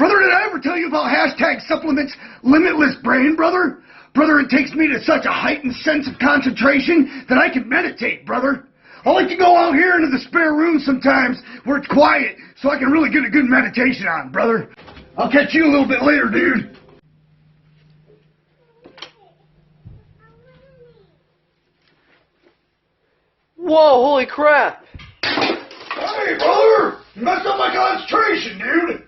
Brother, did I ever tell you about hashtag supplements limitless brain, brother? Brother, it takes me to such a heightened sense of concentration that I can meditate, brother. I like to go out here into the spare room sometimes where it's quiet so I can really get a good meditation on, brother. I'll catch you a little bit later, dude. Whoa, holy crap! Hey, brother! You messed up my concentration, dude!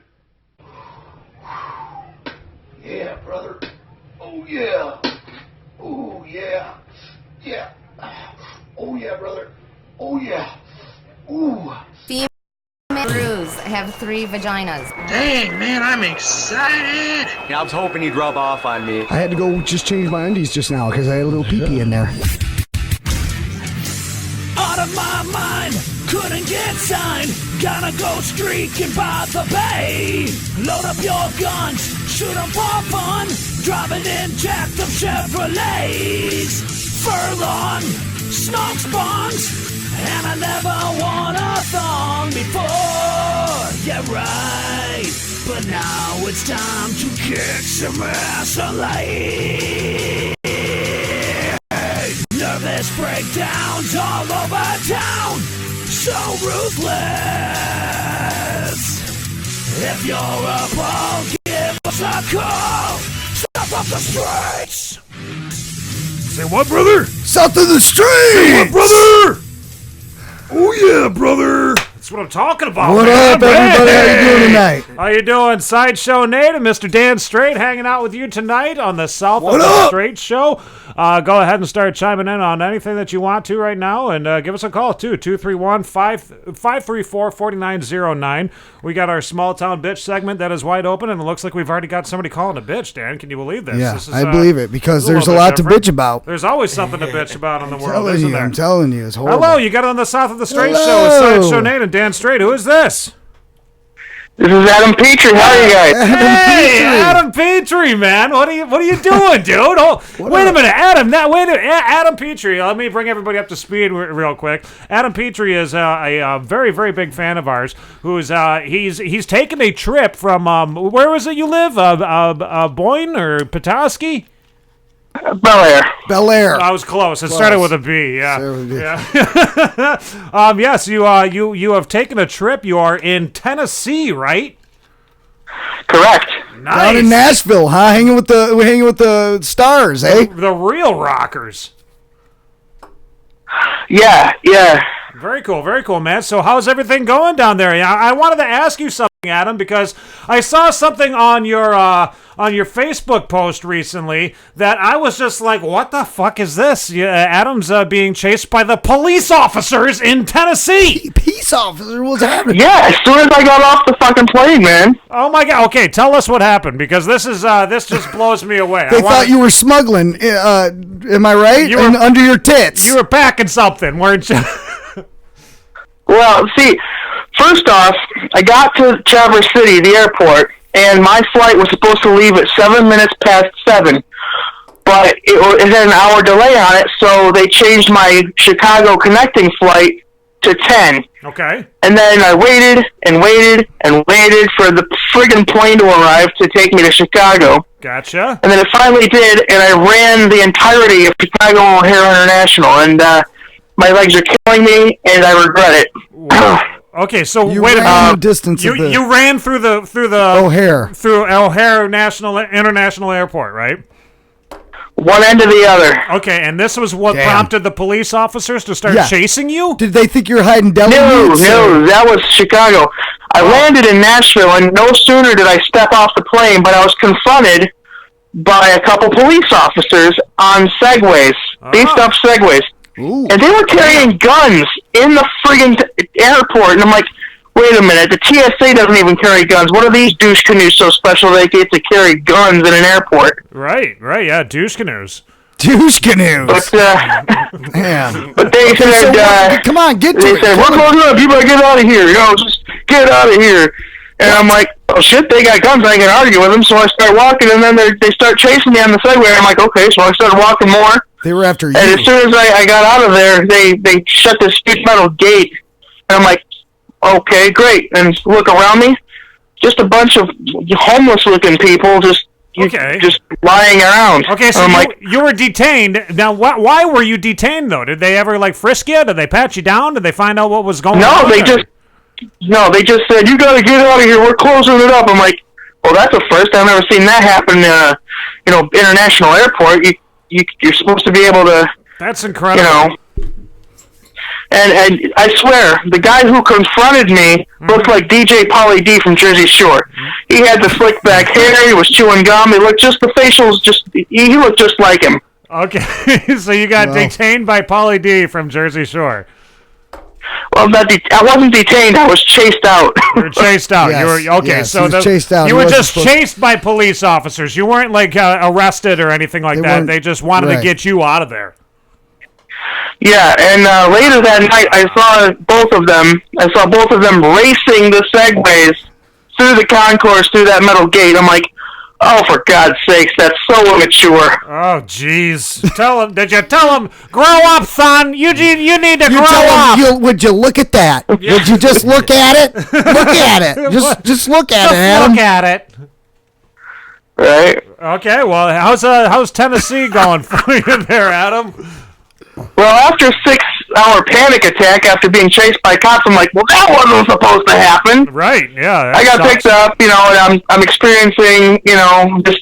Yeah, brother. Oh, yeah. Oh, yeah. Yeah. Oh, yeah, brother. Oh, yeah. Ooh. Female brews have 3 vaginas. Dang, man, I'm excited. Yeah, I was hoping you'd rub off on me. I had to go just change my undies just now because I had a little pee-pee in there. Out of my mind, couldn't get signed. Gonna go streaking by the bay. Load up your guns, shoot 'em for fun. Driving in jacked up Chevrolets. Furlong, snog spawns. And I never won a thong before. Yeah, right. But now it's time to kick some ass on light. Nervous breakdowns all over town, so ruthless. If you're a ball, give us a call. Stop off the Straits. Say what, brother? South of the Straits! Say what, brother? Oh, yeah, brother. That's what I'm talking about. What man. up, everybody? How you doing tonight? How you doing? Sideshow Nate and Mr. Dan Strait hanging out with you tonight on the South of the Straits show. Go ahead and start chiming in on anything that you want to right now, and give us a call, too, 231-534-4909. We got our Small Town Betch segment that is wide open, and it looks like we've already got somebody calling a bitch, Dan. Can you believe this? Yeah, This is, I believe it, because there's a lot to bitch about. There's always something to bitch about in the world, isn't there? I'm telling you, it's horrible. Hello, you got it on the South of the Straits show with Sideshow Nate and Dan Strait. Who is this? This is Adam Petrie. How are you guys? Adam Petrie, man. What are you doing, dude? Oh, wait a minute, Adam. Adam Petrie. Let me bring everybody up to speed real quick. Adam Petrie is a very, very big fan of ours. Who's he's taken a trip from where was it you live? Boyne or Petoskey? Bel Air. I was close. It started with a B. Yeah. Yeah. Yes, you have taken a trip. You are in Tennessee, right? Correct. Nice. Down in Nashville, huh? Hanging with the stars, eh? The real rockers. Yeah. Very cool, man. So how's everything going down there? I wanted to ask you something, Adam, because I saw something on your Facebook post recently that I was just like, what the fuck is this? Adam's being chased by the police officers in Tennessee. Peace officer, what's happening? Yeah, as soon as I got off the fucking plane, man. Oh my god. Okay, tell us what happened, because this just blows me away. They thought you were smuggling. Am I right? You were under your tits. You were packing something, weren't you? Well, see, first off, I got to Traverse City, the airport, and my flight was supposed to leave at 7 minutes past 7, but it had an hour delay on it, so they changed my Chicago connecting flight to 10. Okay. And then I waited and waited and waited for the friggin' plane to arrive to take me to Chicago. Gotcha. And then it finally did, and I ran the entirety of Chicago O'Hare International, and my legs are killing me, and I regret it. Okay, so you wait a minute. Distance you ran through the O'Hare International Airport, right? One end to the other. Okay, and this was what prompted the police officers to start chasing you? Did they think you were hiding deli meats? No, that was Chicago. I landed in Nashville, and no sooner did I step off the plane, but I was confronted by a couple police officers on Segways, beefed up Segways. Ooh. And they were carrying guns in the friggin' airport, and I'm like, wait a minute, the TSA doesn't even carry guns. What are these douche canoes so special they get to carry guns in an airport? Right, yeah, douche canoes. Douche canoes. But, man. But they said, come on, get to it. They said, we're closing up, you better get out of here, just get out of here. And I'm like, oh shit, they got guns, I ain't gonna argue with them, so I start walking, and then they start chasing me on the Segway, I'm like, okay, so I started walking more. They were after you. And as soon as I got out of there, they shut this huge metal gate. And I'm like, okay, great. And look around me. just a bunch of homeless-looking people just lying around. Okay, so you were detained. Now, why were you detained, though? Did they ever, like, frisk you? Did they pat you down? Did they find out what was going on? No, they just said, you got to get out of here. We're closing it up. I'm like, well, that's a first. I've never seen that happen international airport. You're supposed to be able to... That's incredible. You know... And I swear, the guy who confronted me looked like DJ Pauly D from Jersey Shore. He had the slick back hair. He was chewing gum. He looked the facials he looked just like him. Okay, so you got detained by Pauly D from Jersey Shore. Well, I wasn't detained. I was chased out. You were chased out. Yes, so chased out. You were just chased by police officers. You weren't like arrested or anything like that. They just wanted to get you out of there. Yeah, and later that night, I saw both of them. I saw both of them racing the segways through the concourse, through that metal gate. I'm like, oh, for God's sakes, that's so immature. Oh, jeez. Did you tell him, grow up, son? You need to grow up. Would you look at that? Yeah. Would you just look at it? Look at it. Just look at it, Adam. Look at it. Right. Okay, well, how's Tennessee going for you there, Adam? Well, after a 6-hour panic attack after being chased by cops, I'm like, well, that wasn't supposed to happen. Right, yeah. I got picked up, and I'm experiencing, this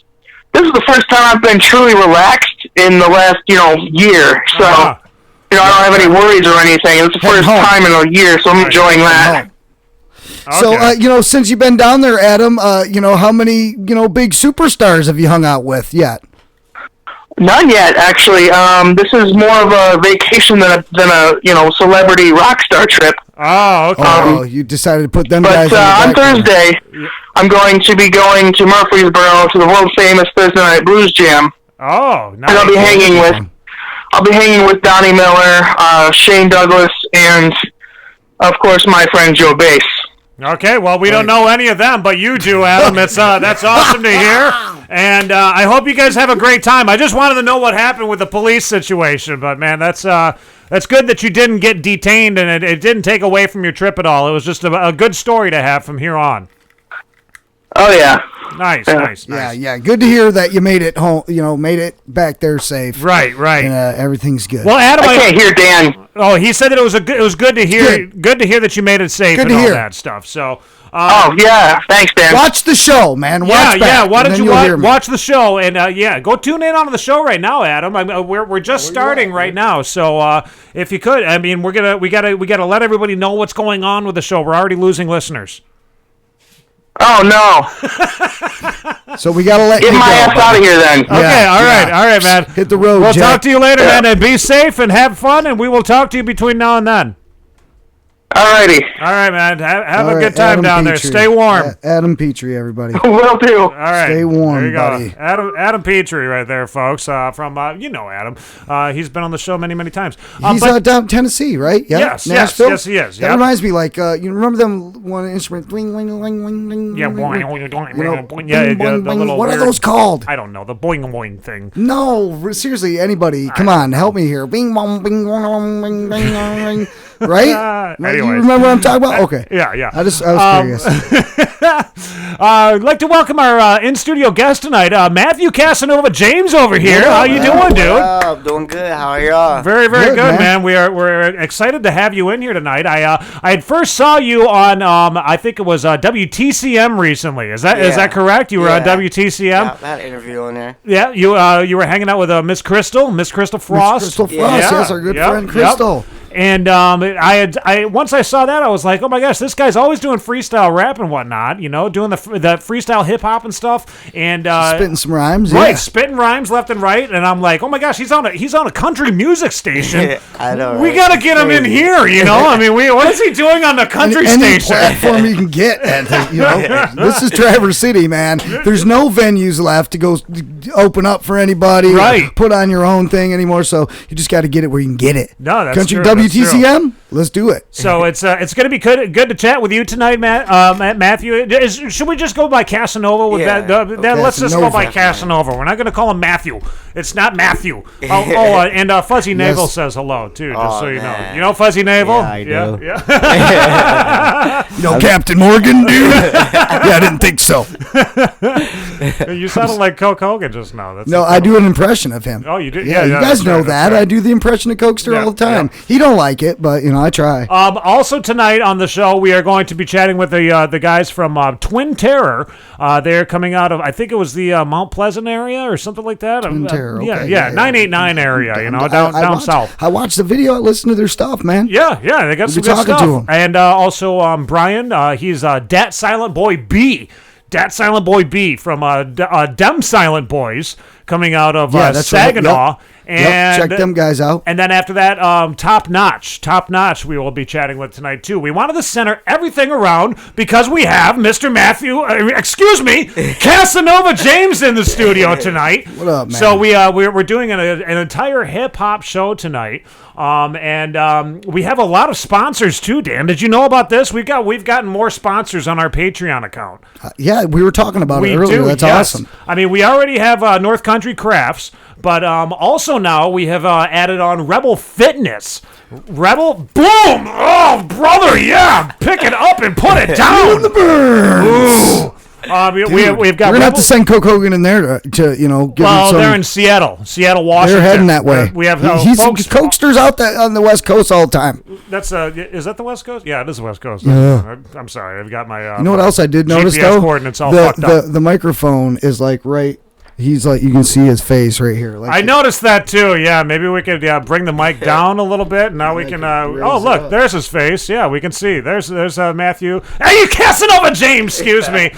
is the first time I've been truly relaxed in the last, year. So, I don't have any worries or anything. It's the first time in a year, so I'm enjoying that. Okay. So, since you've been down there, Adam, how many, big superstars have you hung out with yet? None yet, actually. This is more of a vacation than a celebrity rock star trip. Oh, okay. You decided to put them guys on Thursday, I'm going to be going to Murfreesboro to the world famous Thursday Night Blues Jam. Oh, nice. And I'll be hanging with Donnie Miller, Shane Douglas, and of course my friend Joe Bass. Okay, well, we don't know any of them, but you do, Adam. That's awesome to hear, and I hope you guys have a great time. I just wanted to know what happened with the police situation, but man, that's good that you didn't get detained, and it didn't take away from your trip at all. It was just a good story to have from here on. Oh yeah. Nice. Yeah. Good to hear that you made it home. Made it back there safe. Right. And everything's good. Well, Adam, I can't hear Dan. Oh, he said that it was good to hear. Good to hear that you made it safe and all that stuff. So. Oh yeah, thanks, Dan. Watch the show, man. Why don't you watch the show and go tune in on the show right now, Adam. We're just starting right now, so if you could, we gotta let everybody know what's going on with the show. We're already losing listeners. Oh no! So we gotta let get my ass out of here then. Okay, all right, man. Hit the road. We'll Jack. talk to you later, man. And be safe and have fun, and we will talk to you between now and then. Alrighty. All right, man. Have a good time down there. Stay warm. Adam Petrie, everybody. Will do. All right. Stay warm, there you buddy. Go. Adam Petrie right there, folks. From Adam. He's been on the show many, many times. He's down in Tennessee, right? Yeah. Yes, Nashville? yes, he is. That reminds me, you remember them one instrument? Boing, boing, boing, boing, boing. Yeah, boing, boing, boing. The little what are those called? I don't know. The boing, boing thing. No, seriously, anybody, come on, help me here. Bing, bong, bing, bong, bing, bing, bing. Right? You remember what I'm talking about? Okay. Yeah. I was curious. I'd like to welcome our in-studio guest tonight, Matthew CasaNova James over here. How you doing, dude? I'm doing good. How are y'all? Very, very good, man. We're excited to have you in here tonight. I had first saw you on I think it was WTCM recently. Is that correct? You were on WTCM. Yeah, I had an interview on there. Yeah, you were hanging out with Miss Crystal Frost. Miss Crystal Frost, yes, our good friend Crystal. Yep. And I once I saw that, I was like, oh my gosh, this guy's always doing freestyle rap and whatnot, doing the freestyle hip hop and stuff, and spitting some rhymes, right, spitting rhymes left and right, and I'm like, oh my gosh, he's on a country music station. I know. Right? We gotta get him in here, what is he doing on the country station? Any platform you can get at, This is Traverse City, man. There's no venues left to go open up for anybody, right? Put on your own thing anymore, so you just got to get it where you can get it. No, that's country true. WTCM? Let's do it. So it's going to be good to chat with you tonight, Matthew. Should we just go by CasaNova with that? Let's just go by CasaNova. We're not going to call him Matthew. It's not Matthew. And Fuzzy Navel says hello too, just so you know. You know Fuzzy Navel? Yeah, I do. Yeah. You know Captain Morgan, dude? Yeah, I didn't think so. You sounded like Coke Hogan just now. No, I do an impression of him. Oh, you do? Yeah, you guys know that. I do the impression of Cokester all the time. He don't like it, but I try. Also tonight on the show, we are going to be chatting with the guys from Twin Terror. They're coming out of, I think it was the Mount Pleasant area or something like that. Twin Terror, okay. Yeah, 989 area, down south. I watched the video. I listened to their stuff, man. Yeah, they got some good stuff. To him. And also Brian, he's Dat SilentBoy B. Dat SilentBoy B from DEM SILENT BOYZ, coming out of Saginaw. And check them guys out. And then after that, Top Notch we will be chatting with tonight too. We wanted to center everything around because we have Mr. CasaNova James in the studio tonight. What up, man? So we're doing an entire hip hop show tonight. And we have a lot of sponsors too, Dan. Did you know about this? We've gotten more sponsors on our Patreon account. Yeah, we were talking about it earlier. That's awesome. I mean, we already have North Country Crafts, but also now we have added on Rebel Fitness. Rebel, boom! Oh, brother, yeah! Pick it up and put it down. In the burn. Ooh. We've got. We're gonna have to send Coke Hogan in there to give him some. They're in Seattle, Washington. They're heading that way. We have folks. Cokesters out on the West Coast all the time. That's is that the West Coast? Yeah, it is the West Coast. Yeah. I'm sorry, I've got my. You know what else I did notice GPS though? Coordinates all fucked up. The microphone is like right. He's like, you can see his face right here. Like I noticed that too. Yeah, maybe we could bring the mic down a little bit. Now we can. Oh, look, there's his face. Yeah, we can see. There's Matthew. Hey, you CasaNova James. Excuse me.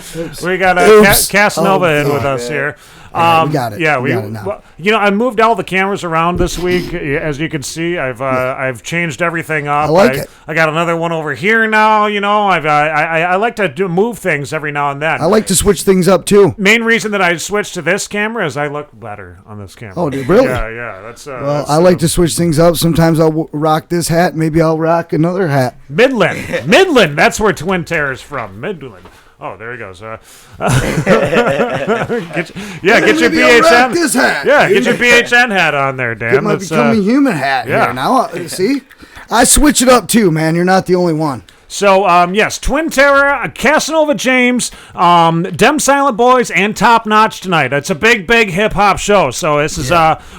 We got CasaNova in with us here. We got it. Yeah, we got it now. I moved all the cameras around this week. As you can see, I've changed everything up. I like it. I got another one over here now. I like to move things every now and then. I like to switch things up too. Main reason that I switched to this camera is I look better on this camera. Oh, dude, really? Yeah. That's. I like to switch things up. Sometimes I'll rock this hat. Maybe I'll rock another hat. Midland. That's where Twin Terror's from. Midland. Oh, there he goes. Get your BHN. This hat. Yeah, get your BHN hat on there, Dan. Get my Becoming Human hat here. Now, see? I switch it up too, man. You're not the only one. So, yes, Twin Terror, CasaNova James, DEM SILENT BOYZ, and Top Notch tonight. It's a big hip-hop show, so this is,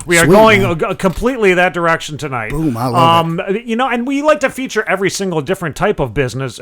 we are going completely that direction tonight. Boom, I love it. And we like to feature every single different type of business,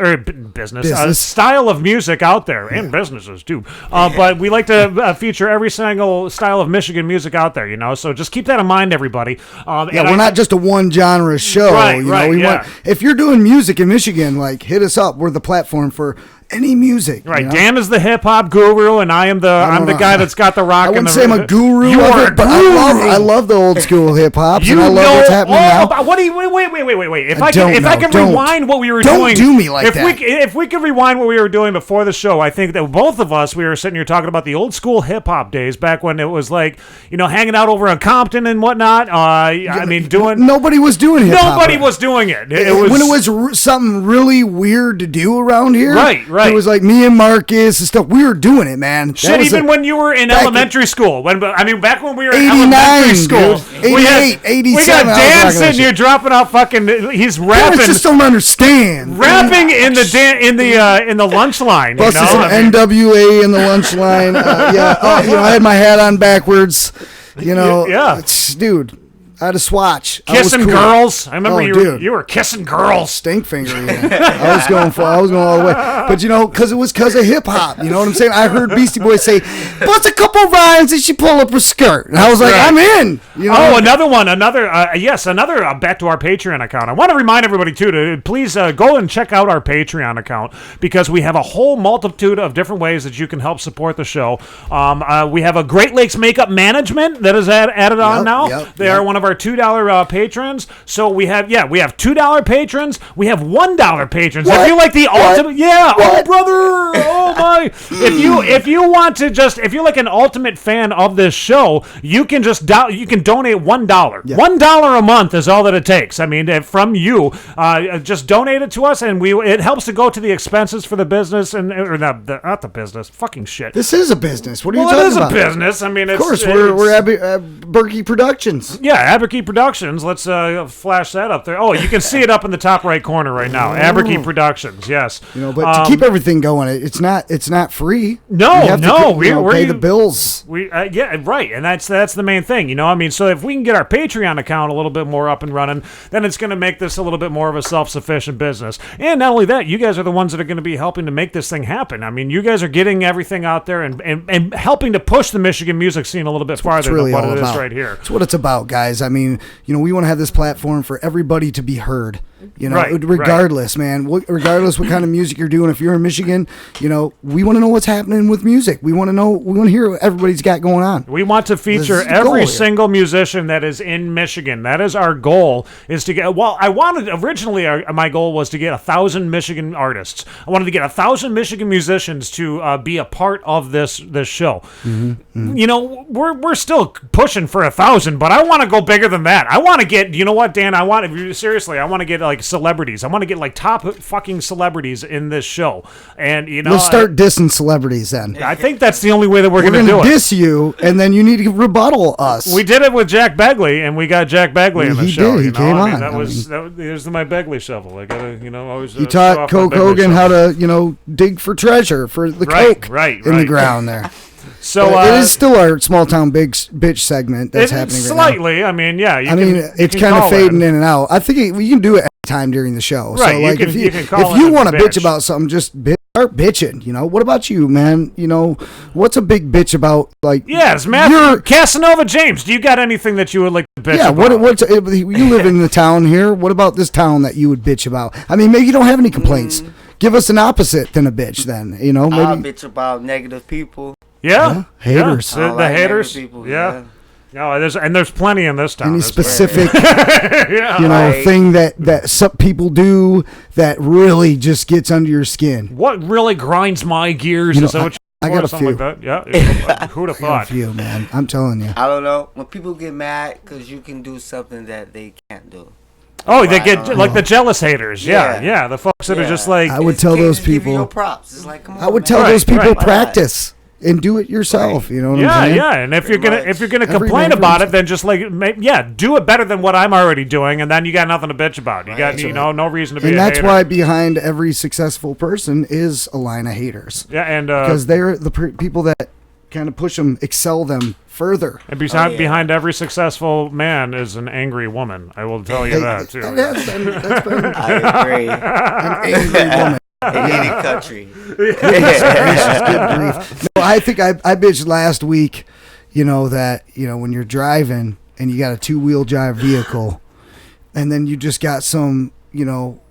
style of music out there, and businesses, too. But we like to feature every single style of Michigan music out there, so just keep that in mind, everybody. We're not just a one-genre show. Right, if you're doing music in Michigan, like, hit us up. We're the platform for any music. Right. Dan is the hip hop guru, and I'm the guy that's got the rock. I wouldn't say I'm a guru of it, but I love the old school hip hop. And I love what's happening now. What do you wait? If I could rewind what we were doing. Don't do me like that. If we could rewind what we were doing before the show, I think that both of us, we were sitting here talking about the old school hip hop days back when it was like, hanging out over in Compton and whatnot. Nobody was doing hip hop. Nobody was doing it. It was when it was something really weird to do around here. Right. It was like me and Marcus and stuff. We were doing it, man. Even when you were in elementary school. Back when we were in 89, elementary school. 88, 87. We got Dan sitting here dropping out fucking. He's rapping. I just don't understand. Rapping in the lunch line. Plus, there's some NWA in the lunch line. I had my hat on backwards. Dude. I had a swatch. Kissing girls. I remember you were kissing girls. Stink finger. I was going all the way. But because it was because of hip hop. You know what I'm saying? I heard Beastie Boys say, "What's a couple rhymes and she pull up her skirt?" And I was like, "I'm in." Another one. Another back to our Patreon account. I want to remind everybody too to please go and check out our Patreon account because we have a whole multitude of different ways that you can help support the show. We have a Great Lakes Makeup Management that is added on now. They are one of our our $2 patrons. So we have $2 patrons. We have $1 patrons. What? If you like the ultimate, What? oh brother, oh my. If you want to if you're like an ultimate fan of this show, you can just you can donate $1. Yeah. $1 a month is all that it takes. I mean, from you, just donate it to us, and it helps to go to the expenses for the business or not the business. Fucking shit. This is a business. What are you Well, talking it is about? a business. I mean, Of course, we're Berkey Productions. yeah, Aberkey Productions. Let's flash that up there. Oh, you can see it up in the top right corner right now. Aberkey Productions. Yes. But to keep everything going, it's not free. No, We have to, we're pay the bills. Yeah, right, and that's the main thing, I mean, so if we can get our Patreon account a little bit more up and running, then it's going to make this a little bit more of a self-sufficient business. And not only that, you guys are the ones that are going to be helping to make this thing happen. I mean, you guys are getting everything out there and helping to push the Michigan music scene a little bit farther really than what all it is about. right here. It's what it's about, guys. I mean, we want to have this platform for everybody to be heard. Regardless, man. Regardless what kind of music you're doing, if you're in Michigan, we want to know what's happening with music. We want to hear what everybody's got going on. We want to feature This is the goal every here. single musician that is in Michigan. That is our goal. Is to get. Well, I wanted originally. My goal was to get 1,000 Michigan artists. I wanted to get 1,000 Michigan musicians to be a part of this show. Mm-hmm. We're still pushing for 1,000, but I want to go bigger than that. I want to get. You know what, Dan? I want to get like celebrities. I want to get like top fucking celebrities in this show. And Let's start dissing celebrities then. I think that's the only way that we're going to do We're it. going to diss you, and then you need to rebuttal us. We did it with Jack Begley, and we got Jack Begley in the He show. did. He came on. Here's my Begley shovel. I gotta, always. You show taught off Coke my Begley Hogan shovel. how to, dig for treasure for the Right, Coke right. the ground there. So But it is still our small town bitch segment that's it's happening right slightly. now. I mean, yeah. It's kind of fading in and out. I think we can do it anytime during the show. Right, So you like can- if you can call if you in want to and bitch about something, just start bitching. What about you, man? What's a big bitch about? Like Yes, Matthew CasaNova James. Do you got anything that you would like to bitch Yeah, about? you live in the town here. What about this town that you would bitch about? I mean, maybe you don't have any complaints. Give us an opposite than a bitch, then. Maybe I'll bitch about negative people. Yeah, haters. Yeah. I The like haters. negative people, Yeah. No, there's plenty in this town. Any There's specific, Right. thing that some people do that really just gets under your skin? What really grinds my gears? Is that what I got a something few. like that? Yeah. Who'd have I got a thought? few, man. I'm telling you. I don't know. When people get mad because you can do something that they can't do. Oh, they get like the jealous haters. Yeah, Yeah. the folks that are Yeah. just like. I would It's tell can't those just give you people. your props. It's like, come on, I would man. tell those people right. practice and do it yourself. You know what I'm Yeah, saying? yeah, and if you're gonna Every complain man for about it, then just like do it better than what I'm already doing, and then you got nothing to bitch about. You got no reason to be. And a that's hater. why behind every successful person is a line of haters. Yeah, and Because they're the people that kind of push them, excel them further. and behind every successful man is an angry woman. I will tell you that too. That's been I agree. an angry woman. In any country. Gracious, good grief. No, I think I bitched last week, that, when you're driving and you got a 2-wheel drive vehicle and then you just got some, idiot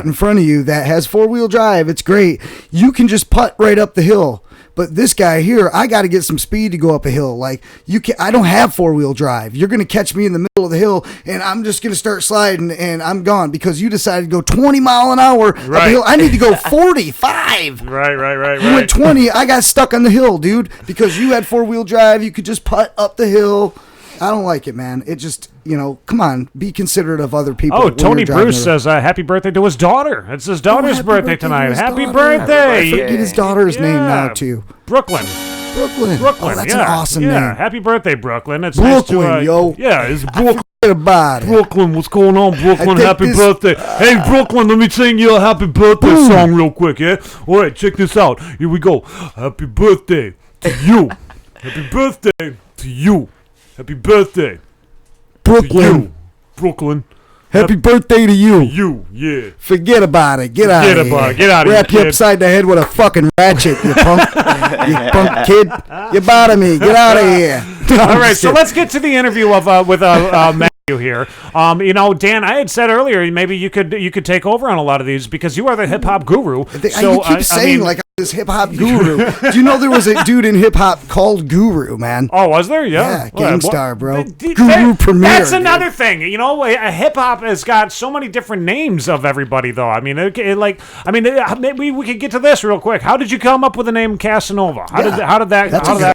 in front of you that has 4-wheel drive. It's great. You can just putt right up the hill. But this guy here, I got to get some speed to go up a hill. Like I don't have 4-wheel drive. You're going to catch me in the middle of the hill, and I'm just going to start sliding, and I'm gone because you decided to go 20 mile an hour up a hill. I need to go 45. Right. You went 20. I got stuck on the hill, dude, because you had 4-wheel drive. You could just putt up the hill. I don't like it, man. It just, come on, be considerate of other people. Oh, when Tony you're driving Bruce says happy birthday to his daughter. It's his daughter's happy birthday birthday to tonight. his Happy daughter. birthday! I forget his daughter's name now, too. Brooklyn. Brooklyn. Oh, that's an awesome name. Happy birthday, Brooklyn. It's Brooklyn, nice to, yo. Yeah, it's Brooklyn. About it. Brooklyn, what's going on, Brooklyn? I think Happy this- birthday. Hey, Brooklyn, let me sing you a happy birthday song real quick, yeah? All right, check this out. Here we go. Happy birthday to you. Happy birthday to you. Happy birthday to Brooklyn. you, Brooklyn. Happy birthday to you. You, yeah. Forget about it. Get out of here. Forget about it. Get outta here, Wrap you kid. upside the head with a fucking ratchet, you punk. You punk kid. You bother me. Get out of here. All right, so let's get to the interview with Matt you here. You know, Dan, I had said earlier maybe you could take over on a lot of these because you are the hip hop guru. So you keep saying like I'm this hip hop guru. Do you know there was a dude in hip hop called Guru, man? Oh, was there? Yeah, Gangstar, bro. Guru Premier. That's another thing. You know, hip hop has got so many different names of everybody, though. I mean, maybe we could get to this real quick. How did you come up with the name CasaNova? How did that?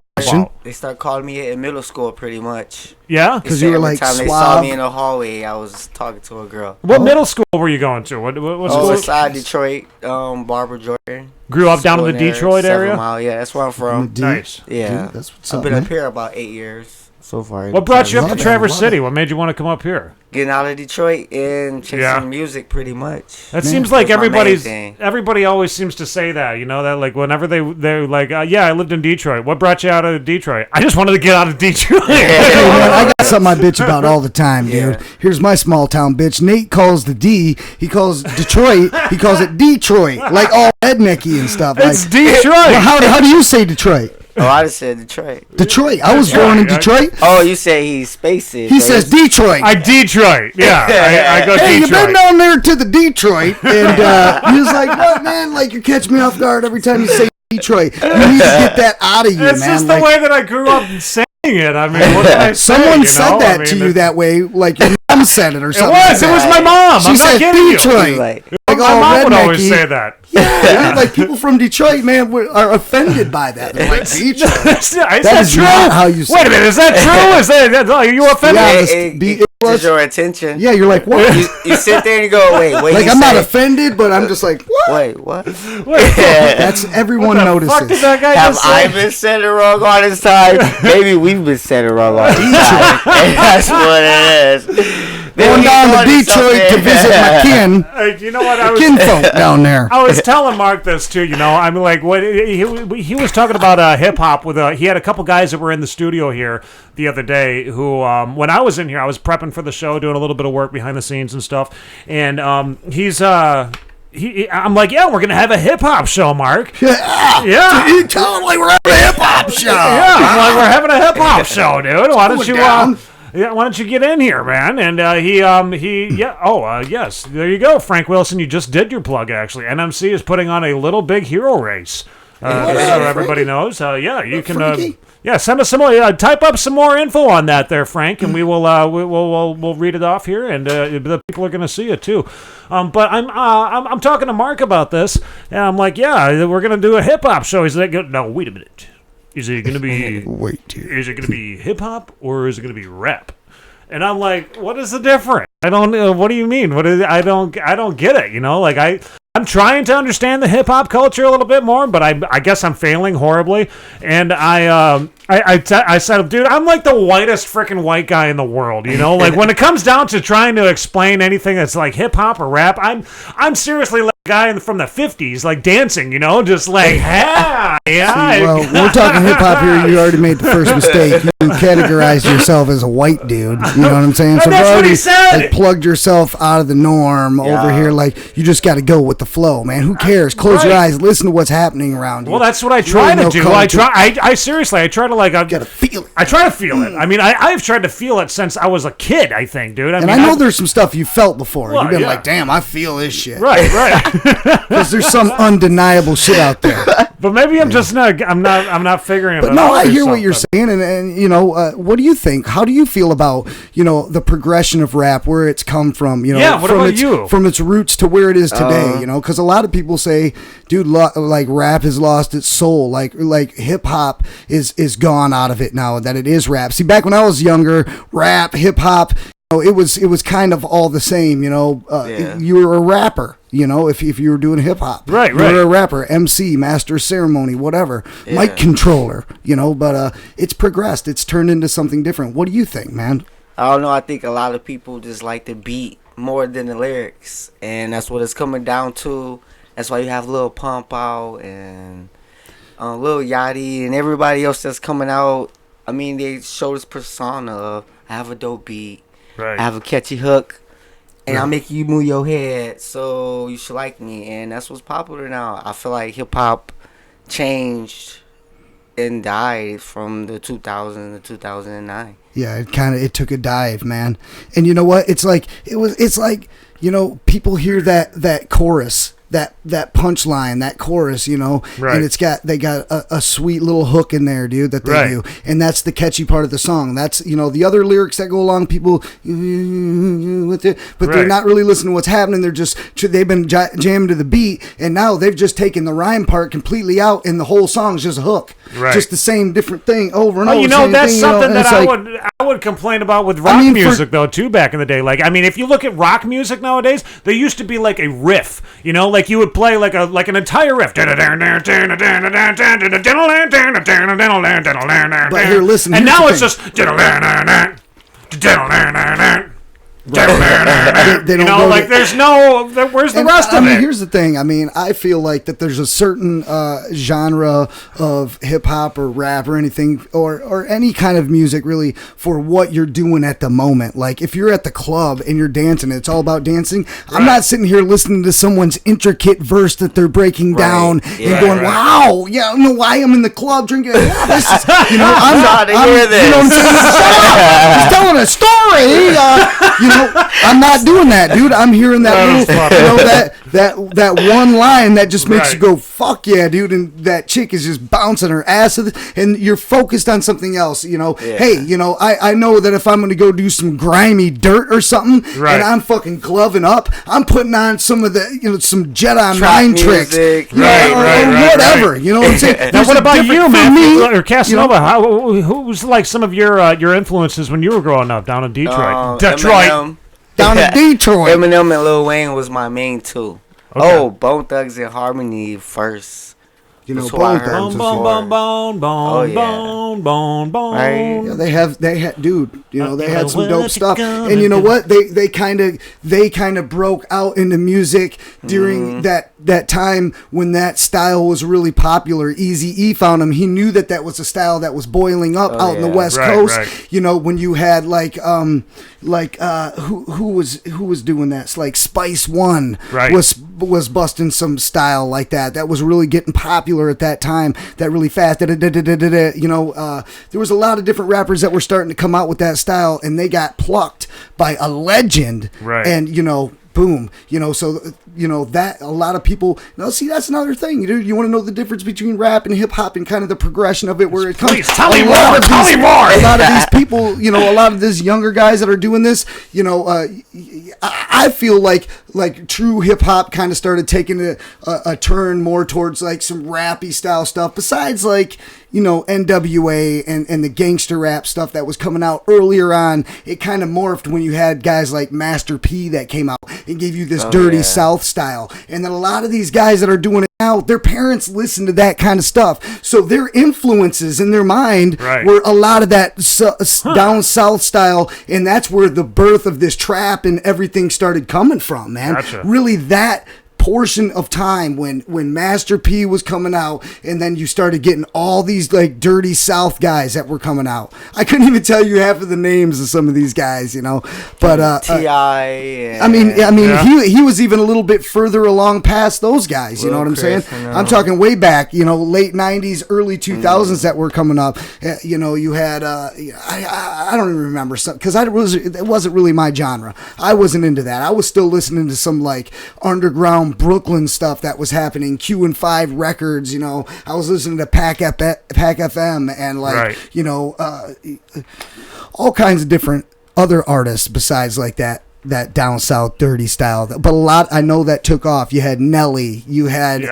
They start calling me in middle school pretty much. Yeah? Because you were like every time they saw me in the hallway, I was talking to a girl. What middle school were you going to? What school? Westside Detroit, Barbara Jordan. Grew up down in the Detroit area? Yeah, that's where I'm from. Nice. Yeah. Dude, that's what's I've up, been man. up here about 8 years so far. What brought you up to Traverse City? What made you want to come up here? Getting out of Detroit and chasing music pretty much. That seems like everybody always seems to say that, you know, that like whenever they're like, yeah, I lived in Detroit. What brought you out of Detroit? I just wanted to get out of Detroit. Hey, man, I got something I bitch about all the time, dude. Here's my small town bitch. Nate calls the D. He calls Detroit. He calls it Detroit, like all rednecky and stuff. It's like, Detroit. Well, how do you say Detroit? Oh, I just said Detroit. Detroit. I was born in Detroit. Oh, you say he spaces. He says Detroit. Detroit. Yeah, I go Detroit. Hey, you been down there to the Detroit, and he was like, "What, man? Like you catch me off guard every time you say Detroit. You need to get that out of you, man." It's just the way that I grew up saying it. I mean, what can I say? Someone said that to you that way, like your mom said it or something. It was my mom. She said Detroit. Like my mom would always say that. Yeah, like people from Detroit, man, are offended by that. They're like, Detroit. Is that that is true? not how you say Wait a minute, is that true? Is that are you offended? it gets your attention. Yeah, you're like, what? You sit there and you go, wait. Like I'm not offended, but I'm just like, what? Wait, what? That's everyone notices. Fuck did that guy Have just say? I been said it wrong all this time? Maybe we've been said it wrong all this time. And that's what it is. Going down to Detroit to visit my kin. You know what? Kinfolk down there. I was telling Mark this too. You know, I'm like, what he was talking about hip hop with he had a couple guys that were in the studio here the other day who when I was in here, I was prepping for the show, doing a little bit of work behind the scenes and stuff, and I'm like, yeah, we're gonna have a hip hop show, Mark. Yeah. You totally we're having a hip hop show. Yeah, I'm like, we're having a hip hop show, dude. Why don't you yeah, why don't you get in here, man? And yes, there you go, Frank Wilson. You just did your plug, actually. NMC is putting on a Little Big Hero Race. So everybody knows. Yeah, you can. Send us some more. Type up some more info on that, there, Frank, and we will. We'll read it off here, and the people are going to see it too. But I'm talking to Mark about this, and I'm like, yeah, we're going to do a hip hop show. He's like, no, wait a minute. Is it going to be? Is it going to be hip hop or is it going to be rap? And I'm like, what is the difference? I don't know. What do you mean? I don't get it. You know, like I'm trying to understand the hip hop culture a little bit more, but I guess I'm failing horribly. And I said, dude, I'm like the whitest freaking white guy in the world. You know, like when it comes down to trying to explain anything that's like hip hop or rap, I'm seriously like a guy from the 50s, like dancing. You know, just like yeah. See, well, we're talking hip hop here. You already made the first mistake. You categorized yourself as a white dude. You know what I'm saying? So that's you what already he said. like, plugged yourself out of the norm over here. Like you just got to go with the flow, man. Who cares? Close your eyes. Listen to what's happening around you. Well, that's what I try to do. I seriously try to like. Gotta feel it. I try to feel it. I mean, I've tried to feel it since I was a kid. I think, dude. I know there's some stuff you felt before. Well, You've been like, damn, I feel this shit. Right. Because there's some undeniable shit out there. But maybe I'm just not. I'm not figuring it out. But no, I hear what you're saying, and you know, what do you think? How do you feel about the progression of rap, where it's come from? You know, yeah. What about you? From its roots to where it is today. You know, because a lot of people say, dude, like rap has lost its soul. Like hip hop is gone out of it now. That it is rap. See, back when I was younger, rap, hip hop. It was kind of all the same, you know. You were a rapper, you know, if you were doing hip hop. Right. You were a rapper, MC, master of ceremony, whatever, mic controller, you know. But it's progressed. It's turned into something different. What do you think, man? I don't know. I think a lot of people just like the beat more than the lyrics, and that's what it's coming down to. That's why you have Lil Pump out and Lil Yachty and everybody else that's coming out. I mean, they show this persona of I have a dope beat. Right. I have a catchy hook, and I'll make you move your head, so you should like me. And that's what's popular now. I feel like hip hop changed and died from the 2000 to 2009. Yeah, it took a dive, man. And you know what? It's like people hear that chorus, that punchline, that chorus, Right. and they got a sweet little hook in there, dude, that they Right. do. And that's the catchy part of the song. That's, the other lyrics that go along, people with it, but they're Right. not really listening to what's happening. They've been jamming to the beat, and now they've just taken the rhyme part completely out, and the whole song's just a hook. Right. Just the same different thing over and Well, over. that's thing, something and that it's I like, would complain about with rock music though too back in the day. Like, I mean, if you look at rock music nowadays, there used to be like a riff, like you would play like an entire riff. But here, listen. And here's now the it's thing. just. They don't go like there's no. Where's the rest of it? Here's the thing. I feel like that there's a certain genre of hip hop or rap or anything or any kind of music really for what you're doing at the moment. Like if you're at the club and you're dancing, it's all about dancing. Right. I'm not sitting here listening to someone's intricate verse that they're breaking down and going, "Wow, yeah, I don't know why I'm in the club drinking." Yeah, this is, I'm trying to hear this. You know what I'm saying? Shut up! He's telling a story. I'm not doing that, dude. I'm hearing that that one line that just makes you go, "Fuck yeah, dude!" And that chick is just bouncing her ass, and you're focused on something else. Hey, I know that if I'm going to go do some grimy dirt or something, and I'm fucking gloving up, I'm putting on some of the, some Jedi mind tricks, or whatever. You know what I'm saying? Now, what about you, man? Or CasaNova? Who's like some of your influences when you were growing up down in Detroit? Eminem. Down in Detroit. Eminem and Lil Wayne was my main two. Okay. Oh, Bone Thugs and Harmony first. Bone Thugs. Bone. Right? Yeah, they had, dude. They had some dope stuff. And you know what? They kind of broke out into music during that time when that style was really popular. Eazy-E found him. He knew that was a style that was boiling up out in the West Coast. Right. When you had who was doing that? It's like Spice One was busting some style like that. That was really getting popular at that time. That really fast. There was a lot of different rappers that were starting to come out with that style, and they got plucked by a legend. Right. And boom, that a lot of people, see, that's another thing. You want to know the difference between rap and hip hop and kind of the progression of it, where it comes. Please, tell me more. A lot of these people, a lot of these younger guys that are doing this, I feel like true hip hop kind of started taking a turn more towards like some rappy style stuff. Besides NWA and the gangster rap stuff that was coming out earlier on, it kind of morphed when you had guys like Master P that came out and gave you this dirty South style. And then a lot of these guys that are doing it now, their parents listen to that kind of stuff. So their influences in their mind were a lot of that down South style. And that's where the birth of this trap and everything started coming from, man. Gotcha. Really that portion of time when Master P was coming out, and then you started getting all these like dirty South guys that were coming out. I couldn't even tell you half of the names of some of these guys, but T.I. He was even a little bit further along past those guys. You know what I'm saying? I'm talking way back, late 90s, early 2000s that were coming up. You had I don't even remember some, because it wasn't really my genre. I wasn't into that. I was still listening to some like underground Brooklyn stuff that was happening, Q&5 Records, I was listening to Pac FM and all kinds of different other artists besides like that down south dirty style. But a lot, I know, that took off. You had Nelly, you had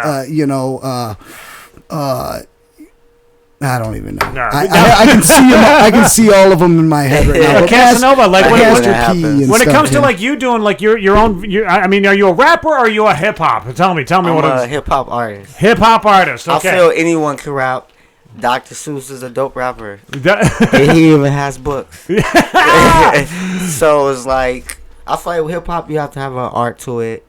I don't even know. No. I can see them. I can see all of them in my head right now. CasaNova, like when it comes to yeah. like you doing like your own. I mean, are you a rapper or are you a hip hop? Tell me I'm what. I'm a hip hop artist. Hip hop artist. Okay. I feel anyone can rap. Dr. Seuss is a dope rapper. And he even has books. So it's like, I feel like with hip hop you have to have an art to it.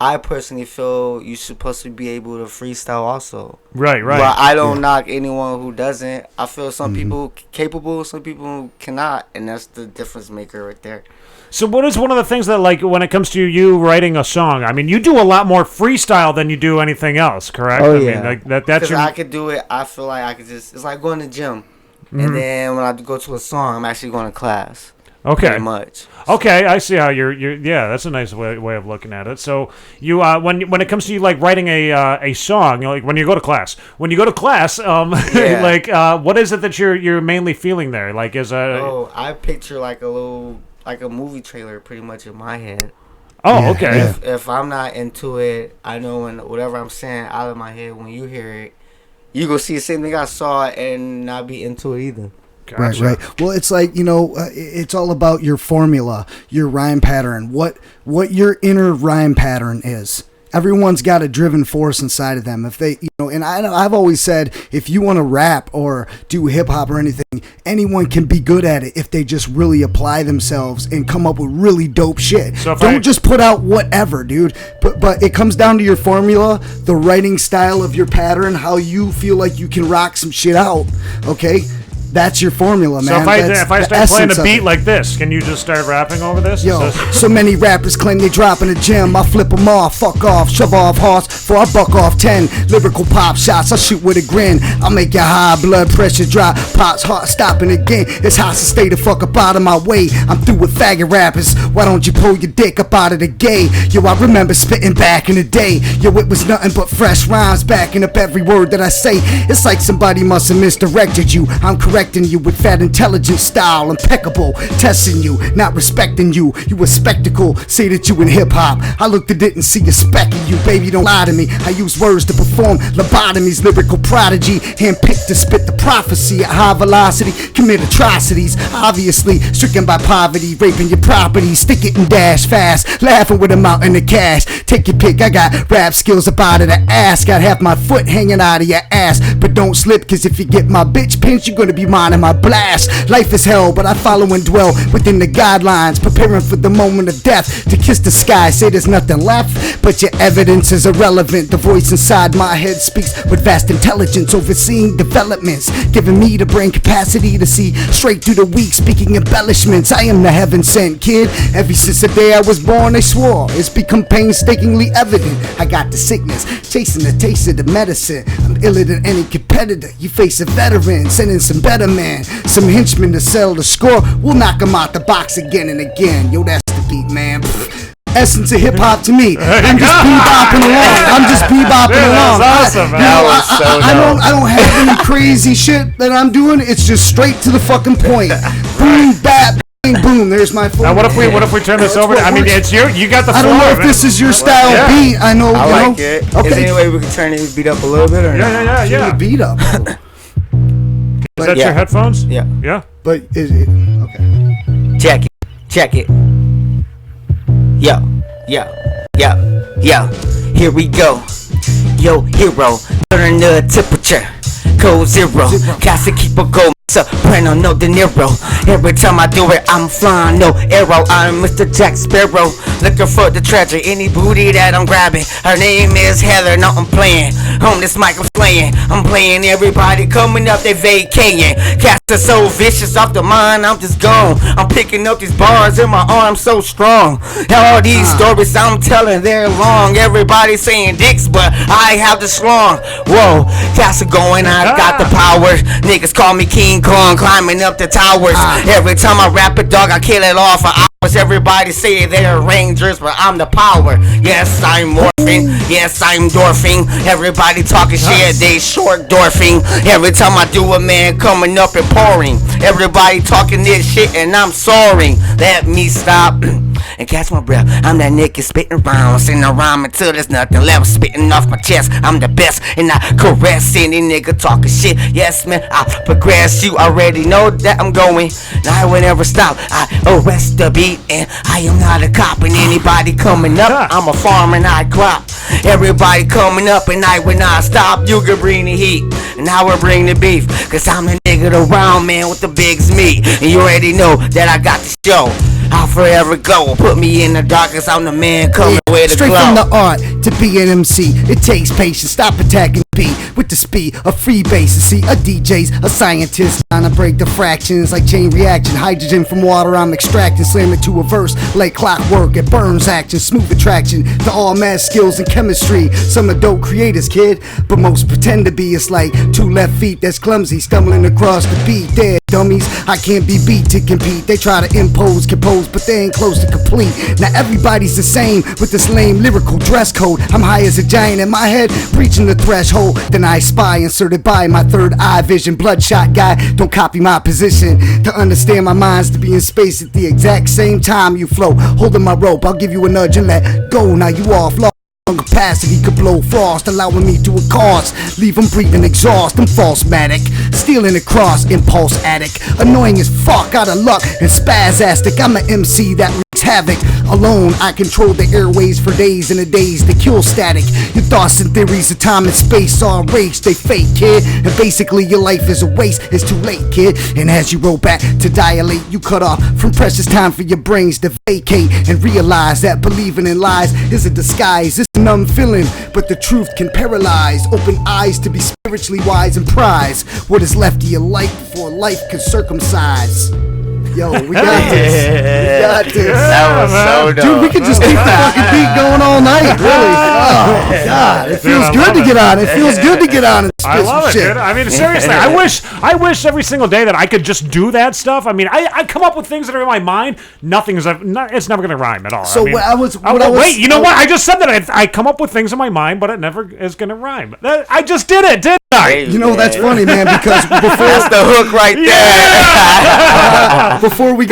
I personally feel you're supposed to be able to freestyle also. Right. But I don't knock anyone who doesn't. I feel some people capable, some people cannot, and that's the difference maker right there. So what is one of the things that, like, when it comes to you writing a song, I mean, you do a lot more freestyle than you do anything else, correct? Oh, I yeah. mean, like, that's your... I could do it. I feel like I could just, it's like going to the gym. And then when I go to a song, I'm actually going to class. Okay. Pretty much. Okay, I see how you're. Yeah, that's a nice way of looking at it. So you, when it comes to you, like, writing a song, you know, like when you go to class, like, what is it that you're mainly feeling there? Like, I picture like a movie trailer pretty much in my head. Oh, okay. If I'm not into it, I know when whatever I'm saying out of my head, when you hear it, you go see the same thing I saw and not be into it either. Gotcha. Right. Well, it's like, it's all about your formula, your rhyme pattern, what your inner rhyme pattern is. Everyone's got a driven force inside of them. If they, and I've always said, if you want to rap or do hip hop or anything, anyone can be good at it if they just really apply themselves and come up with really dope shit. So don't just put out whatever, dude. But it comes down to your formula, the writing style of your pattern, how you feel like you can rock some shit out. Okay. That's your formula, man. So if I start playing a beat like this, can you just start rapping over this? Yo, so many rappers claim they drop in the gym. I flip them off, fuck off, shove off hearts before I buck off 10 lyrical pop shots. I shoot with a grin. I'll make your high blood pressure drop. Pop's heart stopping again. It's hot to stay the fuck up out of my way. I'm through with faggot rappers. Why don't you pull your dick up out of the gay? Yo, I remember spitting back in the day. Yo, it was nothing but fresh rhymes backing up every word that I say. It's like somebody must have misdirected you. I'm correcting you with fat intelligent style, impeccable, testing you, not respecting you. You a spectacle, say that you in hip-hop. I looked at it and see a speck of you, baby, don't lie to me. I use words to perform lobotomies, lyrical prodigy, handpicked to spit the prophecy at high velocity, commit atrocities, obviously stricken by poverty, raping your property, stick it and dash fast, laughing with a mountain of cash. Take your pick, I got rap skills up out of the ass, got half my foot hanging out of your ass, but don't slip, cause if you get my bitch pinched, you're gonna be mine and my blast. Life is hell, but I follow and dwell within the guidelines, preparing for the moment of death, to kiss the sky, say there's nothing left, but your evidence is irrelevant. The voice inside my head speaks with vast intelligence, overseeing developments, giving me the brain capacity to see straight through the weak, speaking embellishments. I am the heaven sent kid. Ever since the day I was born, they swore it's become painstakingly evident. I got the sickness, chasing the taste of the medicine. I'm iller than any competitor. You face a veteran, sending some better man, some henchmen to sell the score. We'll knock them out the box again and again. Yo, that's the beat, man. Essence of hip hop to me. I'm just bebopping along. That's awesome, man. I don't have any crazy shit that I'm doing. It's just straight to the fucking point. Boom, bap, bang, boom. There's my phone. Now what if we turn this over? I mean, it's you got the floor. I don't know if this is your style beat. I know. I like it. Okay. Is there any way we can turn the beat up a little bit or yeah? Turn the beat up. Is that your headphones? Yeah. Yeah. But is it okay? Check it. Yo. Here we go. Yo, hero. Turn the temperature. Code 0. Casa keep a go. Soprano, no De Niro. Every time I do it, I'm flying, no arrow. I'm Mr. Jack Sparrow, looking for the treasure. Any booty that I'm grabbing. Her name is Heather. No, I'm playing. On this mic, I'm playing. I'm playing. Everybody coming up, they vacating. Casta so vicious off the mind, I'm just gone. I'm picking up these bars in my arms so strong. All these stories I'm telling, they're long. Everybody saying dicks, but I have the schlong. Whoa, Casta going, I got the power. Niggas call me King Kong, climbing up the towers. Every time I rap it, dog, I kill it all for hours. Everybody say they're rangers, but I'm the power. Yes, I'm morphing. Yes, I'm dwarfing. Everybody talking shit, they short dwarfing. Every time I do it, man, coming up and pouring. Everybody talking this shit and I'm soaring. Let me stop and catch my breath. I'm that nigga spitting rhymes, sing a rhyme until there's nothing left. Spitting off my chest, I'm the best, and I caress any nigga talking shit. Yes, man, I progress. You already know that I'm going. Now I will never stop. I arrest the beat, and I am not a cop. And anybody coming up, I'm a farmer and I crop. Everybody coming up, and I will not stop. You can bring the heat, and I will bring the beef. Cause I'm the nigga around, man, with the bigs meat. And you already know that I got the show. I'll forever go. Put me in the darkness, I'm the man coming with the Straight glow. from the art to be an MC, it takes patience. Stop attacking B with the speed of free bass. See, a DJ's a scientist trying to break the fractions like chain reaction. Hydrogen from water I'm extracting, slam it to a verse like clockwork. It burns action, smooth attraction to all math skills and chemistry. Some are dope creators, kid, but most pretend to be. It's like two left feet that's clumsy, stumbling across the beat. Dead dummies, I can't be beat to compete. They try to impose, compose, but they ain't close to complete. Now everybody's the same with this lame lyrical dress code. I'm high as a giant in my head, breaching the threshold. Then I spy, inserted by my third eye vision. Bloodshot guy, don't copy my position. To understand my mind's to be in space at the exact same time you flow. Holding my rope, I'll give you a nudge and let go. Now you off, lost. Capacity could blow frost, allowing me to accost. Leave them breathing exhaust. I'm false-matic, stealing across, impulse addict. Annoying as fuck, out of luck and spasastic. I'm an MC that wreaks havoc. Alone, I control the airways for days and a days to kill static. Your thoughts and theories of time and space are erased. They fake, kid, and basically your life is a waste. It's too late, kid, and as you roll back to dilate, you cut off from precious time for your brains to vacate and realize that believing in lies is a disguise. It's an numb feeling, but the truth can paralyze. Open eyes to be spiritually wise and prize what is left of your life before life can circumcise. Yo, we got this. We got this. That was so dope. Dude, we could just keep the fucking beat going all night, really. Oh, God. It feels good to get on. It feels good to get on and spit I love some it, shit. dude. I mean, seriously, I wish every single day that I could just do that stuff. I mean, I come up with things that are in my mind. It's never going to rhyme at all. So I mean, wait, you know what? I just said that I come up with things in my mind, but it never is going to rime. I just did it, didn't I? You know, that's funny, man, because before That's the hook right there. before we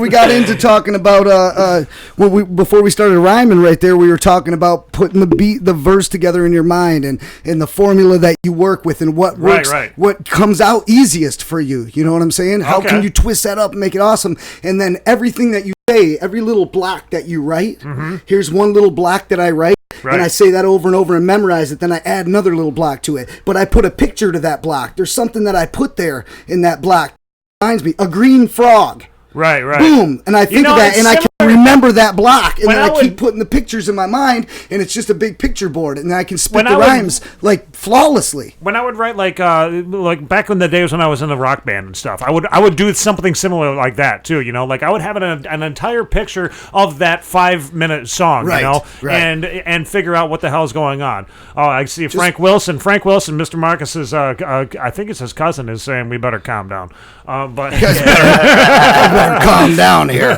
got into talking about before we started rhyming right there, we were talking about putting the verse together in your mind and the formula that you work with and what works, what comes out easiest for you. You know what I'm saying? How can you twist that up and make it awesome? And then everything that you say, every little block that you write, here's one little block that I write. Right. And I say that over and over and memorize it. Then I add another little block to it. But I put a picture to that block. There's something that I put there in that block that reminds me. A green frog. Right. Boom. And I think of that, and I can remember that block. And then I keep putting the pictures in my mind, and it's just a big picture board. And then I can spit the rhymes, like, flawlessly. When I would write, like back in the days when I was in the rock band and stuff, I would do something similar like that, too, you know? Like, I would have an entire picture of that 5-minute song, you know? And figure out what the hell's going on. Oh, I see Frank Wilson, Mr. Marcus's, I think it's his cousin, is saying we better calm down. But better calm down here.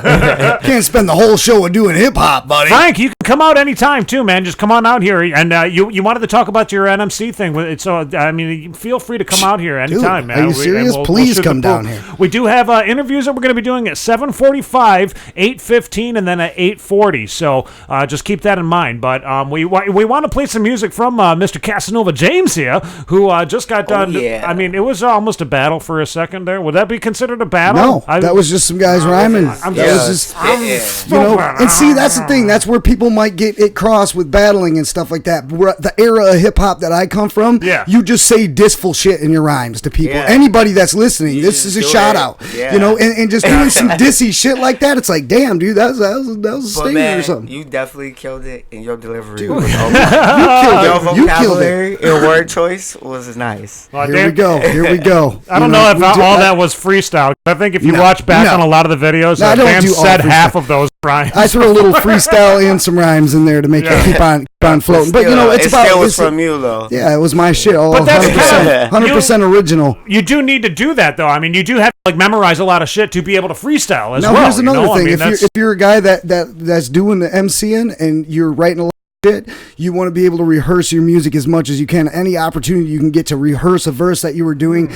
Can't spend the whole show doing hip hop, buddy. Frank, you can come out anytime too, man. Just come on out here. And you wanted to talk about your NMC thing. So I mean, feel free to come out here anytime, man. Are you serious? Please come down here. We do have interviews that we're going to be doing at 7:45, 8:15, and then at 8:40. So just keep that in mind. But we want to play some music from Mr. CasaNova James here, who just got done. Yeah. I mean, it was almost a battle for a second there. Would that be considered a battle? No, that was just some guys rhyming. And see, that's the thing. That's where people might get it crossed with battling and stuff like that. The era of hip hop that I come from, you just say dissful shit in your rhymes to people. Anybody that's listening, this is a shout out. You know, and just doing some dissy shit like that. It's like, damn, dude, that was a statement or something. You definitely killed it in your delivery. Dude, your vocabulary and word choice was nice. Well, Here we go. I don't know if all that was freestyle. I think if you watch back on a lot of the videos, Dan said half of those rhymes. I threw a little freestyle and some rhymes in there to make it keep on floating. But you know, it's about. It was from you though. Yeah, it was my shit. All but that's 100% original. You do need to do that though. I mean, you do have to like memorize a lot of shit to be able to freestyle as well. Now here's another thing. I mean, if you're a guy that's doing the MCing and you're writing a lot of shit, you want to be able to rehearse your music as much as you can. Any opportunity you can get to rehearse a verse that you were doing,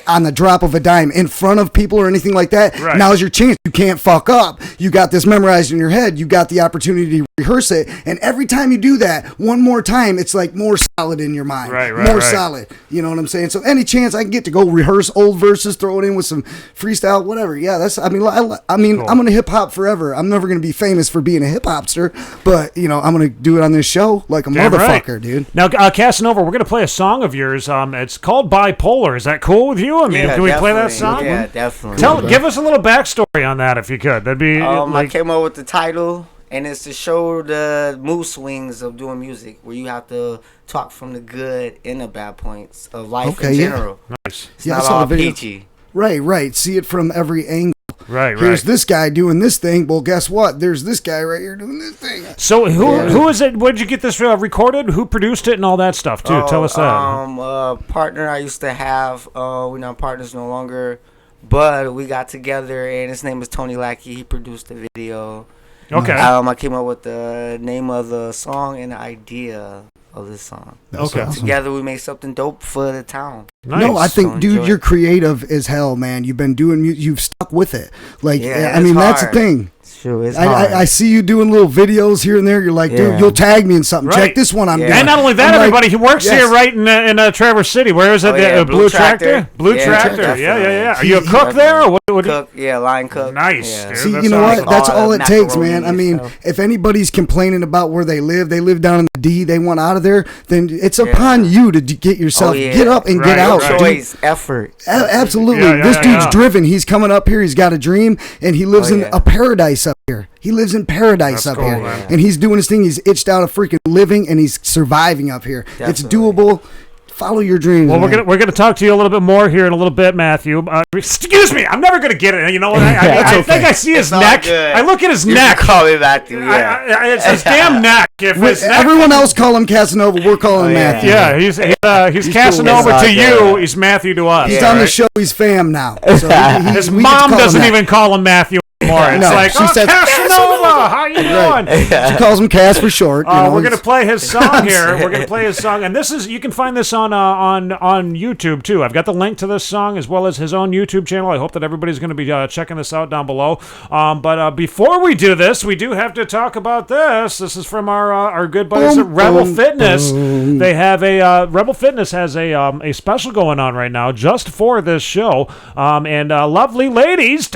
on the drop of a dime in front of people or anything like that. Right. Now's your chance. You can't fuck up. You got this memorized in your head. You got the opportunity to rehearse it, and every time you do that, one more time, it's like more solid in your mind. More solid. You know what I'm saying? So any chance I can get to go rehearse old verses, throw it in with some freestyle, whatever. Yeah, that's. I mean, cool. I'm gonna hip hop forever. I'm never gonna be famous for being a hip hopster, but you know, I'm gonna do it on this show like a Damn motherfucker, right. dude. Now, CasaNova, we're gonna play a song of yours. It's called Bipolar. Is that cool with you? I mean, can we play that song? Yeah, definitely. Give us a little backstory on that if you could. That'd be. I came up with the title, and it's to show the mood swings of doing music, where you have to talk from the good and the bad points of life in general. Nice. It's not all peachy. Right. See it from every angle. Right. Here's this guy doing this thing. Well, guess what? There's this guy right here doing this thing. So who is it? Where did you get this recorded? Who produced it and all that stuff too? Tell us that. Partner I used to have. We're not partners no longer, but we got together, and his name is Tony Lackey. He produced the video. Okay. I came up with the name of the song and the idea of this song. Okay. Awesome. Together we make something dope for the town. Nice. No, I think, So dude, enjoy you're it. creative as hell, man. You've been doing, you've stuck with it. Like, Yeah, I mean, it's that's the hard. thing. Sure, it's hard. I see you doing little videos here and there. You're like, dude, Yeah. you'll tag me in something. Right. Check this one I'm Yeah. doing. And not only that, I'm like, everybody, he works yes. here right in Traverse City. Where is it? Oh, yeah, Blue Tractor? Blue Yeah, Tractor. definitely. Yeah. Are you a cook there? Or what Cook, line cook. Nice, Yeah. dude. See, That's you know awesome. what? That's All all it takes, macaroni man. I and mean, stuff. if anybody's complaining about where they live down in the D, they want out of there, then it's upon you to get yourself, Oh, yeah. get up and get Right, out. right. dude. Choice, effort. Absolutely. Yeah, This dude's yeah. driven. He's coming up here. He's got a dream, and he lives Oh, in yeah. a paradise up here. He lives in paradise That's up cool, here. man. And he's doing his thing. He's itched out of freaking living, and he's surviving up here. It's Definitely. doable. Follow your dreams, Well, man. we're gonna talk to you a little bit more here in a little bit, Matthew. Excuse me, I'm never gonna get it. You know what? I think I see his all neck. good. I look at his You neck. can call me Matthew, yeah. It's his damn neck. If his neck. Everyone else call him CasaNova. We're calling him Matthew. Yeah, he's CasaNova all to good. you. He's Matthew to us. He's Yeah, on the right. show. He's fam now. So His we get to mom call him doesn't that. even call him Matthew anymore. It's No, like, she oh, says, CasaNova, how you doing? She calls him Cass for short. We're gonna play his song here. We're gonna play his song, and this is you can find this on YouTube too. I've got the link to this song as well as his own YouTube channel. I hope that everybody's gonna be checking this out down below. But before we do this, we do have to talk about this. This is from our good buddies at Rebel Fitness. They have Rebel Fitness has a special going on right now just for this show. And lovely ladies,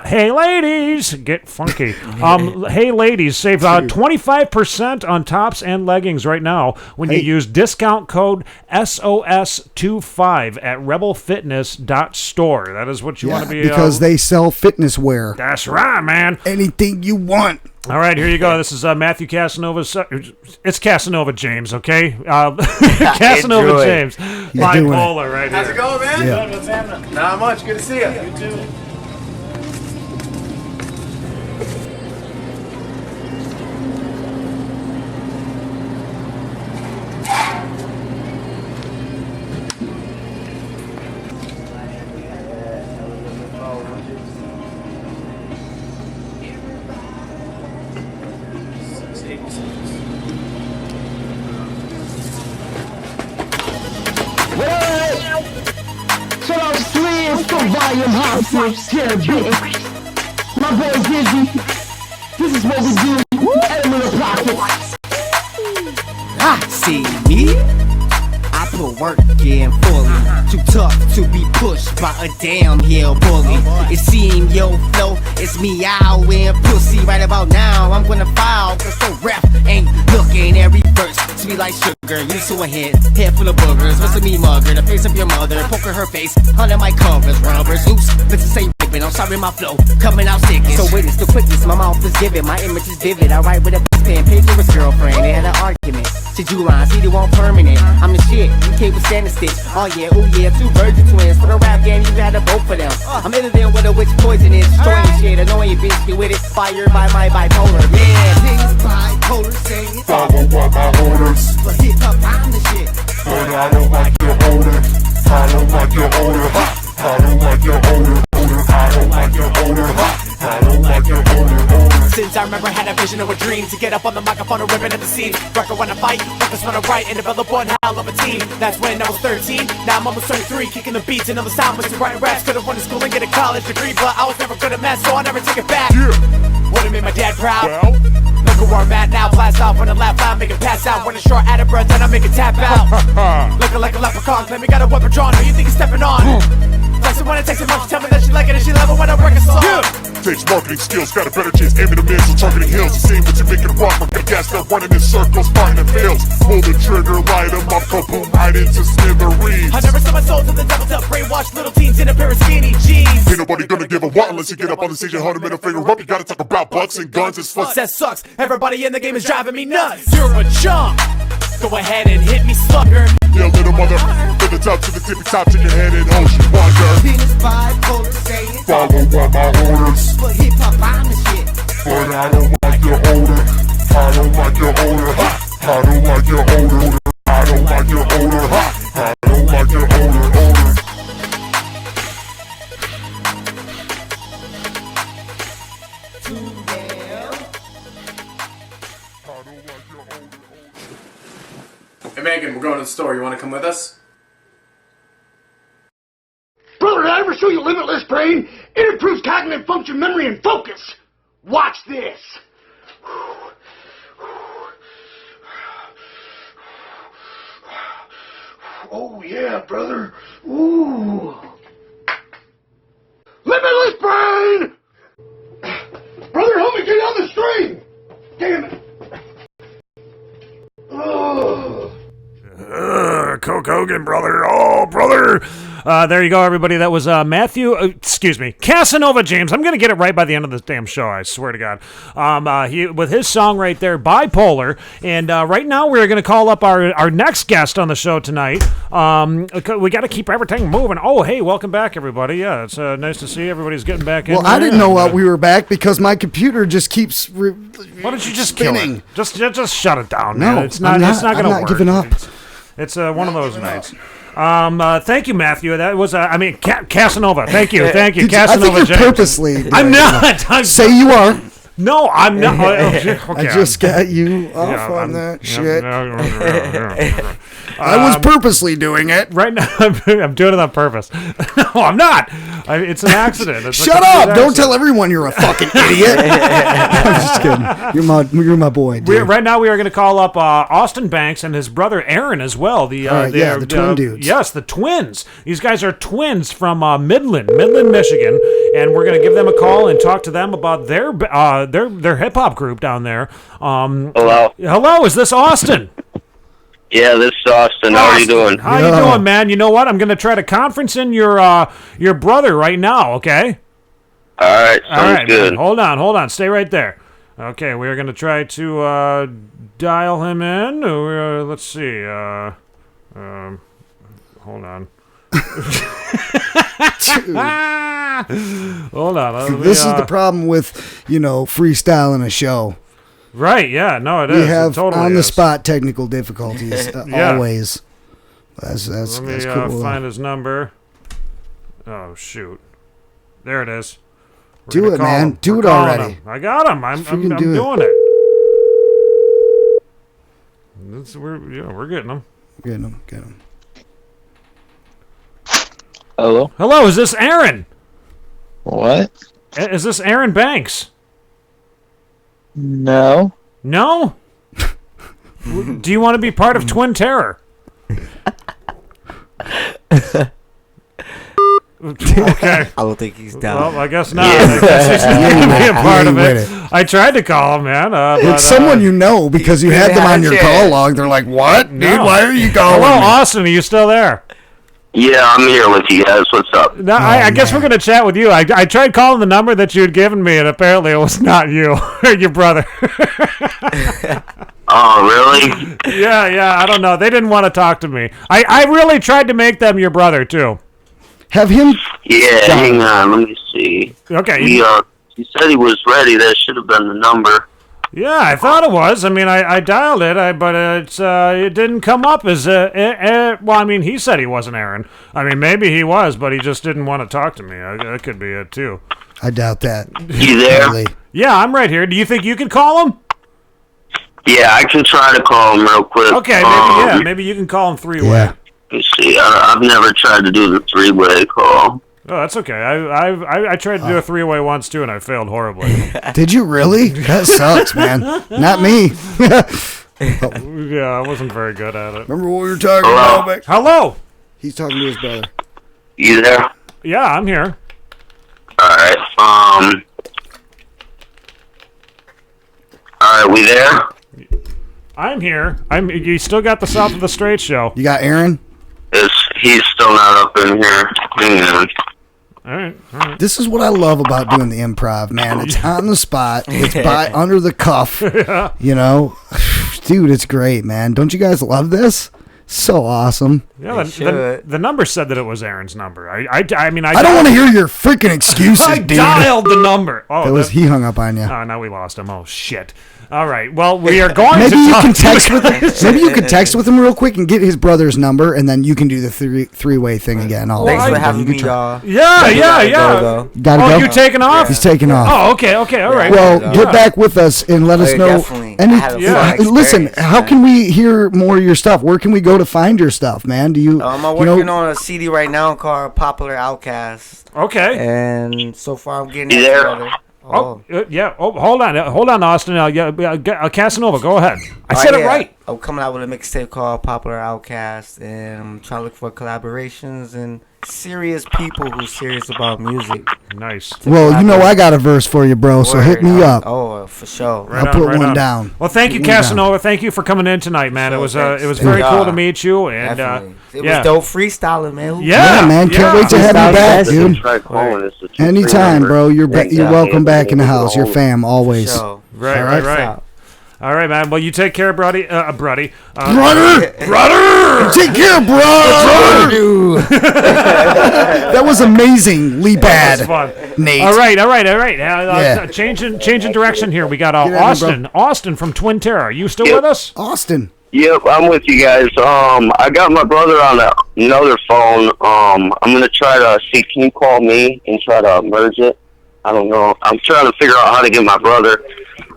hey ladies, get funky. Hey ladies, save 25% on tops and leggings right now when you use discount code SOS25 at rebelfitness.store. That is what you want to be. Because they sell fitness wear. That's right, man. Anything you want. All right, here you go. This is Matthew CasaNova. It's CasaNova James, okay? CasaNova Enjoy. James. Bipolar right here. How's it going, man? Yeah. What's happening? Not much. Good to see you. You too. So those sleeves for volume houses, yeah, bitch. My boy Dizzy, this is what we do. Enemy of pockets. See me? I put work in fully. Too tough to be pushed by a damn hill bully. It seem yo flow, it's me out in pussy. Right about now, I'm gonna file, cause the ref ain't looking every verse. Sweet like sugar, used to a head full of boogers. What's me mugger, the face of your mother, poker her face, under my covers, rubbers, oops, let's say ripping. I'm sorry, my flow coming out sick. So witness the quickness, my mouth is vivid, my image is vivid. I write with a pen, paid for his girlfriend, they had an argument. Said you lines, he didn't want permanent. I'm the shit, you can't withstand the stitch. Oh yeah, two virgin twins. For the rap game, you had a vote for them. I'm in than what a witch poison is. Destroying shit, annoying you bitch, get with it. Fired by my bipolar. Yeah, things bipolar, say it. Follow by my orders. But hip hop, I'm the shit. But I don't like your odor. I don't like your odor. I don't like your odor. I don't like your odor. I don't like your odor. Since I remember, had a vision or a dream to get up on the microphone and ripping at the seams. Record when I fight, focus when I write, and develop one hell of a team. That's when I was 13, now I'm almost 33, kicking the beats and on the sound. Mr. Writing raps, could've went to school and get a college degree, but I was never good at math, so I never take it back. Would've made my dad proud. Look at where I'm at now, blast off on the lap line, make it pass out. Running short, out of breath, then I make it tap out. Looking like a leprechaun, claim me got a weapon drawn, who you think you're stepping on? So when I text her mom, she tell me that she like it and she love it when I work a song. Takes marketing skills, got a better chance aiming the mids, so targeting hills. The same what you make it rock, my big gas start running in circles, finding fails. Pull the trigger, light 'em up, kaboom, right into smithereens. I never sold my soul to the devil, to brainwash little teens in a pair of skinny jeans. Ain't nobody gonna give a what unless you get up on the stage and hold 'em in a finger up. You gotta talk about bucks and guns and sluts. That sucks, everybody in the game is driving me nuts. You're a chump, go ahead and hit me slugger. Yeah, little mother, from the top to the tippy top, to your head and ocean wonder. Penis bipolar saying Follow all my orders, but hip hop I'm the shit. but I don't like your odor. I don't like your odor. I don't like your odor. I don't like your odor. I don't like your odor. Hey Megan, we're going to the store. You want to come with us? Brother, did I ever show you limitless brain? It improves cognitive function, memory, and focus. Watch this. Oh yeah, brother. Ooh. Limitless brain! Brother, help me get on the string! Damn it. Oh. Coke Hogan, brother. Oh, brother. There you go, everybody. That was CasaNova James. I'm going to get it right by the end of this damn show, I swear to God. He with his song right there, Bipolar. And right now we're going to call up our next guest on the show tonight. We got to keep everything moving. Oh, hey, welcome back, everybody. Yeah, it's nice to see everybody's getting back in. Well, I didn't know we were back because my computer just keeps why don't you just spinning? Kill it? Just shut it down, No, man. It's not going to work. I'm not giving up. It's one of those nights. Thank you, Matthew. That was, CasaNova. Thank you, Casanova. I think you're James. purposely. I'm not. Say you are. No, I'm not. Okay. I just got you off on that shit. I was purposely doing it. Right now, I'm doing it on purpose. No, I'm not. It's an accident. It's Shut up! Don't tell everyone you're a fucking idiot. I'm just kidding. You're my boy, dude. Right now, we are going to call up Austin Banks and his brother Aaron as well. The twin dudes. Yes, the twins. These guys are twins from Midland, Michigan, and we're going to give them a call and talk to them about their hip hop group down there. Hello. Is this Austin? Yeah, this is Austin. How are you doing? How you doing, man? You know what? I'm going to try to conference in your brother right now, okay? All right, sounds good. Man. Hold on. Stay right there. Okay, we're going to try to dial him in. Let's see. Hold on. Hold on. This is the problem with, freestyling a show. Right, yeah, no, it we is. We have totally on-the-spot technical difficulties, always. That's Let me cool. Find his number. Oh, shoot. There it is. Do it, man. Do it already. I got him. I'm doing it. We're getting him. Get him. Hello, is this Aaron? What? Is this Aaron Banks? No. No? Do you want to be part of Twin Terror? Okay. I don't think he's down. Well, I guess not. Yeah. I guess he's not going to be a part of it. I tried to call him, man. It's someone you know because you had them on your call log. They're like, what? Dude, why are you calling me? Austin, are you still there? Yeah, I'm here with you guys. What's up? No, I guess we're going to chat with you. I tried calling the number that you had given me, and apparently it was not you. Your brother. Oh, really? Yeah, I don't know. They didn't want to talk to me. I really tried to make them your brother, too. Have him... Yeah, hang on. Let me see. Okay. He said he was ready. That should have been the number. Yeah, I thought it was. I mean, I dialed it, but it didn't come up as well, I mean, he said he wasn't Aaron. I mean, maybe he was, but he just didn't want to talk to me. That could be it, too. I doubt that. You there? Yeah, I'm right here. Do you think you could call him? Yeah, I can try to call him real quick. Okay, maybe you can call him three-way. Yeah. Let's see. I've never tried to do the three-way call. Oh, that's okay. I tried to do a three-way once, too, and I failed horribly. Did you really? That sucks, man. Not me. Yeah, I wasn't very good at it. Remember what we were talking about? Hello? He's talking to his brother. You there? Yeah, I'm here. Alright, alright, we there? I'm here. You still got the South of the Straits show. You got Aaron? He's still not up in here. Hang on. All right. This is what I love about doing the improv, man. It's on the spot. It's by under the cuff. Yeah. You know, dude, it's great, man. Don't you guys love this? So awesome. Yeah, the number said that it was Aaron's number. I mean, I don't want to hear your freaking excuses, I dude. dialed the number. Oh, he hung up on you. Oh, now we lost him. Oh shit. All right. Well, we are going maybe to you talk can to text the with him. guys. Maybe you could text with him real quick and get his brother's number, and then you can do the three-way thing again. Thanks for having me, y'all. Yeah. Gotta go. Oh, you taking off? He's taking off. Oh, okay. All right. Well, get back with us and let us know. Definitely. I had a fun Listen, experience, how can we hear more of your stuff? Where can we go to find your stuff, man? Do you? I'm working on a CD right now called Popular Outcast. Okay. And so far I'm getting You it there? together. Yeah. Oh, hold on, Austin. CasaNova, go ahead. I said it right. I'm coming out with a mixtape called Popular Outcast, and I'm trying to look for collaborations and serious people who's serious about music. Nice. Well, you know I got a verse for you, bro. So hit me up. Oh, for sure. I'll put one down. Well, thank you, CasaNova. Thank you for coming in tonight, man. It was very cool to meet you, and it was dope freestyling, man. Yeah, man. Can't wait to have you back, dude. Anytime, bro. You're welcome back in the house. Your fam always. Right. All right, man. Well, you take care, brother. Brother! Take care, brother! That was amazingly bad. That was fun. Nate. All right. Changing direction here. We got Austin from Twin Terror. Are you still with us? Austin. Yep, I'm with you guys. I got my brother on another phone. I'm gonna try to see. Can you call me and try to merge it? I don't know. I'm trying to figure out how to get my brother.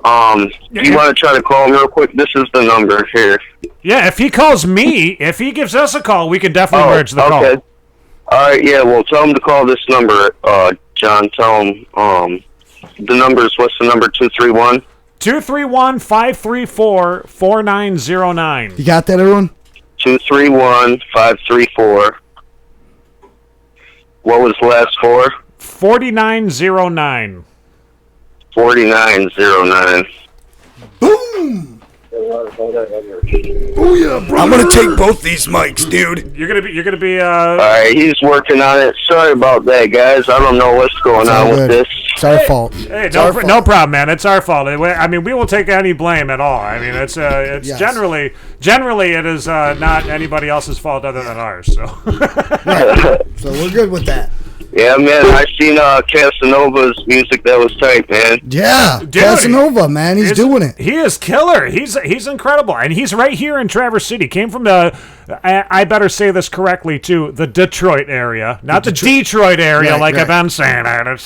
Do you want to try to call him real quick? This is the number here. Yeah, if he calls me, if he gives us a call, we can definitely merge the call. All right, yeah, well, tell him to call this number, John. Tell him, the number is, what's the number, 231? 231-534-4909. You got that, everyone? 231-534. What was the last four? 4909. 4909. Boom! Oh yeah, bro. I'm gonna take both these mics, dude. You're gonna be. All right, he's working on it. Sorry about that, guys. I don't know what's going on with this. It's our fault. Hey, no problem, man. It's our fault. I mean, we will take any blame at all. I mean, it's Yes. generally it is not anybody else's fault other than ours. So. So we're good with that. Yeah, man, I seen CasaNova's music. That was tight, man. Yeah, Dude, CasaNova, man, he's doing it. He is killer. He's incredible, and he's right here in Traverse City. Came from the, I better say this correctly too, the Detroit area, not the Detroit area, Right, like right. I've been saying. It's,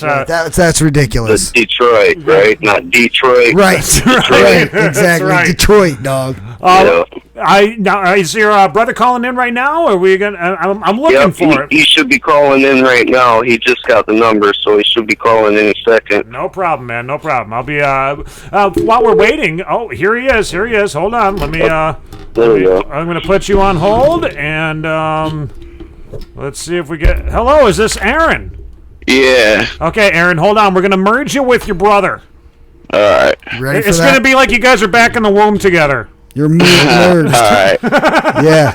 That's ridiculous. The Detroit, right? Not Detroit. Right, right, exactly. right. Detroit, dog. Is your brother calling in right now? Or are we gonna? I'm looking for it. He should be calling in right now. He just got the number, so he should be calling in a second. No problem, man. No problem. I'll be while we're waiting. Oh, here he is. Hold on. Let me. There we go. I'm gonna put you on hold, and let's see if we get. Hello, is this Aaron? Yeah. Okay, Aaron. Hold on. We're gonna merge you with your brother. All right. Ready for It's that? gonna be like you guys are back in the womb together. You're merged. All right. Yeah.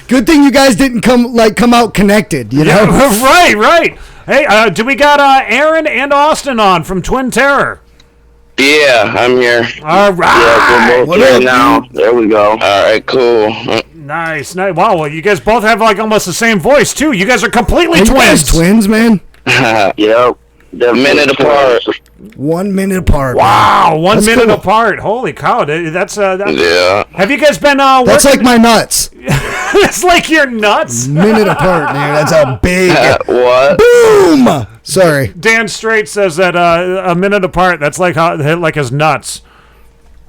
Good thing you guys didn't come out connected, you know? Right. Hey, do we got Aaron and Austin on from Twin Terror? Yeah, I'm here. All right. Yeah, we're both here now. There we go. All right, cool. Nice. Wow, well, you guys both have like almost the same voice, too. You guys are completely Are you guys twins. twins, man? Yep. They're a minute apart. 1 minute apart. Wow, man. 1 That's minute cool. apart. Holy cow. That's Yeah. Have you guys been That's like my nuts. It's like your nuts. Minute apart, man. That's a big What? boom. Sorry. Dan Straits says that a minute apart, that's like his nuts.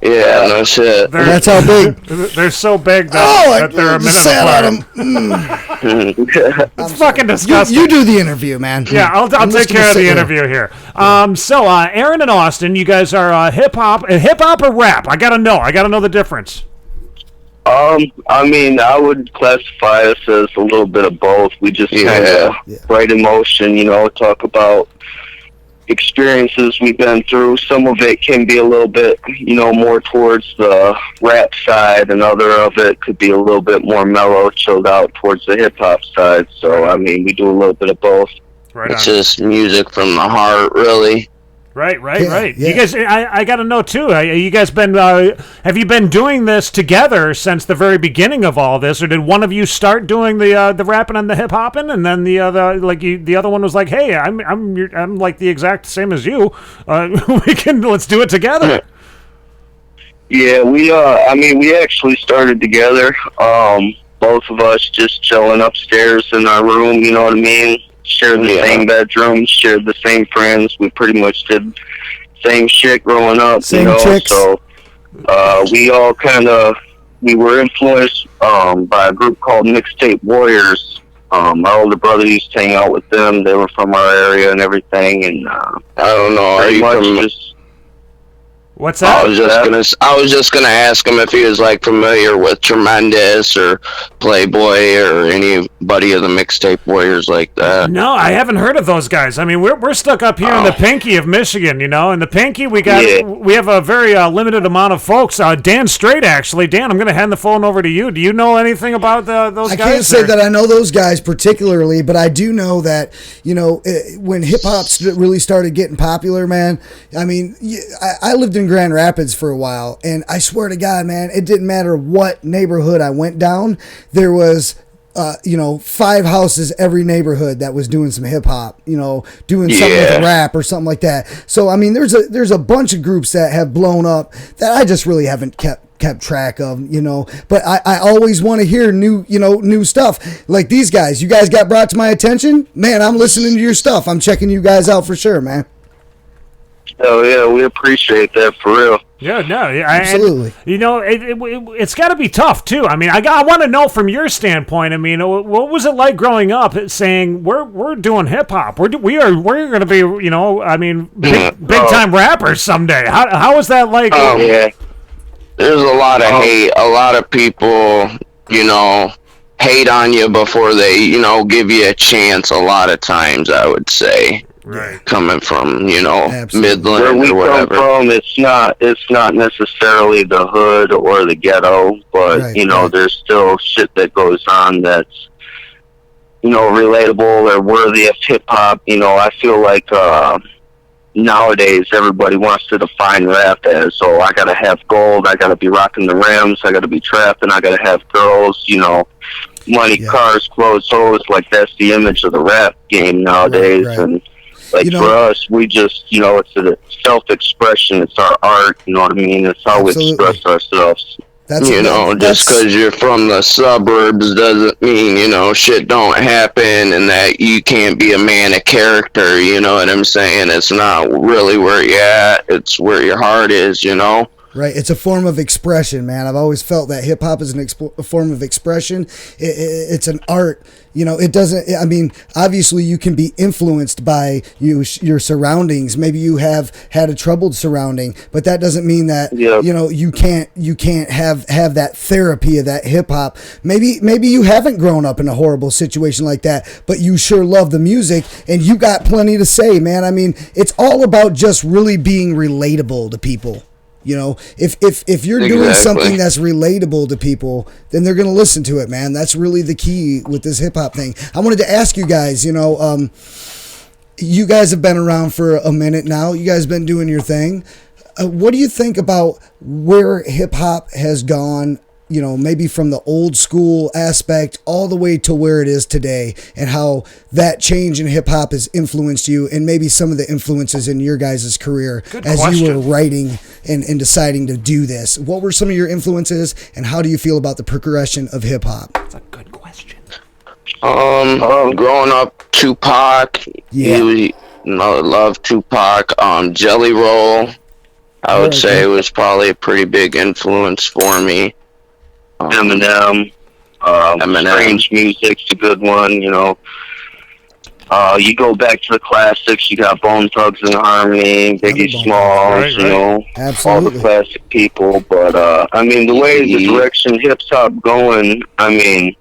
Yeah, no shit. That's how big. They're so big that they're a minute sat apart. on them. It's fucking disgusting. You do the interview, man. Yeah, I'll take care of the interview here. So Aaron and Austin, you guys are hip hop or rap? I gotta know the difference. I mean, I would classify us as a little bit of both. We just kind of write emotion, you know, talk about experiences we've been through. Some of it can be a little bit, you know, more towards the rap side, and other of it could be a little bit more mellow, chilled out towards the hip-hop side. So, I mean, we do a little bit of both. Right it's just music from the heart, really. Right. You guys, I got to know too. You guys been? Have you been doing this together since the very beginning of all this, or did one of you start doing the rapping and the hip hopping, and then the other one was like, "Hey, I'm like the exact same as you. Let's do it together." Yeah, we actually started together. Both of us just chilling upstairs in our room. You know what I mean? Shared the same bedroom, shared the same friends. We pretty much did same shit growing up, same you know. chicks. So we all we were influenced by a group called Mixtape Warriors. My older brother used to hang out with them. They were from our area and everything. And I don't know. Are you from? What's that? I was just gonna ask him if he was like familiar with Tremendous or Playboy or anybody of the Mixtape Warriors like that. No, I haven't heard of those guys. I mean, we're stuck up here in the Pinky of Michigan, you know. In the Pinky, we have a very limited amount of folks. Dan Straight, actually. Dan, I'm gonna hand the phone over to you. Do you know anything about those guys? I can't say that I know those guys particularly, but I do know that, you know, when hip hop really started getting popular, man. I mean, I lived in Grand Rapids for a while, and I swear to God, man, it didn't matter what neighborhood I went down, there was 5 houses every neighborhood that was doing some hip hop, you know, doing something with rap or something like that. So I mean, there's a bunch of groups that have blown up that I just really haven't kept track of, you know, but I always want to hear new stuff. Like these guys, you guys got brought to my attention, man. I'm listening to your stuff. I'm checking you guys out for sure, man. Oh yeah, we appreciate that for real. Yeah, no, absolutely. And, you know, it's got to be tough too. I mean, I want to know from your standpoint. I mean, what was it like growing up, saying we're doing hip hop, we're going to be, you know, I mean, big time rappers someday. How was that like? Yeah, there's a lot of hate. A lot of people, you know, hate on you before they, you know, give you a chance. A lot of times, I would say. Right. Coming from, you know, Midland where we or whatever. come from, it's not necessarily the hood or the ghetto, but you know, there's still shit that goes on that's, you know, relatable or worthy of hip hop. You know, I feel like nowadays everybody wants to define rap as, oh, I gotta have gold, I gotta be rocking the rims, I gotta be trapping, I gotta have girls, you know, money, cars, clothes, hoes. Like that's the image of the rap game nowadays. And like, you know, for us, we just, you know, it's a self-expression. It's our art, you know what I mean? It's how we express ourselves. Just because you're from the suburbs doesn't mean, you know, shit don't happen and that you can't be a man of character, you know what I'm saying? It's not really where you're at. It's where your heart is, you know? Right, it's a form of expression, man. I've always felt that hip hop is a form of expression. It's an art. You know, it doesn't. I mean, obviously, you can be influenced by your surroundings. Maybe you have had a troubled surrounding, but that doesn't mean that you know you can't have that therapy of that hip hop. Maybe you haven't grown up in a horrible situation like that, but you sure love the music and you got plenty to say, man. I mean, it's all about just really being relatable to people. You know, if you're doing something that's relatable to people, then they're going to listen to it, man. That's really the key with this hip hop thing. I wanted to ask you guys, you know, you guys have been around for a minute now. You guys been doing your thing. What do you think about where hip hop has gone? You know, maybe from the old school aspect all the way to where it is today, and how that change in hip hop has influenced you, and maybe some of the influences in your guys' career as you were writing and deciding to do this. What were some of your influences, and how do you feel about the progression of hip hop? That's a good question. Growing up, Tupac. Love Tupac. Jelly Roll, I would say was probably a pretty big influence for me. Eminem, Strange Music's a good one, you know. You go back to the classics. You got Bone Thugs and Harmony, Biggie Smalls, you know, all the classic people. But I mean, the way the direction hip hop going, I mean,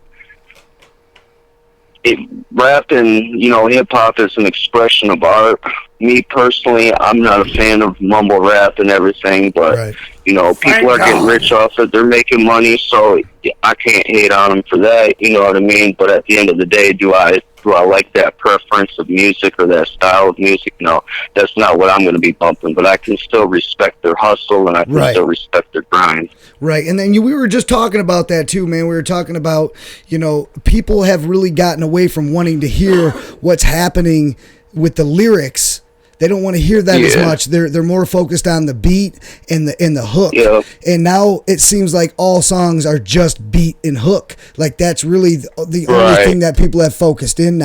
rap and, you know, hip hop is an expression of art. Me personally, I'm not a fan of mumble rap and everything, but you know, people are getting rich off it. They're making money, so I can't hate on them for that. You know what I mean? But at the end of the day, do I like that preference of music or that style of music? No, that's not what I'm going to be bumping. But I can still respect their hustle, and I can still respect their grind. Right, and then we were just talking about that too, man. We were talking about, you know, people have really gotten away from wanting to hear what's happening with the lyrics. They don't want to hear that as much. They're more focused on the beat and the hook. Yeah. And now it seems like all songs are just beat and hook. Like that's really the only thing that people have focused in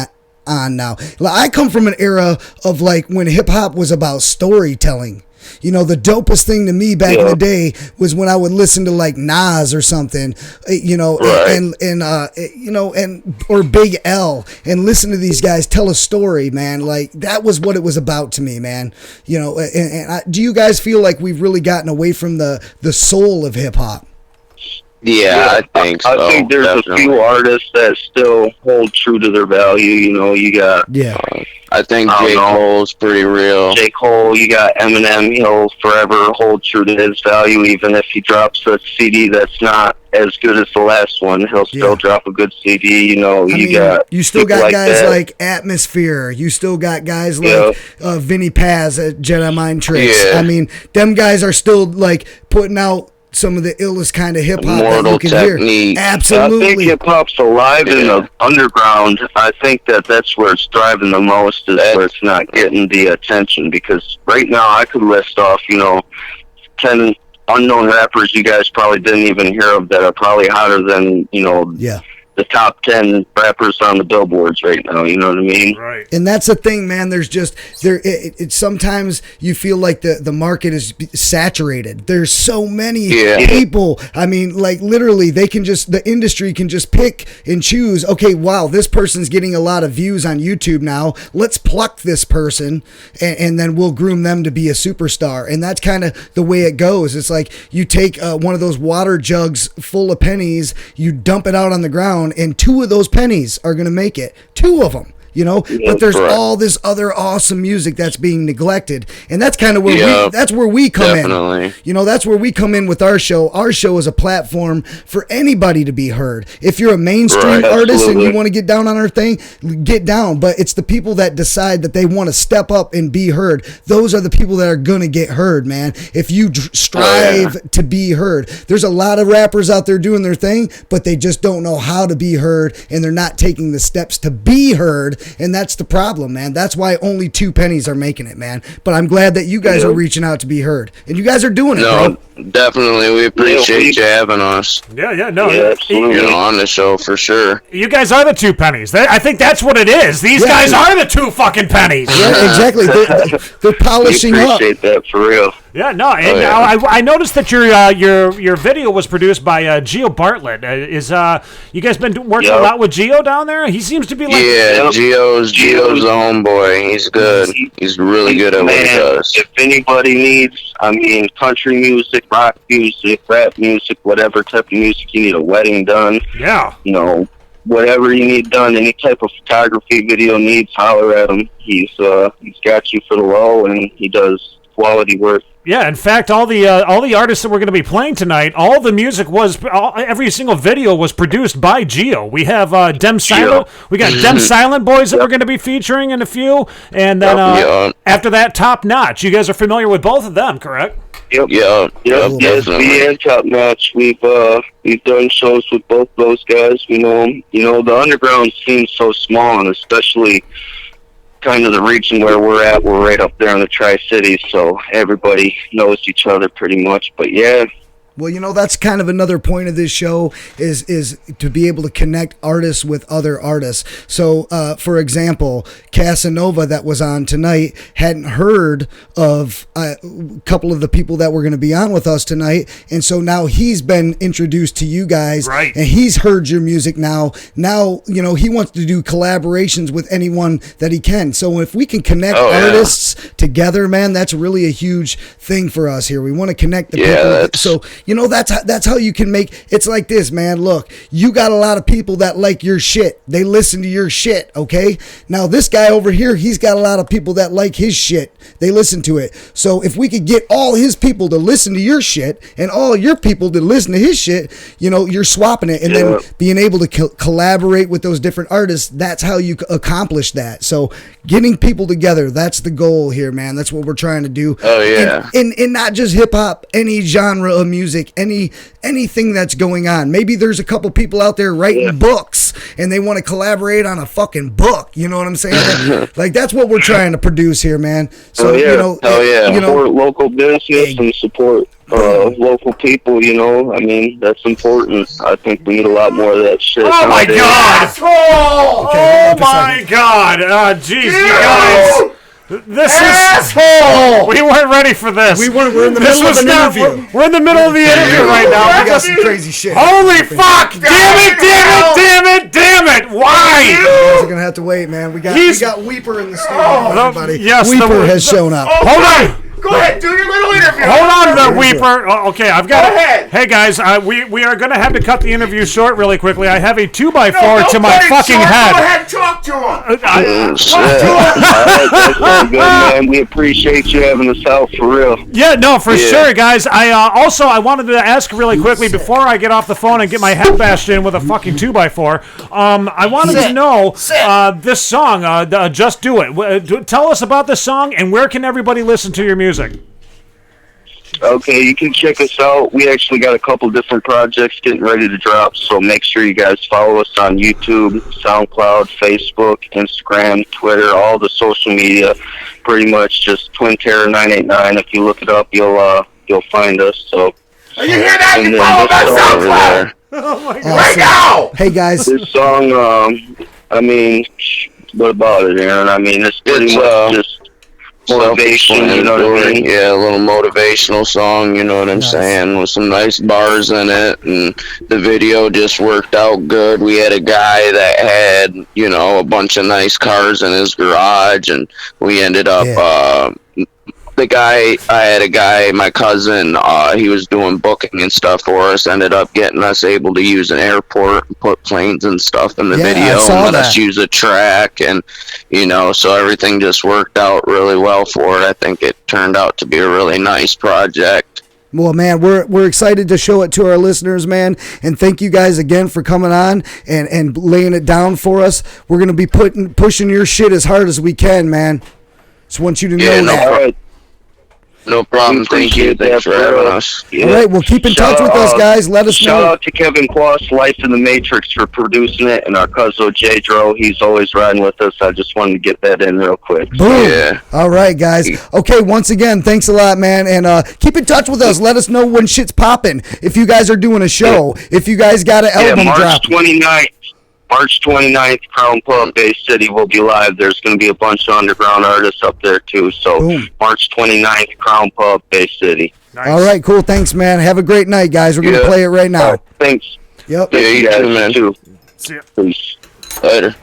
on now. Like, I come from an era of like when hip hop was about storytelling. You know, the dopest thing to me back in the day was when I would listen to like Nas or something, you know, or Big L, and listen to these guys tell a story, man. Like that was what it was about to me, man. You know, do you guys feel like we've really gotten away from the soul of hip hop? Yeah, I think so. I think there's a few artists that still hold true to their value. You know, you got I think J. Cole's pretty real. J. Cole, you got Eminem. He'll forever hold true to his value, even if he drops a CD that's not as good as the last one. He'll still drop a good CD. You know, you still got guys like Atmosphere. You still got guys like Vinny Paz at Jedi Mind Tricks. I mean, them guys are still like putting out some of the illest kind of hip hop that you can hear. Absolutely. I think hip hop's alive in the underground. I think that's where it's thriving the most, is where it's not getting the attention. Because right now I could list off, you know, 10 unknown rappers you guys probably didn't even hear of that are probably hotter than, you know, the top 10 rappers on the billboards right now. You know what I mean? Right. And that's the thing, man. There's just sometimes you feel like the market is saturated. There's so many people. I mean, like literally, the industry can just pick and choose. Okay, wow, this person's getting a lot of views on YouTube now. Let's pluck this person, and then we'll groom them to be a superstar. And that's kind of the way it goes. It's like you take one of those water jugs full of pennies, you dump it out on the ground, and 2 of those pennies are going to make it. 2 of them. You know, but there's all this other awesome music that's being neglected, and that's kind of where we come in. You know, that's where we come in with our show. Our show is a platform for anybody to be heard. If you're a mainstream artist and you want to get down on our thing, get down. But it's the people that decide that they want to step up and be heard. Those are the people that are gonna get heard, man. If you strive to be heard, there's a lot of rappers out there doing their thing, but they just don't know how to be heard, and they're not taking the steps to be heard. And that's the problem, man. That's why only 2 pennies are making it, man. But I'm glad that you guys are reaching out to be heard. And you guys are doing it, bro. Definitely. We appreciate you having us. No. You know, on the show for sure. You guys are the 2 pennies. I think that's what it is. These guys are the 2 fucking pennies. Yeah, exactly. They're polishing up. We appreciate that for real. Yeah, no, and I noticed that your video was produced by Gio Bartlett. You guys been working a lot with Gio down there? He seems to be like Gio's the homeboy. He's good. He's really good at what he does. If anybody needs, I mean, country music, rock music, rap music, whatever type of music you need a wedding done, you know, whatever you need done, any type of photography, video needs, holler at him. He's got you for the low, and he does quality work. Yeah, in fact, all the artists that we're going to be playing tonight, all the music every single video was produced by Gio. We have DEM Silent, we got DEM Silent BOYZ that we're going to be featuring in a few, and then after that, Top Notch. You guys are familiar with both of them, correct? Yep. DSB and Top Notch. We've done shows with both those guys. We know them. You know, the underground scene's so small, and especially kind of the region where we're at, we're right up there in the Tri-Cities, so everybody knows each other pretty much. But yeah, Well, you know, that's kind of another point of this show is to be able to connect artists with other artists. So, for example, CasaNova that was on tonight hadn't heard of a couple of the people that were going to be on with us tonight. And so now he's been introduced to you guys. Right. And he's heard your music now. Now, you know, he wants to do collaborations with anyone that he can. So if we can connect artists together, man, that's really a huge thing for us here. We want to connect the people. So, you know, that's how you can make it's like this, man. Look, you got a lot of people that like your shit. They listen to your shit, okay? Now this guy over here, he's got a lot of people that like his shit. They listen to it. So if we could get all his people to listen to your shit and all your people to listen to his shit, you know, you're swapping it and then being able to collaborate with those different artists, that's how you accomplish that. So getting people together, that's the goal here, man. That's what we're trying to do. Oh yeah. And not just hip hop, any genre of music, anything that's going on. Maybe there's a couple people out there writing books and they want to collaborate on a fucking book. You know what I'm saying? Like that's what we're trying to produce here, man. So you know, support local business and support local people. You know, I mean that's important. I think we need a lot more of that shit. Oh my god! Oh my god! Jeez, you guys. This is we weren't ready for this. We're in the middle of an interview. We're in the middle of the interview right now. We got some crazy shit. Holy fuck! Damn it! Why? You guys are gonna have to wait, man. We got Weeper in the studio, everybody. Yes, Weeper has shown up. Hold on. Go ahead, do your little interview. Hold on, the Weeper. Okay, I've got Go ahead. Hey guys, we are gonna have to cut the interview short really quickly. I have a 2x4 to my fucking head. Go ahead, talk to him. That's good, man. We appreciate you having us out for real. Yeah, no, for sure, guys. I wanted to ask really quickly before I get off the phone and get my head bashed in with a fucking 2x4. I wanted to know this song, Just Do It. Tell us about this song and where can everybody listen to your music? Okay, you can check us out. We actually got a couple different projects getting ready to drop, so make sure you guys follow us on YouTube, SoundCloud, Facebook, Instagram, Twitter, all the social media. Pretty much just Twin Terror 989. If you look it up, you'll find us. So. You hear that? You follow my SoundCloud. Oh my God! Right now. Hey guys. This song, I mean, what about it, Aaron? I mean, it's pretty much just. Motivation, you know what I mean? Yeah, a little motivational song, you know what I'm saying, with some nice bars in it, and the video just worked out good. We had a guy that had, you know, a bunch of nice cars in his garage, and we ended up, I had a guy, my cousin, he was doing booking and stuff for us, ended up getting us able to use an airport and put planes and stuff in the video and let us use a track, and, you know, so everything just worked out really well for it. I think it turned out to be a really nice project. Well, man, we're excited to show it to our listeners, man, and thank you guys again for coming on and laying it down for us. We're going to be pushing your shit as hard as we can, man. Just want you to know that. No problem. Thank you. Thanks for having us. All right, well, keep in touch with us, guys. Let us know. Shout out to Kevin Kloss, Life in the Matrix, for producing it, and our cousin J-Dro. He's always riding with us. I just wanted to get that in real quick. Boom. Yeah. All right, guys. Okay, once again, thanks a lot, man, and keep in touch with us. Let us know when shit's popping. If you guys are doing a show, if you guys got an album drop. March 29th, Crown Pub, Bay City will be live. There's going to be a bunch of underground artists up there, too. So, March 29th, Crown Pub, Bay City. Nice. All right, cool. Thanks, man. Have a great night, guys. We're going to play it right now. Thanks. Yep. Yeah, you guys, man. Too. See ya. Peace. Later.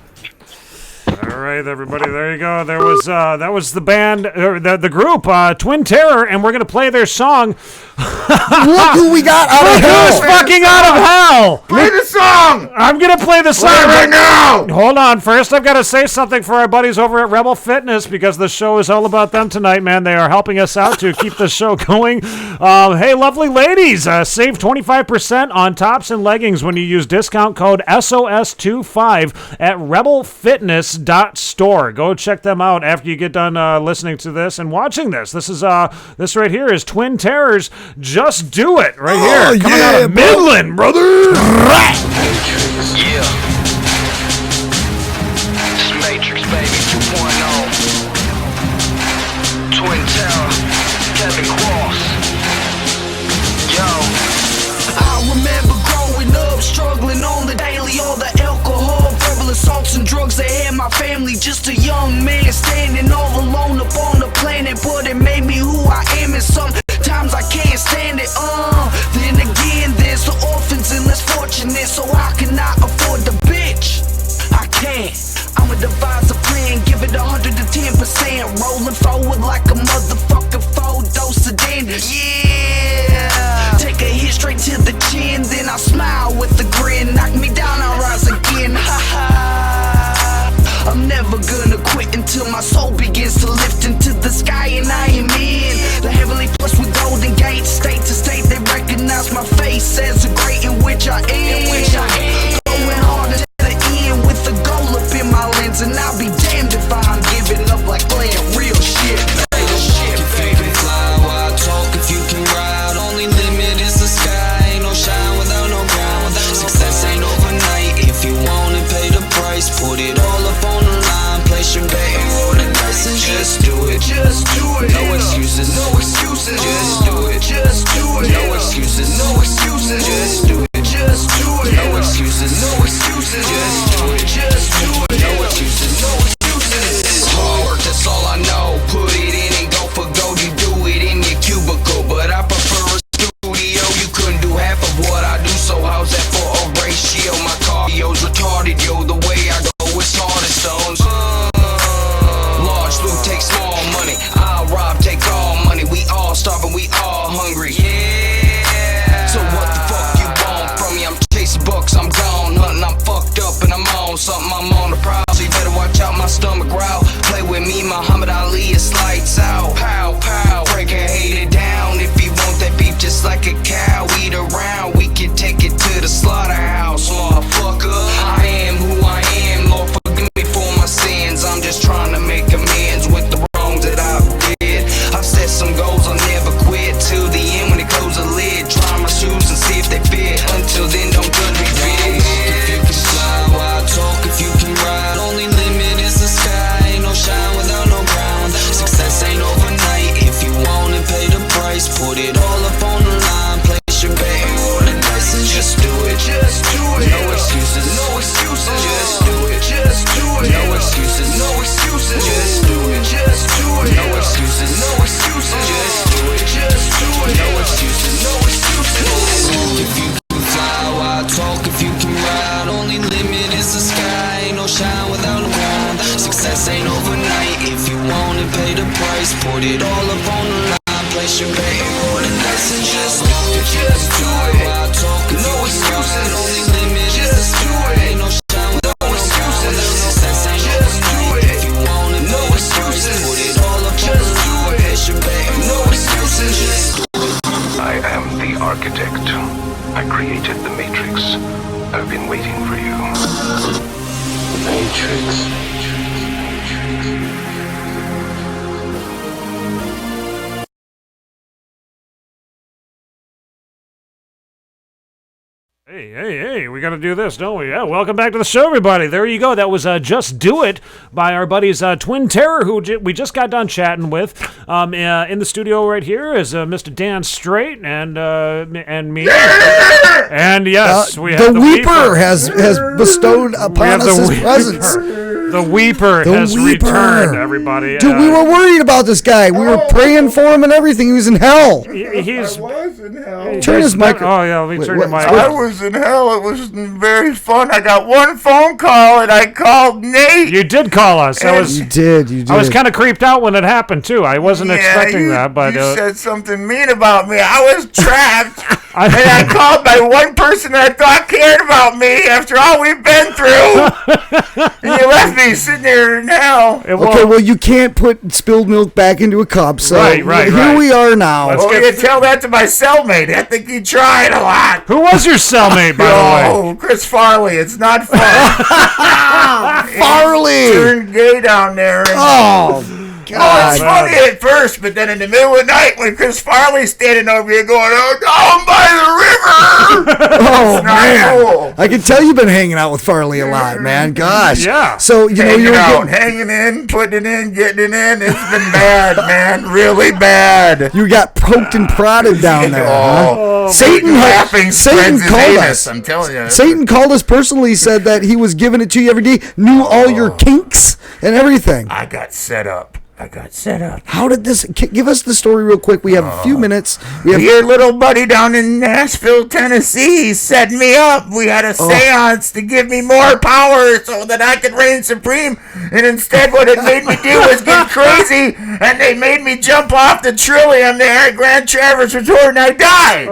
All right, everybody. There you go. There was that was the band, the group, Twin Terror, and we're gonna play their song. Look who we got out of hell! Who's fucking out of hell? Play the song. I'm gonna play the song right now. Hold on. First, I've got to say something for our buddies over at Rebel Fitness because the show is all about them tonight, man. They are helping us out to keep the show going. Hey, lovely ladies, save 25% on tops and leggings when you use discount code SOS25 at rebelfitness.store. Go check them out after you get done listening to this and watching this. This right here is Twin Terror's Just Do It right here. Coming out of Midland, brother. Yeah. It's Matrix, baby, 2.0. Twin Terror, Kevin Cross. Yo. my family, just a young man standing all alone up on the planet. But it made me who I am, and sometimes I can't stand it. Then again, there's the orphans and less fortunate, so how can I afford the bitch? I can't. I'ma devise a plan, give it 110%, rolling forward like a motherfucking 4-dose of dandy. Yeah, take a hit straight to the chin, then I smile with a grin. Knock me down, I rise again. Ha ha. I'm never gonna quit until my soul begins to lift into the sky, and I am in the heavenly place with golden gates. State to state, they recognize my face as the great in which I am. Going hard to the end with the goal up in my lens, and I'll be damned if I'm giving up like playing real shit. If you can fly while I talk, if you can ride, only limit is the sky. Ain't no shine without no ground. Success ain't overnight. If you want it, pay the price. Put it all up on the line. Place your bet and roll the dice and just do it. Just do it. No excuses. No excuses. Just do it. Just do it. No excuses. No excuses. Just do it. Just do it. No excuses. No excuses. Just do it. Just do it. No excuses. No excuses. Hard work, that's all I know. Put it in and go for gold. You do it in your cubicle, but I prefer a studio. You couldn't do half of what I do, so how's that for a ratio? My cardio's retarded, yo. The way I go is hard as stones. Large loot, take small money. I'll rob, take all money. We all starving, we all hungry. Yeah. So what the fuck you want from me? I'm chasing bucks, I'm gone hunting. I'm fucked up and I'm on something. I'm on the prowl, so you better watch out. My stomach growl. Play with me, Muhammad Ali, it's lights out. Pow, pow, break and hate it down. If you want that beef just like a cow, eat around. We can take it to the slaughterhouse, motherfucker. I am who I am, Lord forgive me for my sins. I'm just trying to make amends with the wrongs that I did. I've set some goals, I'll never quit till the end when it close the lid. Try my shoes and see if they fit. Until then, don't judge me, bitch. If you can fly while I talk, if you can ride, only limit is the sky. Ain't no shine without no ground. Success ain't overnight. If you want it, pay the price. Put it all up on the line. Place your bet and roll the dice and just do it. Just do it. No excuses. No excuses. Just do it. Just do it. No excuses. No excuses. Just do it. Just do it. No excuses. No excuses. Just do it. Just do it. No excuses. No excuses. If you can fly while I talk, if you can ride, only limit is the sky. Ain't no shine without no ground. Success ain't overnight. If you want it, pay the price. Put it all up on the line. Place your bet and roll the dice and just do it. Just do it. While I talk, no excuses. Only limit is the sky. Ain't no shine without no excuses. Success ain't overnight. If you want it, no excuses. Put it all up on the line. Place your bet and no excuses. Just do it. I am the architect. I created the Matrix. I've been waiting for you. Matrix. Hey, we got to do this, don't we? Yeah, welcome back to the show, everybody. There you go. That was Just Do It by our buddies Twin Terror, who we just got done chatting with. In the studio right here is Mr. Dan Straight and me. Yeah! And yes, we have the Weeper has bestowed upon us his presence. The Weeper has returned, everybody. Dude, we were worried about this guy. We were praying for him and everything. He was in hell. I was in hell. Turn his mic. Oh, yeah, let me turn your mic. I was in hell. It was very fun. I got one phone call, and I called Nate. You did call us. You did. I was kind of creeped out when it happened, too. I wasn't expecting that, but... You said something mean about me. I was trapped. And I called by one person that I thought cared about me after all we've been through. And you left me sitting there now. Okay, well, you can't put spilled milk back into a cup, so right. Here we are now. You tell that to my cellmate. I think he tried a lot. Who was your cellmate, by the way? Oh, Chris Farley. It's not fun. Farley! Turned gay down there. Oh, it's funny at first, but then in the middle of the night when Chris Farley's standing over you going, oh, down by the river. Oh, man. Cool. I can tell you've been hanging out with Farley a lot, man. Gosh. Yeah. So, you know, you're hanging in, putting it in, getting it in. It's been bad, man. Really bad. You got poked and prodded down there, huh? Satan called us. I'm telling you. Satan called us personally, said that he was giving it to you every day, knew all your kinks and everything. I got set up. How did this? Give us the story real quick. We have a few minutes. We have your little buddy down in Nashville, Tennessee, set me up. We had a seance to give me more power so that I could reign supreme. And instead, what it made me do was get crazy, and they made me jump off the Trillium there at Grand Traverse Resort, and I died.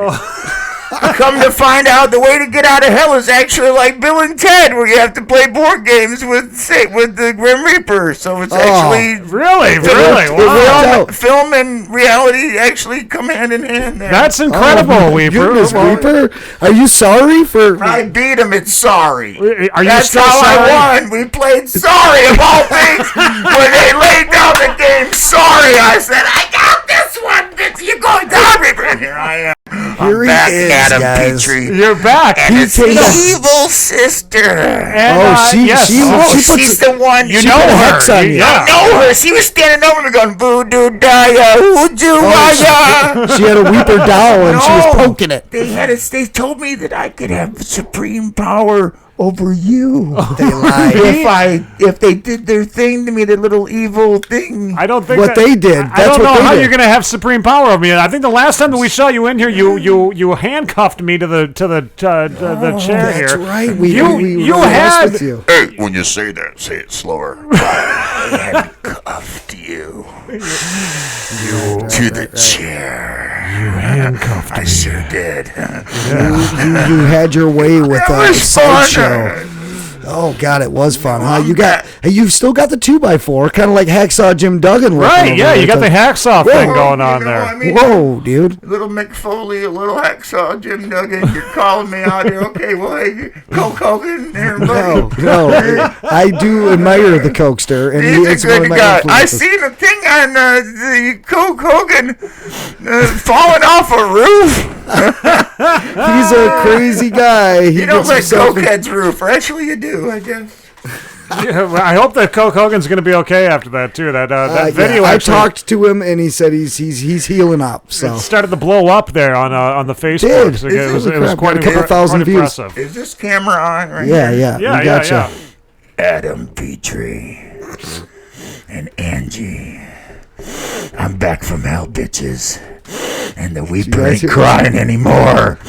Come to find out, the way to get out of hell is actually like Bill and Ted, where you have to play board games with the Grim Reaper. So it's actually really. Wow. Film and reality actually come hand in hand. There. That's incredible, Weeper. Weeper. Are you sorry for? I beat him. It's sorry. Are you That's still how sorry? I won. We played sorry of all things. When they laid down the game sorry, I said, I got this one. You're going down, Reaper. And here I am. Here he is, Adam guys. Petrie. You're back. And it's his evil sister. And, She's the one. You know her. I know her. She was standing over me going, voodoo daya, voodoo waya. She had a Weeper doll and she was poking it. They told me that I could have supreme power over you. They lied. If they did their thing to me, their little evil thing. I don't think they did. I don't know how you're going to have supreme power over me. I think the last time that we saw you in here, you handcuffed me to the chair here. That's right. You had. With you. Hey, when you say that, say it slower. I handcuffed you to the chair. You handcuffed me. I sure did. You had your way with the sideshow. Oh God, it was fun, huh? You still got the 2x4, kind of like Hacksaw Jim Duggan. Right? Yeah, you got the hacksaw thing going on there. I mean, whoa, dude! Little Mick Foley, a little Hacksaw Jim Duggan. You're calling me out here, okay? Well, hey, Coke Hogan, everybody. No, I do admire the Cokester, and he's a good guy. I seen a thing on the Coke Hogan falling off a roof. He's a crazy guy. You don't let Cokehead's roof, or actually you do, I guess. Yeah, I hope that Coke Hogan's going to be okay after that too. That video. I talked to him and he said he's healing up. So it started to blow up there on the Facebook. So it was quite a couple thousand views. Is this camera on right Yeah, here? yeah. Yeah. Adam Petrie and Angie. I'm back from hell, bitches. And the Weeper ain't crying anymore.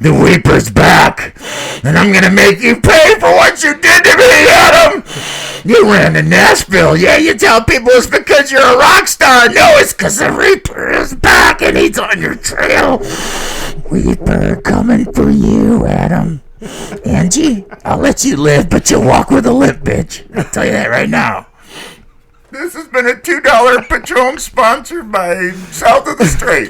The Weeper's back. And I'm going to make you pay for what you did to me, Adam. You ran to Nashville. Yeah, you tell people it's because you're a rock star. No, it's because the Reaper is back and he's on your trail. Weeper coming for you, Adam. Angie, I'll let you live, but you'll walk with a limp, bitch. I'll tell you that right now. This has been a $2 Patron sponsored by South of the Straits.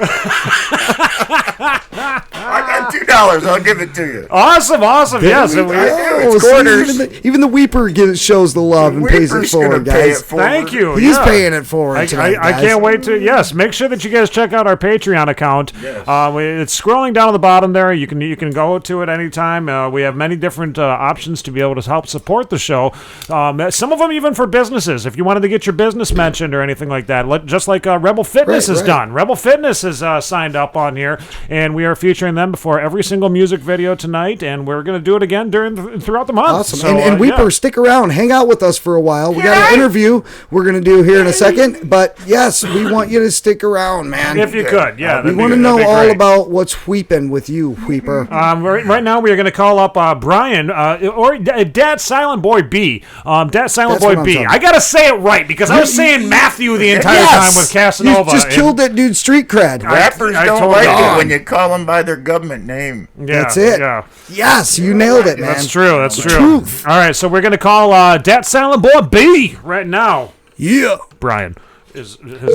I got $2. I'll give it to you. Awesome. Yes. It's quarters. Even the Weeper shows the love and pays it forward, guys. Thank you. He's paying it forward tonight, I can't wait to. Yes, make sure that you guys check out our Patreon account. Yes. It's scrolling down at the bottom there. You can go to it anytime. We have many different options to be able to help support the show. Some of them even for businesses. If you wanted to get your business mentioned or anything like that, just like Rebel Fitness has done. Rebel Fitness has signed up on here, and we are featuring them before every single music video tonight, and we're going to do it again throughout the month. Awesome. So, and Weeper, stick around, hang out with us for a while. We got an interview we're going to do here in a second, but yes, we want you to stick around, man. If you could, yeah. We want to know all about what's weeping with you, Weeper. Right now, we are going to call up Brian or Dat SilentBoy B. Dat SilentBoy B. I got to say it right because I was saying Matthew the entire time with CasaNova. You just killed that dude's street cred. Rappers don't like it when you call them by their government name. Yeah, that's it. Yeah. Yes, you nailed it, man. That's true. That's true. Truth. All right, so we're going to call Dat SilentBoy B right now. Yeah. Brian is his name.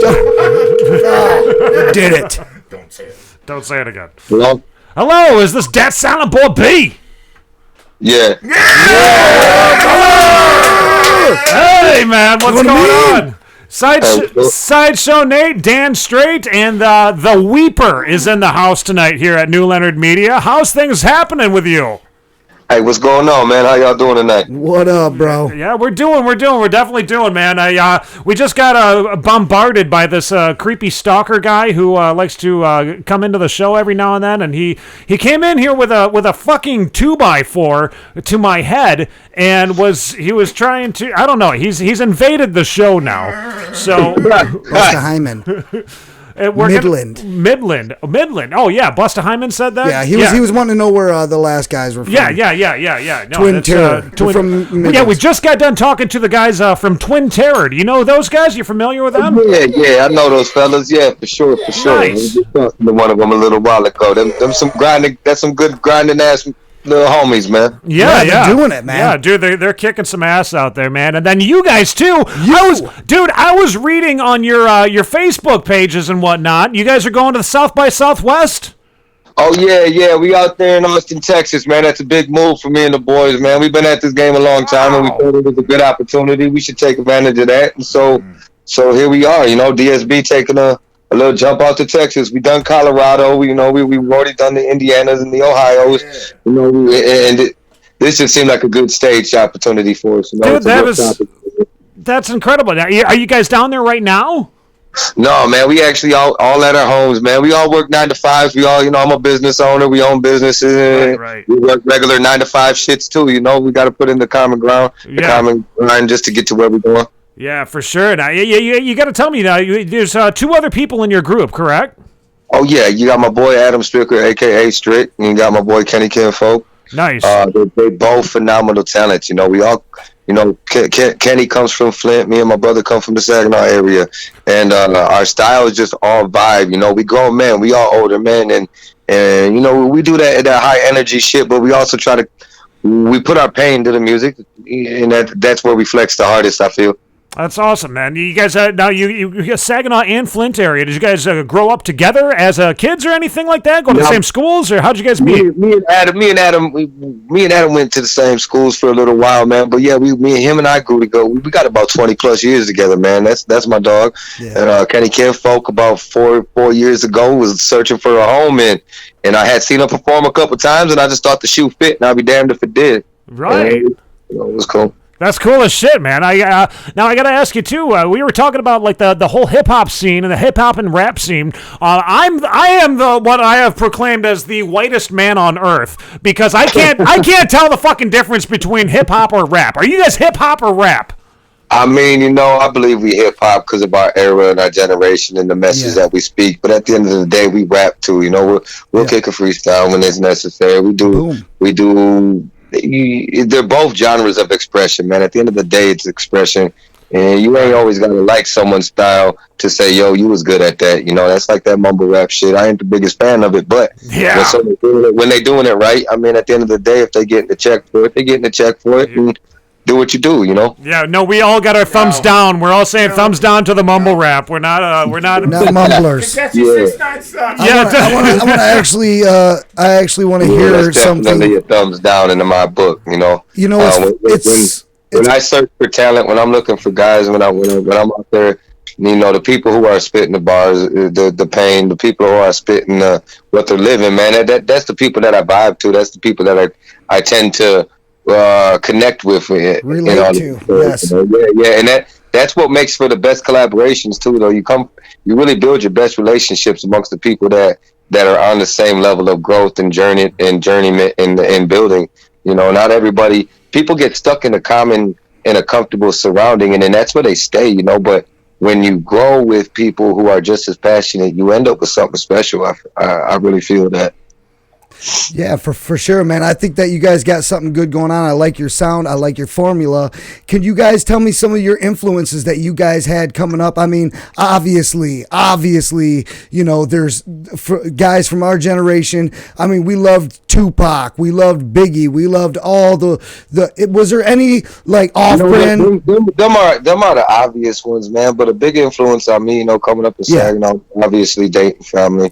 Did it. Don't say it. Don't say it again. Hello? Hello, is this Dat SilentBoy B? Yeah. Hey, man, what's going on? Sideshow Nate, Dan Strait, and the Weeper is in the house tonight here at New Leonard Media. How's things happening with you? Hey, what's going on, man? How y'all doing tonight? What up, bro? Yeah, we're definitely doing, man. We just got bombarded by this creepy stalker guy who likes to come into the show every now and then, and he came in here with a fucking 2x4 to my head, and he was trying to, I don't know, he's invaded the show now. So Busta Hyman. Midland. Oh yeah, Busta Hyman said that. Yeah, he was wanting to know where the last guys were from. Yeah. No, Twin Terror. From Midland. Yeah, we just got done talking to the guys from Twin Terror. Do you know those guys? You familiar with them? Yeah, I know those fellas. Yeah, for sure. Nice. I was just talking to one of them a little while ago. Them some grinding. That's some good grinding ass little homies, man. Yeah, they're doing it, man. Yeah, dude, they're kicking some ass out there, man. And then you guys too. I was reading on your Facebook pages and whatnot. You guys are going to the South by Southwest? Oh yeah. We out there in Austin, Texas, man. That's a big move for me and the boys, man. We've been at this game a long time, and we thought it was a good opportunity. We should take advantage of that. And so here we are. You know, DSB taking a little jump out to Texas. We done Colorado. We've already done the Indianas and the Ohio's. You know, this just seemed like a good stage opportunity for us. You know, dude, that's incredible. Are you guys down there right now? No, man. We actually all at our homes, man. We all work 9 to 5s. We all, you know, I'm a business owner. We own businesses. Right. We work regular 9 to 5 shits too. You know, we got to put in the common ground, just to get to where we're going. Yeah, for sure. Now, you got to tell me now. There's 2 other people in your group, correct? Oh yeah, you got my boy Adam Stricker, AKA Strick, and you got my boy Kenny Kinfolk. Nice. They both phenomenal talents. You know, we all, you know, Kenny comes from Flint. Me and my brother come from the Saginaw area, and our style is just all vibe. You know, we grown men, we all older men, and you know, we do that high energy shit, but we also we put our pain to the music, and that's where we flex the hardest, I feel. That's awesome, man. You guys, now you Saginaw and Flint area. Did you guys grow up together as kids or anything like that? Go to the same schools, or how'd you guys meet? Me and Adam went to the same schools for a little while, man. But yeah, him and I grew to go. We got about 20 plus years together, man. That's my dog. Yeah. And Kenny Kinfolk about four years ago was searching for a home, and I had seen him perform a couple times, and I just thought the shoe fit, and I'd be damned if it did. Right. And, you know, it was cool. That's cool as shit, man. Now I gotta ask you too. We were talking about like the whole hip hop scene and the hip hop and rap scene. I am what I have proclaimed as the whitest man on earth, because I can't tell the fucking difference between hip hop or rap. Are you guys hip hop or rap? I mean, you know, I believe we hip hop because of our era and our generation and the message that we speak. But at the end of the day, we rap too. You know, we'll kick a freestyle when it's necessary. We do. They're both genres of expression, man. At the end of the day, it's expression, and you ain't always gotta like someone's style to say, "Yo, you was good at that." You know, that's like that mumble rap shit. I ain't the biggest fan of it, but when they doing it right, I mean, at the end of the day, if they getting the check for it, they getting the check for it, and do what you do, you know. Yeah, no, we all got our thumbs down. We're all saying thumbs down to the mumble rap. We're not mumblers. I actually want to hear something. Definitely a thumbs down into my book, you know. You know, when I search for talent, when I'm looking for guys, when I'm out there, you know, the people who are spitting the bars, the pain, the people who are spitting what they're living, man. That's the people that I vibe to. That's the people that I tend to connect with, relate to. Yes. You know, and that's what makes for the best collaborations too. Though you really build your best relationships amongst the people that are on the same level of growth and journeyment and building. You know, not everybody. People get stuck in a comfortable surrounding, and then that's where they stay. You know, but when you grow with people who are just as passionate, you end up with something special. I really feel that. Yeah, for sure, man. I think that you guys got something good going on. I like your sound. I like your formula. Can you guys tell me some of your influences that you guys had coming up? I mean, obviously, you know, there's guys from our generation. I mean, we loved Tupac. We loved Biggie. We loved all was there any like off-brand? Them are the obvious ones, man. But a big influence on me, you know, coming up in Saginaw, obviously Dayton family.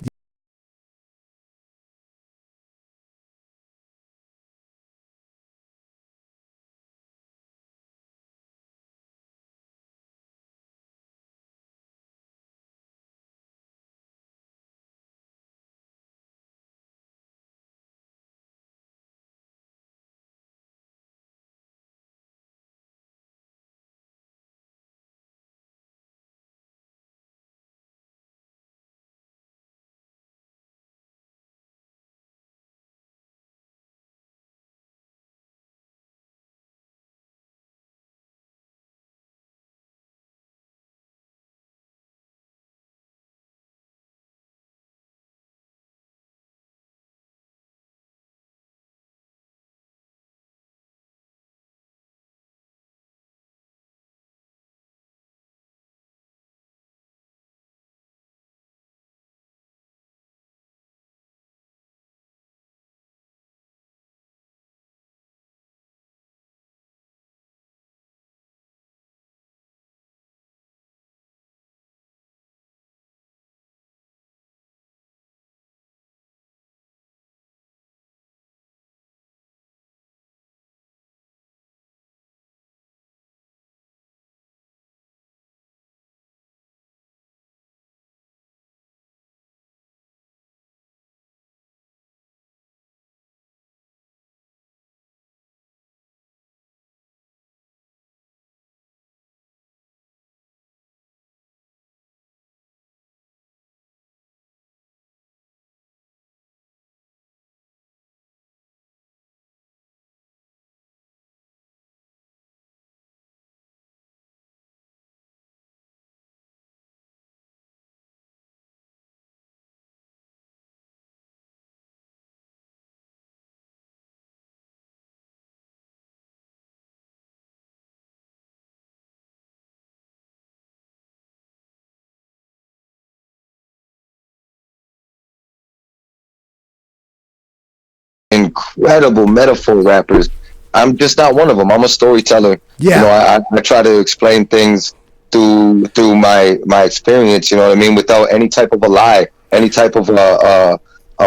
incredible metaphor rappers. I'm just not one of them. I'm a storyteller. Yeah. You know, I try to explain things through my experience. You know what I mean? Without any type of a lie, any type of a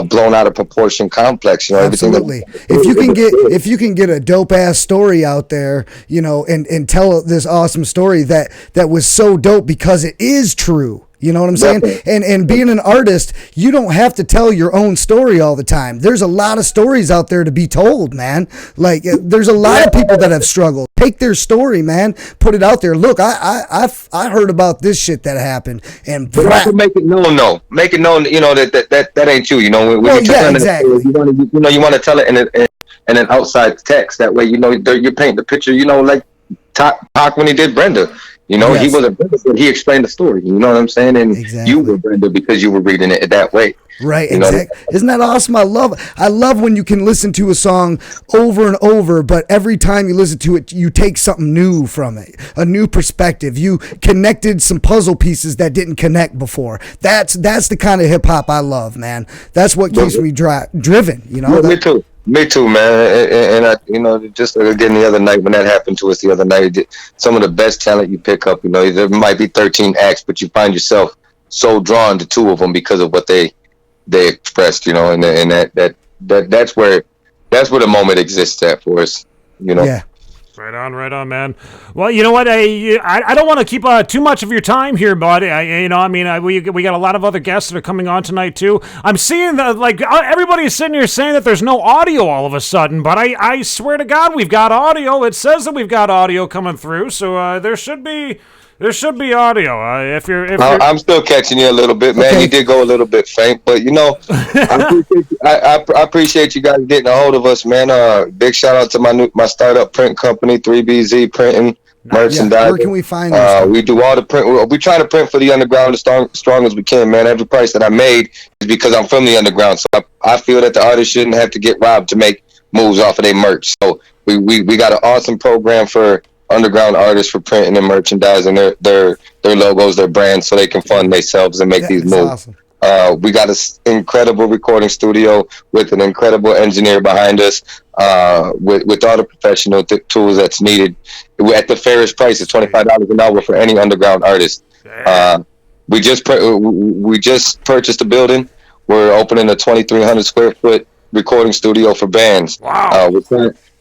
blown out of proportion complex. You know, absolutely. If you can get a dope ass story out there, you know, and tell this awesome story that was so dope because it is true. You know what I'm saying? And being an artist, you don't have to tell your own story all the time. There's a lot of stories out there to be told, man. Like there's a lot of people that have struggled. Take their story, man. Put it out there. Look, I heard about this shit that happened, and make it known. Make it known. You know that ain't you. You know when well, you yeah, exactly. You want to tell it in an outside text. That way, you know you paint the picture. You know, like Pac when he did Brenda. You know, he wasn't Brenda, but he explained the story. You know what I'm saying? And you were Brenda because you were reading it that way. Right, exactly. Isn't that awesome? I love when you can listen to a song over and over, but every time you listen to it, you take something new from it, a new perspective. You connected some puzzle pieces that didn't connect before. That's the kind of hip hop I love, man. That's what keeps me driven. You know. Yeah, me too, man. And I, you know, just again the other night when that happened to us the other night, some of the best talent you pick up. You know, there might be 13 acts, but you find yourself so drawn to 2 of them because of what they expressed. You know, and that's where the moment exists at for us. You know. Yeah. Right on, man. Well, you know what? I don't want to keep too much of your time here, bud. We got a lot of other guests that are coming on tonight too. I'm seeing that everybody's sitting here saying that there's no audio all of a sudden, but I swear to God, we've got audio. It says that we've got audio coming through, so there should be. There should be audio. If you're I'm still catching you a little bit, man. Okay. You did go a little bit faint, but you know, I appreciate you guys getting a hold of us, man. Big shout out to my startup print company, 3BZ Printing Merchandise. Yeah, where can we find this? We do all the print. We try to print for the underground as strong as we can, man. Every price that I made is because I'm from the underground, so I feel that the artists shouldn't have to get robbed to make moves off of their merch. So we got an awesome program for underground artists for printing and merchandising their logos, their brands, so they can fund themselves and make these moves. Awesome. We got an incredible recording studio with an incredible engineer behind us, with all the professional tools that's needed. At the fairest price, it's $25 an hour for any underground artist. We just purchased a building. We're opening a 2,300 square foot recording studio for bands. Wow.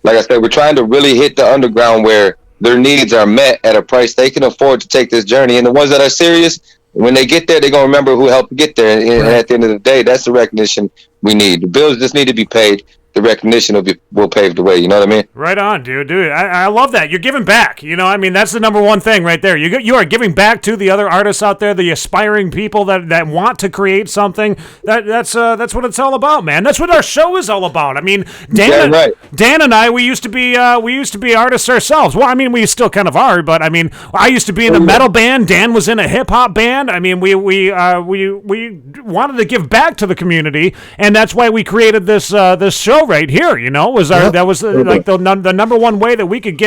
Like I said, we're trying to really hit the underground where their needs are met at a price they can afford to take this journey. And the ones that are serious, when they get there, they're going to remember who helped get there. And at the end of the day, that's the recognition we need. The bills just need to be paid. The recognition will pave the way. You know what I mean? Right on, dude. I love that. You're giving back. You know, I mean, that's the number one thing right there. You are giving back to the other artists out there, the aspiring people that want to create something. That's what it's all about, man. That's what our show is all about. I mean, Dan and I, we used to be artists ourselves. Well, I mean, we still kind of are, but I mean, I used to be in a metal band. Dan was in a hip hop band. I mean, we wanted to give back to the community, and that's why we created this show right here. You know, that was the number one way that we could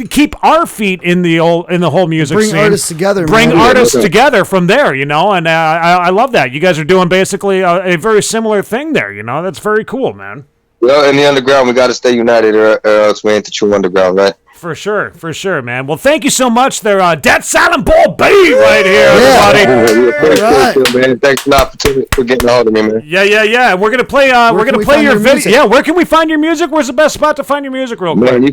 keep our feet in the whole music scene. Bring artists together. Bring artists together from there. You know, and I love that. You guys are doing basically a very similar thing there. You know, that's very cool, man. Well, in the underground, we got to stay united, or else we ain't the true underground, right? For sure, man. Well, thank you so much. There, Dat SilentBoy B right here, everybody. All right. Man. Thanks a lot for getting a hold of me, man. Yeah. We're gonna play. We're gonna play your video. Yeah. Where can we find your music? Where's the best spot to find your music, real quick? Man,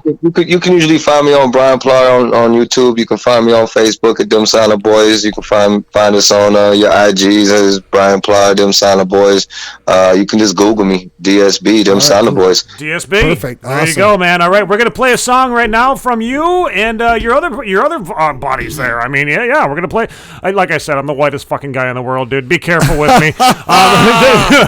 you can usually find me on Brian Pilar on YouTube. You can find me on Facebook at DEM SILENT BOYZ. You can find us on your IGs as Brian Pilar DEM SILENT BOYZ. You can just Google me, DSB DEM SILENT BOYZ. DSB. Perfect. There you go, man. All right, we're gonna play a song right now from you and your other buddies there. I mean, yeah, we're gonna play. Like I said, I'm the whitest fucking guy in the world, dude. Be careful with me.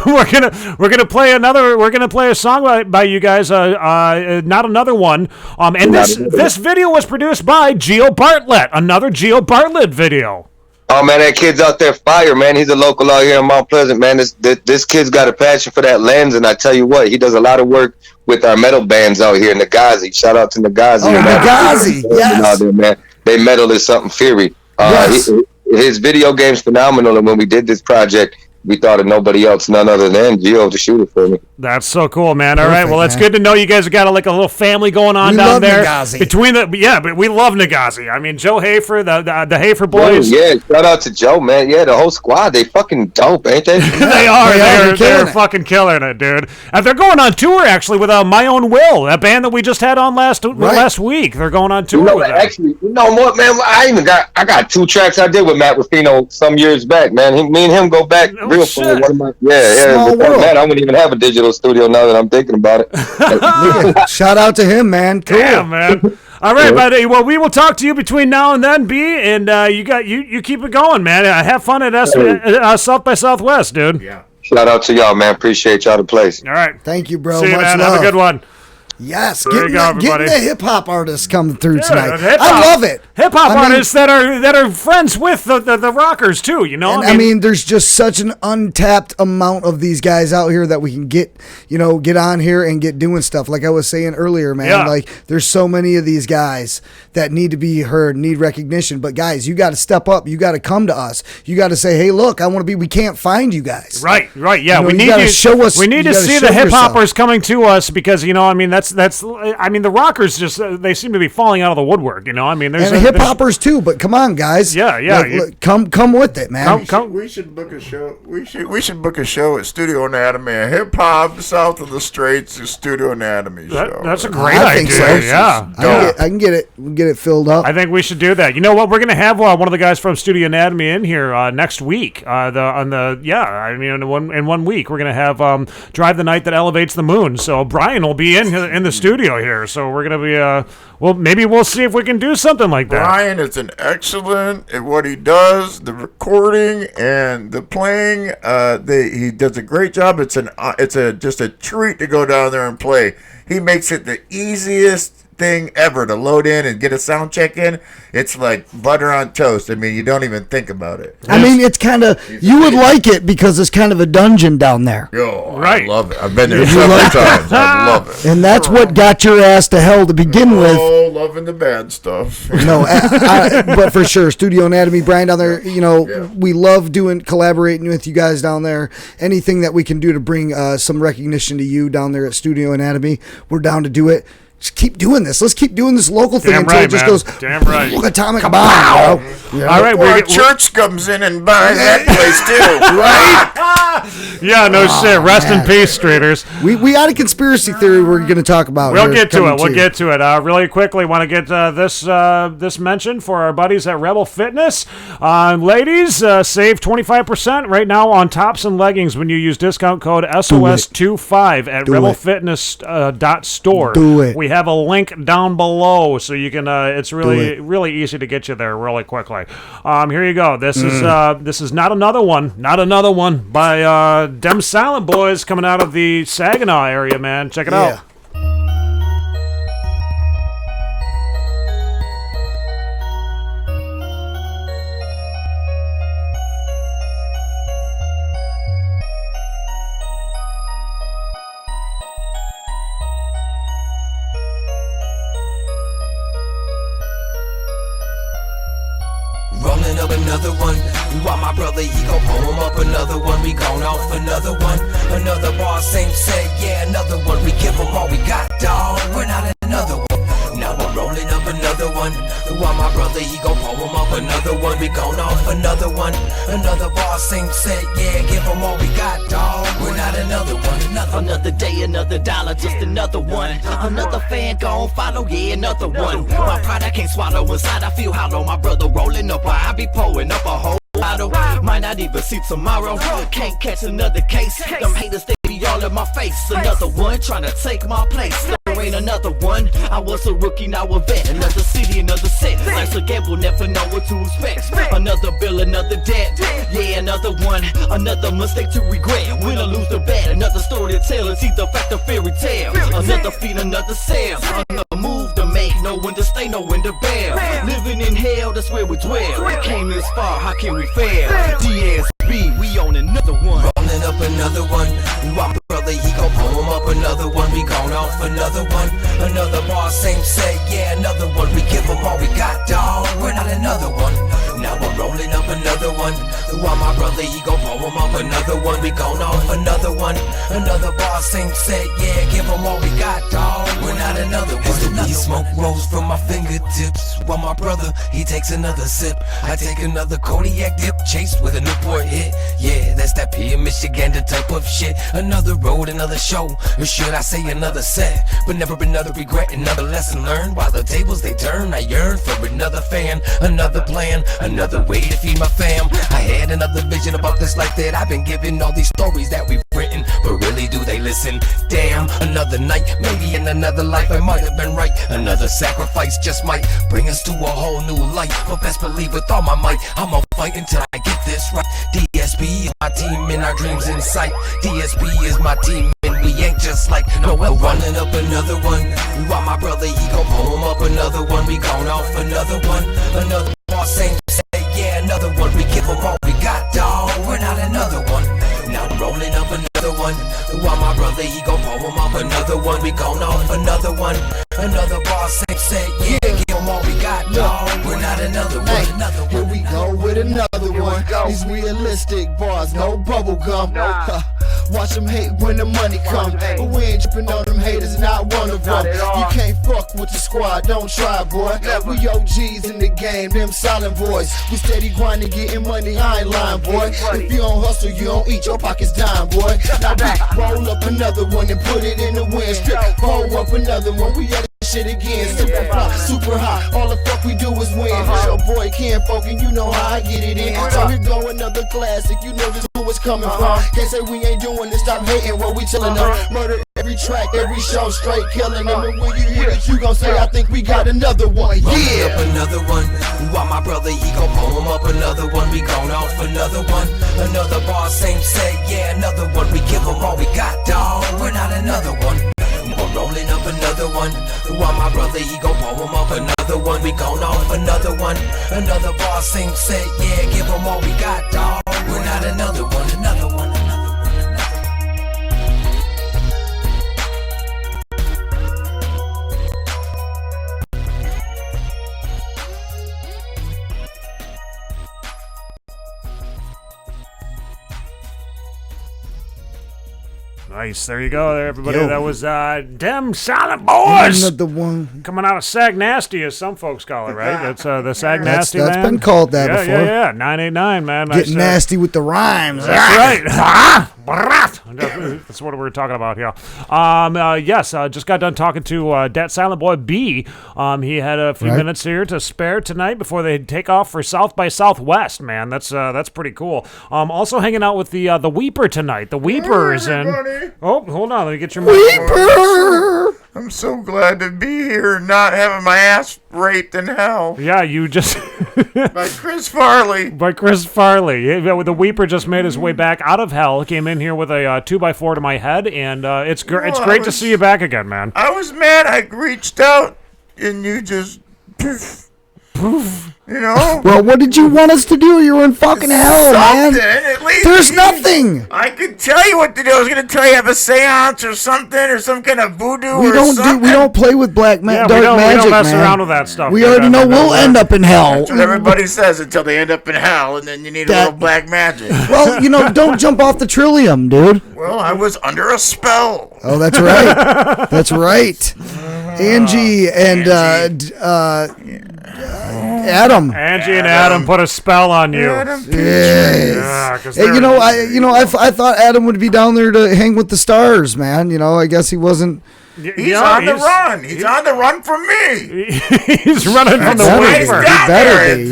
We're gonna play another. We're gonna play a song by you guys. Not another one. And this video was produced by Gio Bartlett. Another Gio Bartlett video. Oh man, that kid's out there fire, man. He's a local out here in Mount Pleasant, man. This kid's got a passion for that lens, and I tell you what, he does a lot of work with our metal bands out here in Nagazi. Shout out to Nagazi. Oh, Nagazi, yes. Out there, man. They metal is something fury. Yes. His video game's phenomenal, and when we did this project, we thought of nobody else, none other than Gio to shoot it for me. That's so cool, man. All Perfect, right, well, it's man. good to know you guys have got a little family going on We down love there. Nagazi. But we love Nagazi. I mean, Joe Hafer, the Hafer boys. Yeah, shout out to Joe, man. Yeah, the whole squad, they fucking dope, ain't they? They are. They're fucking killing it, dude. And they're going on tour actually with My Own Will, that band that we just had on last week. They're going on tour with them. Actually, you know what, man? I got 2 tracks I did with Matt Ruffino some years back, man. Me and him go back real far. One of my, Small before world. that, I wouldn't even have a digital studio now that I'm thinking about it. Shout out to him, man. Cool. Damn, man. All right, buddy. Well, we will talk to you between now and then, B. And you keep it going, man. Have fun at South by Southwest, dude. Yeah. Shout out to y'all, man. Appreciate y'all the place. All right. Thank you, bro. See you, Much man. love. Have a good one. Yes, There you go, everybody. getting the hip hop artists coming through tonight. hip-hop- I love it. Hip hop I mean- artists that are friends with the rockers too. You know, And I mean, there's just such an untapped amount of these guys out here that we can get on here and get doing stuff. Like I was saying earlier, man, Yeah. like there's so many of these guys that need to be heard, need recognition. But guys, you got to step up. You got to come to us. You got to say, hey, look, I want to be, we can't find you guys. Right. Yeah, You know, we you need gotta to show us. We need you to gotta see show the hip yourself. hoppers coming to us because I mean I mean the rockers just they seem to be falling out of the woodwork. You know, I mean there's And the hip hoppers too, but come on, guys. Yeah. Look, come with it, man. We should book a show. We should book a show at Studio Anatomy. A hip hop south of the Straits is Studio Anatomy show. That's a great I idea. think so. Yeah. I can get it filled up. I think we should do that. You know what? We're gonna have one of the guys from Studio Anatomy in here next week. In 1 week we're gonna have Drive the Night That Elevates the Moon. So Brian will be in the studio here. So we're gonna be maybe we'll see if we can do something like that. Brian is an excellent at what he does, the recording and the playing. He does a great job. It's just a treat to go down there and play. He makes it the easiest thing ever to load in and get a sound check in. It's like butter on toast. I mean, you don't even think about it. I mean, it's kind of, you would like it because it's kind of a dungeon down there. I love it. I've been there several times. I love it. And that's what got your ass to hell to begin with. Oh, loving the bad stuff. No, but for sure, Studio Anatomy, Brian down there, we love collaborating with you guys down there. Anything that we can do to bring some recognition to you down there at Studio Anatomy, we're down to do it. Just keep doing this. Let's keep doing this local thing until it just goes Damn right. atomic bomb. All right, Or a church comes in and buys that place too, right? Yeah, no shit. Rest in peace, Streeters. We had a conspiracy theory we're going to talk about. We'll here get to coming it. We'll get to it. Really quickly, want to get this mention for our buddies at Rebel Fitness. Ladies, save 25% right now on tops and leggings when you use discount code SOS25 at rebelfitness.store. Do it. We have a link down below, so you can. It's really easy to get you there really quickly. Here you go. This is not another one by DEM Silent Boys coming out of the Saginaw area, man. Check it out. Rolling up another one. While my brother, he gon' pull him up another one. We gone off another one. Another bar, same set, yeah, another one. We give them all we got, dawg. We're not another one. Now we're rolling up another one. While my brother, he gon' pull him up another one. We gone off another one. Another bar, same set, yeah, give them all we got, dawg. We're not another one. Another day, another dollar, just another one. Another fan gon' follow, yeah, another one. My pride I can't swallow inside, I feel hollow. My brother rolling up, I be pulling up a whole bottle. Might not even see tomorrow. Can't catch another case. Them haters, they be all in my face. Another one trying to take my place. There ain't another one. I was a rookie, now a vet. Another city, another set. Life's a gamble, never know what to expect. Another bill, another debt. Yeah, another one. Another mistake to regret. Win or lose the bet. Another story to tell. It's either fact or fairy tale. Another feed, another sale. Another move to make. Know when to stay, know when to bail. Living in hell, that's where we dwell. Came this far, how can we fail? DSB, we on another one. Rolling up another one. While my brother, he gon' pull him up another one. We gone off another one. Another bar, same set, yeah, another one. We give them all we got, dawg. We're not another one. Now we're rolling up another one. While my brother, he gon' poem up another one. We gon' off another one. Another bar, same set, yeah, give them all we got, dawg. We're not another one. As the weed smoke rolls from my fingertips, while my brother, he takes another sip. I take another cognac dip, chased with a Newport hit. Yeah, that's that Pierre Michigan type of shit. Another road, another show, or should I say another set? But never another regret, another lesson learned. While the tables they turn, I yearn for another fan, another plan, another way to feed my fam. I had another vision about this life that I've been given. All these stories that we've written, but really do they listen? Damn, another night, maybe in another life I might have been right. Another sacrifice just might bring us to a whole new light. But best believe with all my might, I'ma fight until I get this right. DSB is my team and our dreams in sight. DSB is my team and we ain't just like Noel running up another one. While my brother, he gon' poem up another one. We gon' off another one. Another bar, same say, yeah, another one. We give them all we got, dawg. We're not another one. Now I'm rolling up another one. While my brother, he gon' poem up another one. We gon' off another one. Another bar, same say, yeah, give them all we got, dawg. We're not another one. Another one. Here we go with another one. These realistic bars, no bubble gum. Watch them hate when the money come. But we ain't tripping on them haters, not one of them. You can't fuck with the squad, don't try, boy. We OGs in the game, them silent boys. We steady grinding, getting money, I ain't lying, boy. If you don't hustle, you don't eat, your pockets dying, boy. Now we roll up another one and put it in the wind. Strip, roll up another one, we at shit again, super fly, super high. All the fuck we do is win. It's your boy Ken Folk, and you know how I get it in. So here go another classic, you know just who it's coming from. Can't say we ain't doing this, stop hating while we chillin' up. Murder every track, every show, straight killing them. And when you hear it, you gon' say, I think we got another one. Yeah. Up another one. While my brother, he gon' poem up another one. We gon' off another one. Another bar, same set, yeah, another one. We give them all we got, dawg. We're not another one. We're rolling up another one. While my brother, he gon' poem up another one. We gon' off another one. Another bar, same set, yeah, give them all we got, dawg. We're not another one, another one. Nice. There you go, there, everybody. Yo. That was DEM SILENT BOYZ. Another one. Coming out of Sag Nasty, as some folks call it, right? That's the Sag Nasty, That's been called that before. Yeah. 989, man. Getting nasty with the rhymes. That's right. That's what we're talking about here. Yes, just got done talking to Dat SilentBoy B. He had a few minutes here to spare tonight before they take off for South by Southwest, man. That's pretty cool. Also hanging out with the Weeper tonight. The Weeper is in. Oh, hold on. Let me get your Weeper! I'm so glad to be here and not having my ass raped in hell. Yeah, you just... By Chris Farley. By Chris Farley. The Weeper just made his way back out of hell, came in here with a 2x4 to my head, and it's great to see you back again, man. I was mad. I reached out, and you just... Poof. You know? Well, what did you want us to do? You were in fucking hell, man. At least there's nothing. I could tell you what to do. I was going to tell you have a seance or something, or some kind of voodoo we don't play with dark magic, we don't mess around with that stuff. We already know we'll end up in hell. That's what everybody says until they end up in hell, and then you need a little black magic. Well, don't jump off the Trillium, dude. Well, I was under a spell. Oh, that's right. That's right. Angie and Adam. Angie and Adam put a spell on you. Yes. Hey, I thought Adam would be down there to hang with the stars, man. I guess he wasn't. He's on the run. He's on the run from me. He's running from the Weeper.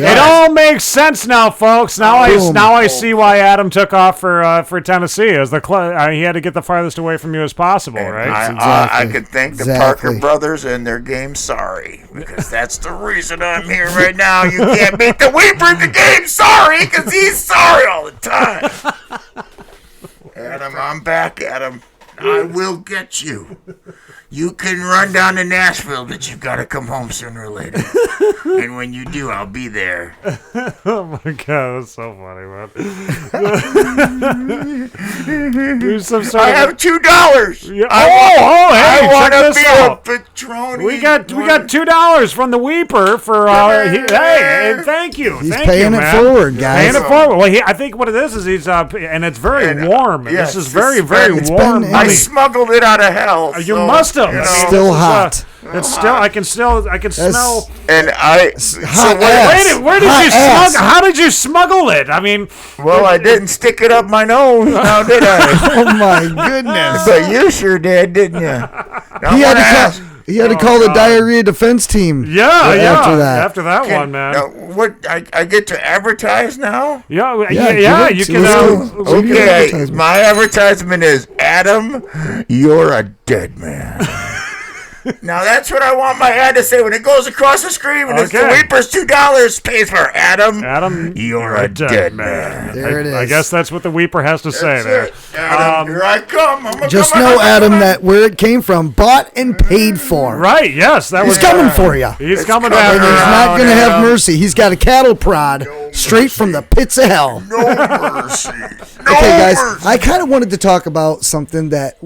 It all makes sense now, folks. Now I see why Adam took off for Tennessee. As he had to get the farthest away from you as possible, right? I could thank the Parker brothers and their game sorry, because that's the reason I'm here right now. You can't beat the Weeper in the game sorry, because he's sorry all the time. Adam, I'm back, Adam. I will get you. You can run down to Nashville, but you've got to come home sooner or later. And when you do, I'll be there. Oh my god, that's so funny, man. There's some sort I of have $2. Hey, I want check to this be out. a Patroni. We got $2 from the Weeper for hey, and thank you. He's Thank paying you, it man. forward, guys. Paying it forward. Well, I think what it is he's and it's very warm. yes, This is very, very it's warm been- money. I smuggled it out of hell. You so, must have. you know. Still hot. It's still. I can smell. And I. Hot ass. Where did Hot you ass. smuggle? How did you smuggle it? I mean, Well, I didn't stick it up my nose, now did I? Oh my goodness. But you sure did, didn't you? He had to call the diarrhea defense team. After that. After that one, man. What I get to advertise now? Yeah, Yeah, you give can. it to- Okay, my advertisement is Adam, you're a dead man. Now that's what I want my ad to say when it goes across the screen. And it's the Weeper's $2 pays for Adam, you're a dead man. There it is. I guess that's what the Weeper has to say there. Adam, here I come. Just know, Adam, that where it came from, bought and paid for. Right, yes. He's coming for you. He's coming And after he's you. not going to have mercy. He's got a cattle prod straight from the pits of hell. No mercy. Okay, guys, I kind of wanted to talk about something that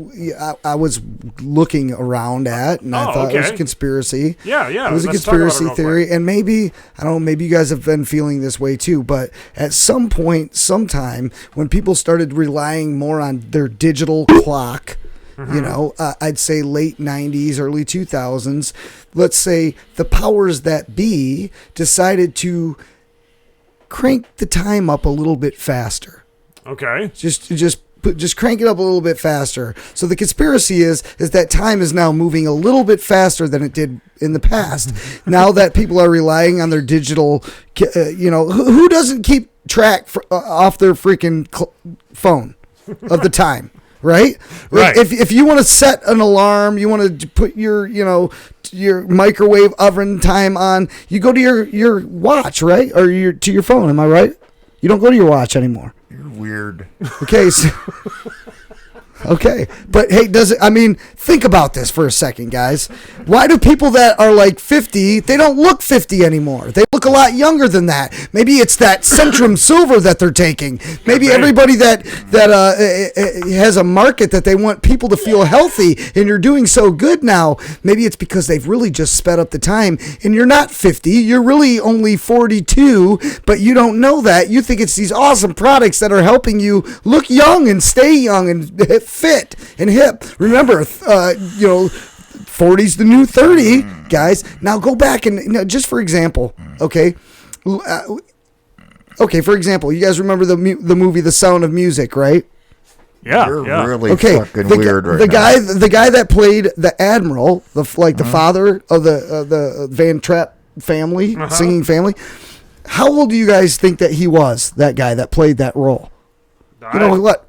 I was looking around at, and I thought it was a conspiracy. Yeah. It was a Let's talk about it conspiracy real theory, quick. and maybe, I don't know, maybe you guys have been feeling this way too, but at some point, sometime, when people started relying more on their digital clock, you know, I'd say late 90s, early 2000s, let's say the powers that be decided to crank the time up a little bit faster. Okay. Just crank it up a little bit faster. So the conspiracy is that time is now moving a little bit faster than it did in the past. Now that people are relying on their digital, you know, who doesn't keep track off their freaking phone of the time? Right? Right. If you want to set an alarm, you want to put your, you know, your microwave oven time on, you go to your watch, right? Or to your phone, am I right? You don't go to your watch anymore. You're weird. Okay, so, okay, but hey, think about this for a second, guys. Why do people that are like 50, they don't look 50 anymore? They look a lot younger than that. Maybe it's that Centrum Silver that they're taking. Maybe everybody that has a market that they want people to feel healthy, and you're doing so good now. Maybe it's because they've really just sped up the time, and you're not 50. You're really only 42, but you don't know that. You think it's these awesome products that are helping you look young and stay young and fit and hip. Remember, 40's the new 30, guys. Now go back and just for example, okay. For example, you guys remember the movie The Sound of Music, right? Yeah, You're really fucking the, weird right the now. The guy that played the Admiral, the father of the Van Trapp family, singing family. How old do you guys think that he was? That guy that played that role. You know what?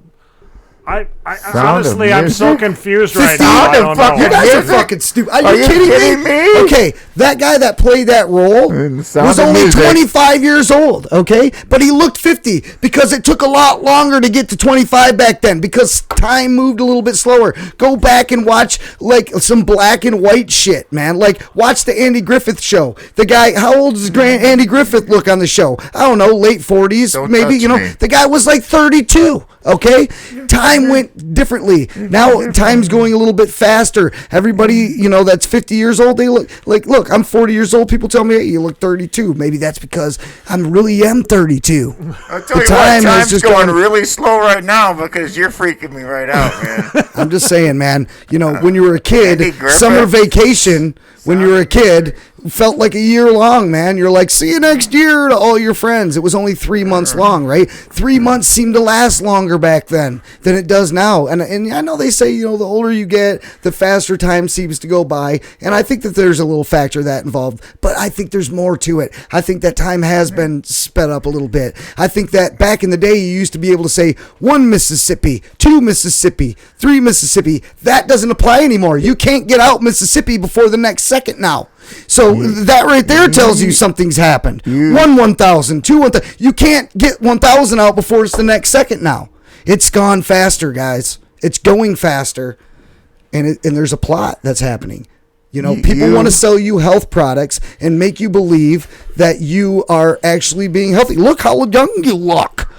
I honestly, I'm so confused right 50? now. I don't know. You guys are fucking stupid. Are you kidding me? Okay, that guy that played that role was only 25 years old, okay? But he looked 50 because it took a lot longer to get to 25 back then because time moved a little bit slower. Go back and watch like some black and white shit, man. Like watch the Andy Griffith show. The guy, how old does Andy Griffith look on the show? I don't know, late 40s, maybe, you know. The guy was like 32. Okay, time went differently. Now time's going a little bit faster. Everybody, you know, that's 50 years old, they look, I'm 40 years old. People tell me, hey, you look 32. Maybe that's because I really am 32. I'll tell you what, time's going really slow right now because you're freaking me right out, man. I'm just saying, man, you know, when you were a kid, summer vacation, when you were a kid, felt like a year long, man. You're like, see you next year to all your friends. It was only 3 months long, right? 3 months seemed to last longer back then than it does now. And I know they say, you know, the older you get, the faster time seems to go by. And I think that there's a little factor of that involved. But I think there's more to it. I think that time has been sped up a little bit. I think that back in the day, you used to be able to say 1 Mississippi, 2 Mississippi, 3 Mississippi. That doesn't apply anymore. You can't get out Mississippi before the next second now. So that right there tells you something's happened. 1,000, 2 1,000. You can't get 1,000 out before it's the next second now. It's gone faster, guys. It's going faster. and there's a plot that's happening. You know, people want to sell you health products and make you believe that you are actually being healthy. Look how young you look.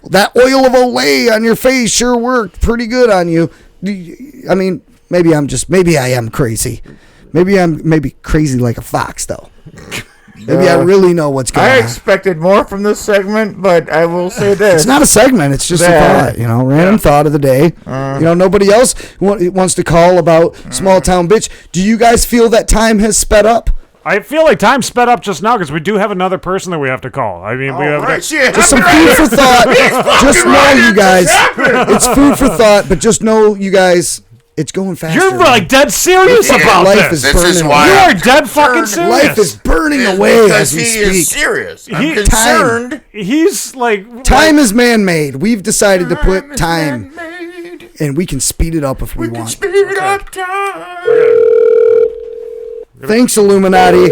That oil of Olay on your face sure worked pretty good on you. I mean, maybe I am crazy. Maybe I'm crazy like a fox, though. Maybe I really know what's going on. I expected more from this segment, but I will say this. It's not a segment. It's just a thought, random thought of the day. Nobody else wants to call about Small Town Betch. Do you guys feel that time has sped up? I feel like time sped up just now because we do have another person that we have to call. I mean, we have just some food for thought. Just know, you guys, it's food for thought, but just know, you guys, it's going faster. You're like dead serious about life this. Is burning away. You are dead fucking serious. Life is burning away as we he speak. Is serious. I'm concerned. He's like time is man-made. We've decided to put time, and we can speed it up if we want. Speed up time. Thanks, Illuminati.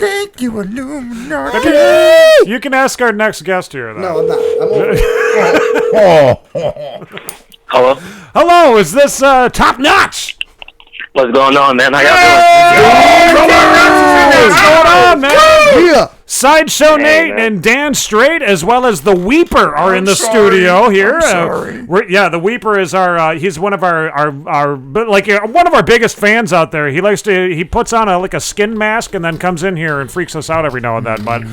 Thank you, Illuminati. You can ask our next guest here. Though. No, I'm not. I'm over. Hello? Hello, is this Top Notch? What's going on, man? How y'all doing? What's going on, man? Yeah. Sideshow Nate and Dan Straight, as well as the Weeper, are in the studio here. The Weeper is he's one of our one of our biggest fans out there. He puts on a skin mask and then comes in here and freaks us out every now and then. But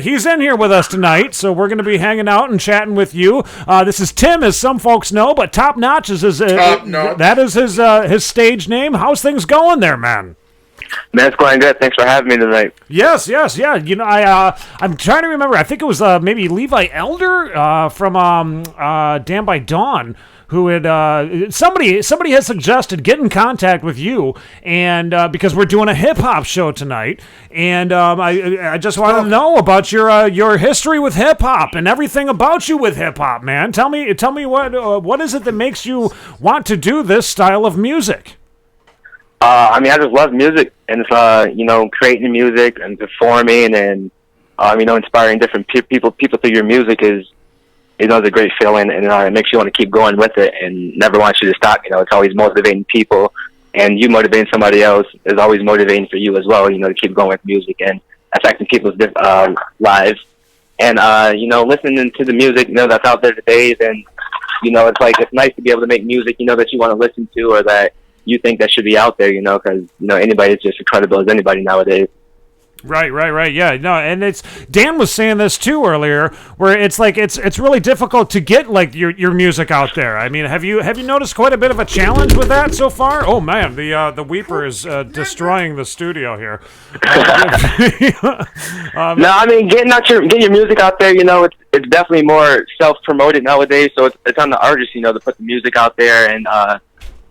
he's in here with us tonight, so we're going to be hanging out and chatting with you. This is Tim, as some folks know, but Top Notch is that is his stage name. How's things going there, man? Man, it's going good. Thanks for having me tonight. Yes, yeah. You know, I'm trying to remember. I think it was maybe Levi Elder from Damn by Dawn, who had somebody had suggested get in contact with you, and because we're doing a hip hop show tonight, and I just wanted to know about your history with hip hop and everything about you with hip hop, man. Tell me what is it that makes you want to do this style of music? I just love music, and it's, creating music and performing and, inspiring different people through your music is, it's a great feeling, and it makes you want to keep going with it and never wants you to stop. It's always motivating people, and you motivating somebody else is always motivating for you as well, to keep going with music and affecting people's lives. And, listening to the music, that's out there today, then, it's nice to be able to make music, that you want to listen to or that you think that should be out there, because, anybody's just as credible as anybody nowadays. Right. Yeah, no, and Dan was saying this too earlier, where it's really difficult to get your music out there. I mean, have you noticed quite a bit of a challenge with that so far? Oh man, the Weeper is destroying the studio here. Getting your music out there, it's definitely more self-promoted nowadays. So it's on the artist, to put the music out there and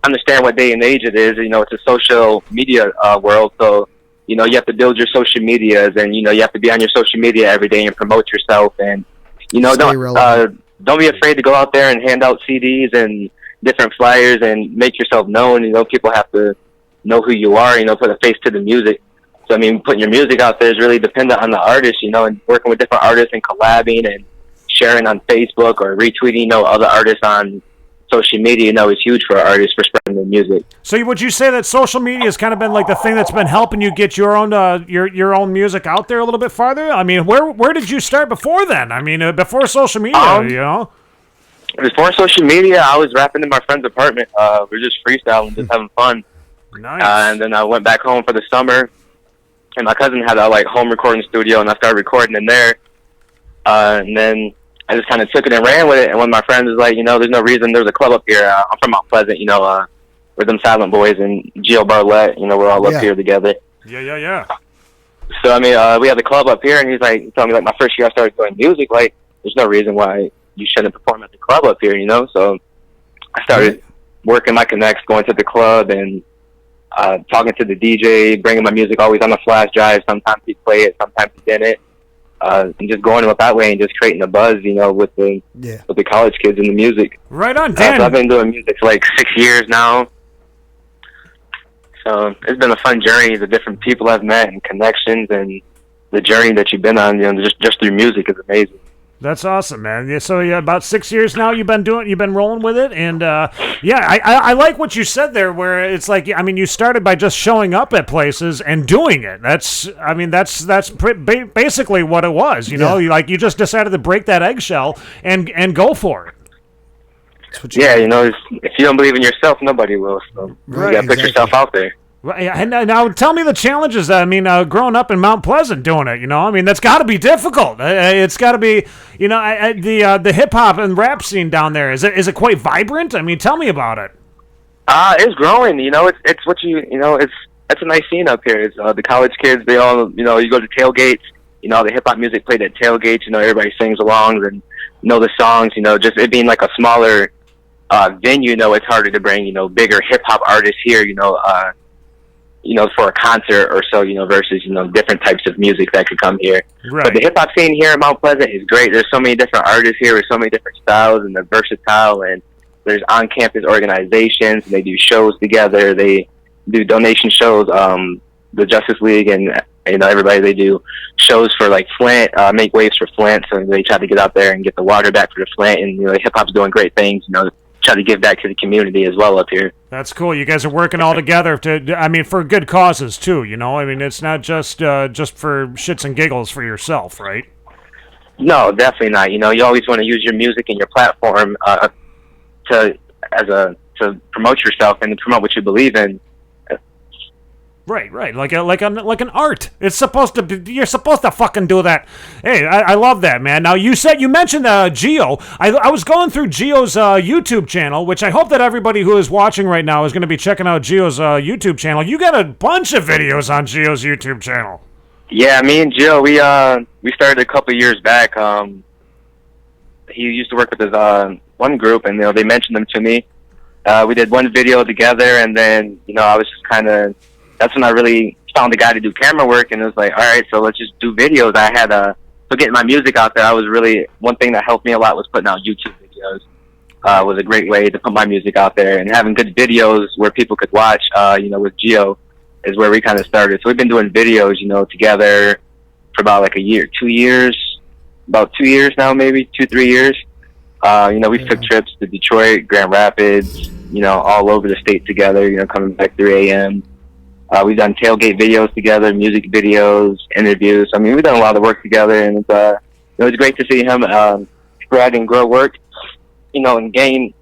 understand what day and age it is. It's a social media world, so you have to build your social medias, and you have to be on your social media every day and promote yourself, and don't be afraid to go out there and hand out CDs and different flyers and make yourself known. People have to know who you are, put a face to the music. So putting your music out there is really dependent on the artist, and working with different artists and collabing and sharing on Facebook or retweeting other artists on social media, is huge for artists for spreading their music. So would you say that social media has kind of been like the thing that's been helping you get your own your own music out there a little bit farther? I mean, where did you start before then? I mean, before social media, Before social media, I was rapping in my friend's apartment. We were just freestyling, just having fun. Nice. And then I went back home for the summer, and my cousin had a home recording studio, and I started recording in there. And then I just kind of took it and ran with it. And when my friend was like, there's no reason, there's a club up here. I'm from Mount Pleasant, with them Silent Boys and Gio Barlett, we're all up here together. Yeah. So, we had the club up here, and he's like, telling me, my first year I started doing music, there's no reason why you shouldn't perform at the club up here, So I started working my connects, going to the club and talking to the DJ, bringing my music always on a flash drive. Sometimes he'd play it, sometimes he didn't. And just going about that way and just creating a buzz, with the college kids and the music. Right on, Dan. So I've been doing music for 6 years now. So it's been a fun journey. The different people I've met and connections, and the journey that you've been on, just through music is amazing. That's awesome, man. Yeah, so about 6 years now you've been rolling with it, and yeah, I like what you said there, where it's like, I mean, you started by just showing up at places and doing it. That's basically what it was, you know. Like you just decided to break that eggshell and go for it. Yeah, you know, if you don't believe in yourself, nobody will. So you gotta put yourself out there. Right, and now tell me the challenges. I mean, growing up in Mount Pleasant doing it, you know, I mean, that's got to be difficult. It's got to be, you know, the hip hop and rap scene down there, is it quite vibrant? I mean, tell me about it. It's growing. You know, it's what you know. That's a nice scene up here. It's the college kids. They all, you know, you go to tailgates. You know, the hip hop music played at tailgates. You know, everybody sings along and know the songs. You know, just it being like a smaller venue. You know, it's harder to bring, you know, bigger hip hop artists here. You know, for a concert or so, you know, versus, you know, different types of music that could come here. Right. But the hip hop scene here in Mount Pleasant is great. There's so many different artists here with so many different styles, and they're versatile, and there's on-campus organizations, and they do shows together. They do donation shows, the Justice League and, you know, everybody, they do shows for like Flint, make waves for Flint, so they try to get out there and get the water back for the Flint, and, you know, hip hop's doing great things, you know, try to give back to the community as well up here. That's cool. You guys are working all together for good causes too, you know? I mean, it's not just for shits and giggles for yourself, right? No, definitely not. You know, you always want to use your music and your platform to promote yourself and to promote what you believe in. Right, like an art. It's supposed to be. You're supposed to fucking do that. Hey, I love that, man. Now you mentioned Geo. I was going through Geo's YouTube channel, which I hope that everybody who is watching right now is going to be checking out Geo's YouTube channel. You got a bunch of videos on Geo's YouTube channel. Yeah, me and Geo, we started a couple years back. He used to work with his one group, and, you know, they mentioned them to me. We did one video together, and then, you know, I was just kind of. That's when I really found a guy to do camera work, and it was like, all right, so let's just do videos. I had so getting my music out there, I was really, one thing that helped me a lot was putting out YouTube videos. Was a great way to put my music out there, and having good videos where people could watch, you know, with Geo is where we kind of started. So we've been doing videos, you know, together for about like a year, 2 years, about 2 years now, maybe 2-3 years. You know, we took trips to Detroit, Grand Rapids, you know, all over the state together, you know, coming back 3 a.m. We've done tailgate videos together, music videos, interviews. I mean, we've done a lot of work together, and it was great to see him spread and grow work, you know, and gain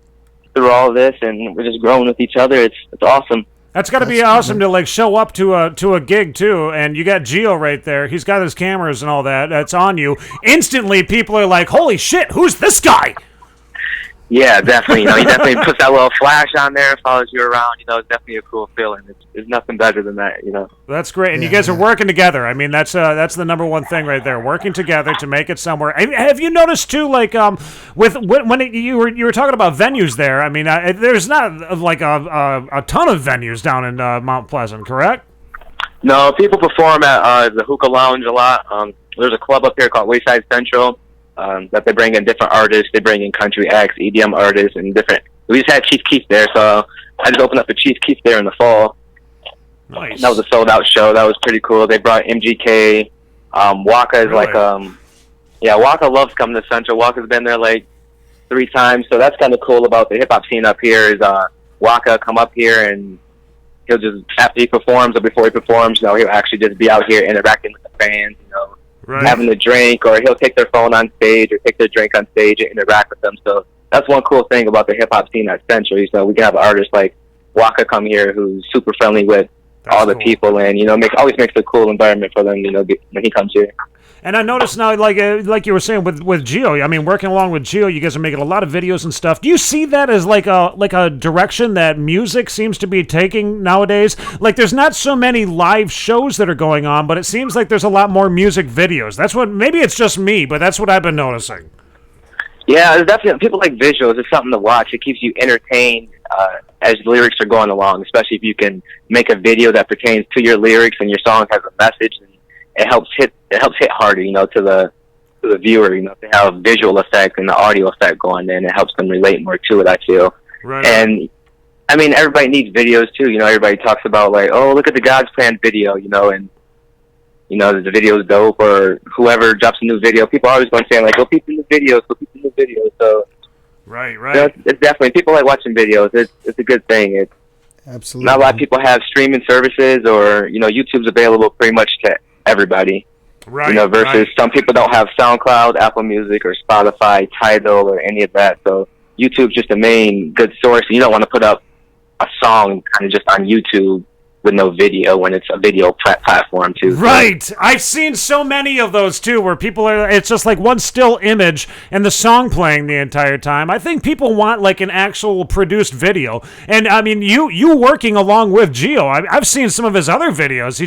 through all of this, and we're just growing with each other. It's awesome. That's got to be awesome to like show up to a gig too, and you got Geo right there. He's got his cameras and all that. That's on you. Instantly, people are like, "Holy shit, who's this guy?" Yeah, definitely. You know, he definitely puts that little flash on there and follows you around. You know, it's definitely a cool feeling. There's nothing better than that, you know. That's great. And you guys are working together. I mean, that's the number one thing right there, working together to make it somewhere. Have you noticed, too, like, you were talking about venues there, I mean, there's not, like, a ton of venues down in Mount Pleasant, correct? No, people perform at the Hookah Lounge a lot. There's a club up here called Wayside Central. That they bring in different artists. They bring in country acts, EDM artists, and different. We just had Chief Keef there, so I just opened up a Chief Keef there in the fall. Nice. That was a sold-out show. That was pretty cool. They brought MGK. Waka is really? Waka loves coming to Central. Waka's been there like 3 times, so that's kind of cool about the hip-hop scene up here is Waka come up here, and he'll just, after he performs or before he performs, you know, he'll actually just be out here interacting with the fans, you know. Right. Having a drink, or he'll take their phone on stage or take their drink on stage and interact with them. So that's one cool thing about the hip-hop scene at Century. So we can have artists like Waka come here who's super friendly with all the people, and, you know, always makes a cool environment for them, you know, when he comes here. And I noticed now, like you were saying with Geo, I mean, working along with Geo, you guys are making a lot of videos and stuff. Do you see that as like a direction that music seems to be taking nowadays? Like, there's not so many live shows that are going on, but it seems like there's a lot more music videos. That's what, maybe it's just me, but that's what I've been noticing. Yeah, there's definitely, people like visuals. It's something to watch. It keeps you entertained as the lyrics are going along, especially if you can make a video that pertains to your lyrics and your song has a message. And it helps hit harder, you know, to the viewer, you know, if they have a visual effect and the audio effect going in, it helps them relate more to it, I feel. Right. And I mean, everybody needs videos too, you know, everybody talks about like, oh, look at the God's Plan video, you know, and you know, the video's dope, or whoever drops a new video, people are always going to say, like, go peep the new videos, go peep the new videos. So, right. You know, it's definitely, people like watching videos. It's a good thing. It's absolutely. not a lot of people have streaming services, or, you know, YouTube's available pretty much to everybody. Right. You know, versus some people don't have SoundCloud, Apple Music, or Spotify, Tidal, or any of that. So YouTube's just the main good source. You don't want to put up a song kind of just on YouTube with no video when it's a video platform too. Right. I've seen so many of those too, where people are, it's just like one still image and the song playing the entire time. I think people want like an actual produced video. And I mean, you working along with Geo, I've seen some of his other videos. He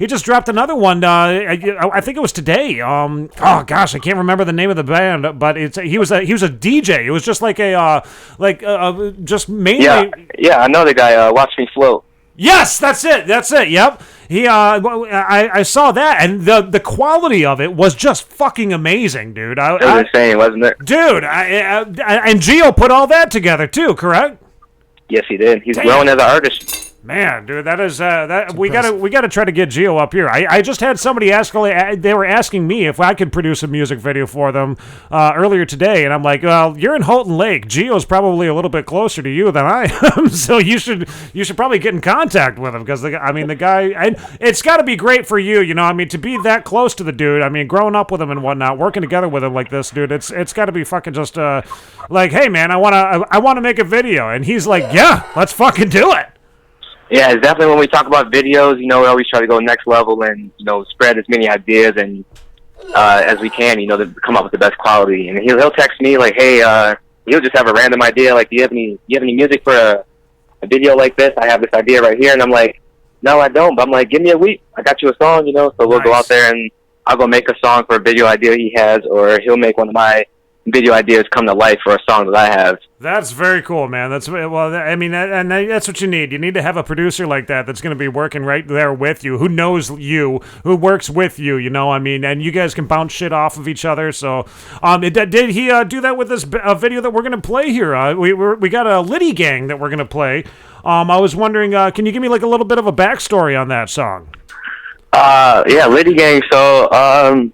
just dropped another one. I think it was today. Oh gosh, I can't remember the name of the band, but he was a DJ. It was just like just mainly. Yeah, I know the guy. Watch Me Float. Yes, that's it. Yep. He, I saw that, and the quality of it was just fucking amazing, dude. It was insane, wasn't it? Dude, and Gio put all that together too, correct? Yes, he did. He's growing as an artist. Man, dude, that is we gotta try to get Gio up here. I just had somebody they were asking me if I could produce a music video for them earlier today, and I'm like, well, you're in Houghton Lake. Gio's probably a little bit closer to you than I am, so you should probably get in contact with him, because the guy, and it's got to be great for you, you know. I mean, to be that close to the dude. I mean, growing up with him and whatnot, working together with him like this, dude. It's got to be fucking just like, hey man, I wanna make a video, and he's like, yeah, let's fucking do it. Yeah, it's definitely when we talk about videos, you know, we always try to go next level and, you know, spread as many ideas and as we can, you know, to come up with the best quality. And he'll text me like, hey, he'll just have a random idea, like, do you have any music for a video like this? I have this idea right here. And I'm like, no, I don't. But I'm like, give me a week. I got you a song, you know. So we'll go out there and I'll go make a song for a video idea he has, or he'll make one of my video ideas come to life for a song that I have. That's very cool, man. That's what you need. You need to have a producer like that's going to be working right there with you, who knows you, who works with you, you know. I mean, and you guys can bounce shit off of each other. So, did he do that with this video that we're going to play here? We got a Liddy Gang that we're going to play. I was wondering, can you give me like a little bit of a backstory on that song? Yeah, Liddy Gang. So,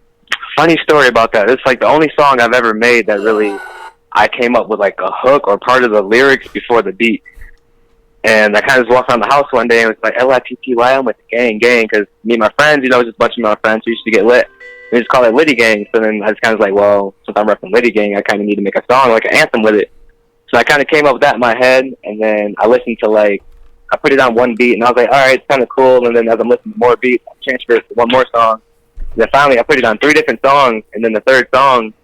funny story about that. It's like the only song I've ever made that really I came up with like a hook or part of the lyrics before the beat. And I kind of just walked around the house one day and was like, L-I-T-T-Y, I'm with the gang, because me and my friends, you know, just a bunch of my friends who used to get lit. We just call it Liddy Gang. So then I just kind of was like, well, since I'm repping Liddy Gang, I kind of need to make a song, like an anthem with it. So I kind of came up with that in my head, and then I listened to I put it on one beat, and I was like, all right, it's kind of cool. And then as I'm listening to more beats, I transferred it to one more song. And then finally, I put it on 3 different songs, and then the third song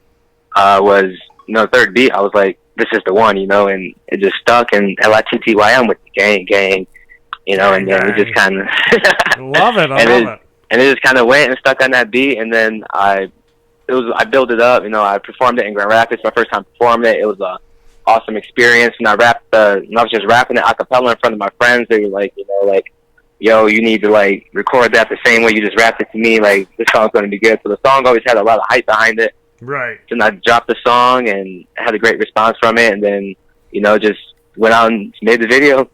was, you know, the third beat. I was like, this is the one, you know, and it just stuck. And L-I-T-T-Y, I'm with the gang, you know, and then it just kind of love it. I love it. And it just kind of went and stuck on that beat, and then I built it up. You know, I performed it in Grand Rapids. My first time performing it. It was a awesome experience, and I was just rapping it a cappella in front of my friends. They were like, you know, like, yo, you need to like record that the same way you just rapped it to me. Like, this song's going to be good. So the song always had a lot of hype behind it. Right. And I dropped the song and had a great response from it, and then, you know, just went out and made the video.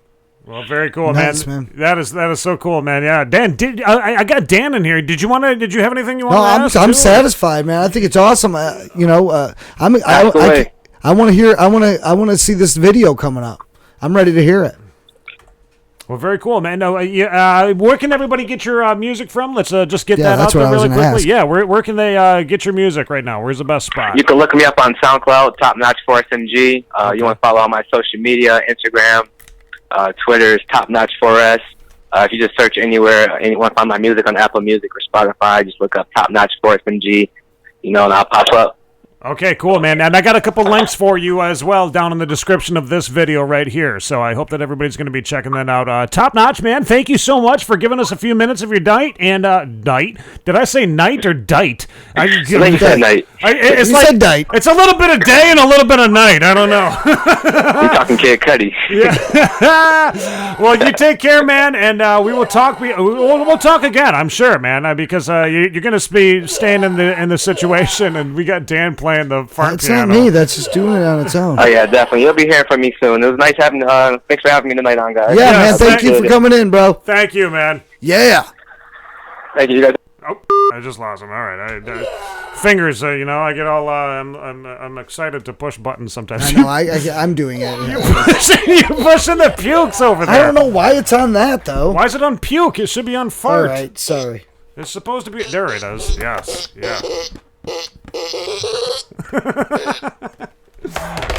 Well, very cool, nice, man. That is so cool, man. Yeah, Dan. I got Dan in here. Did you have anything you want to ask? No, I'm satisfied, man. I think it's awesome. You know, I want to hear. I want to see this video coming up. I'm ready to hear it. Well, very cool, man. No, where can everybody get your music from? Let's just get that out there really quickly. Ask. Yeah, where can they get your music right now? Where's the best spot? You can look me up on SoundCloud, Top Notch for SMG. You want to follow all my social media, Instagram, Twitter is Top Notch 4S. If you just search anywhere, and you want to find my music on Apple Music or Spotify, just look up Top Notch 4SMG, you know, and I'll pop up. Okay, cool, man. And I got a couple links for you as well down in the description of this video right here. So I hope that everybody's going to be checking that out. Top notch, man. Thank you so much for giving us a few minutes of your night. And night? Did I say night or dite? I think you said night. It's you like, said night. It's a little bit of day and a little bit of night. I don't know. We're talking Kid Cudi. Yeah. Well, you take care, man, and we will talk. We'll talk again, I'm sure, man, because you're going to be staying in the situation, and we got Dan playing the fart piano. That's not me. That's just doing it on its own. Oh, yeah, definitely. You'll be hearing from me soon. It was nice having. Thanks for having me tonight on, guys. Yeah, man. Thank you for coming in, bro. Thank you, man. Yeah. Thank you, guys. Oh, I just lost him. All right, fingers. I get all. I'm excited to push buttons sometimes. I know. I'm doing it. You're pushing the pukes over there. I don't know why it's on that though. Why is it on puke? It should be on fart. All right, sorry. It's supposed to be. There it is. Yes. Yeah.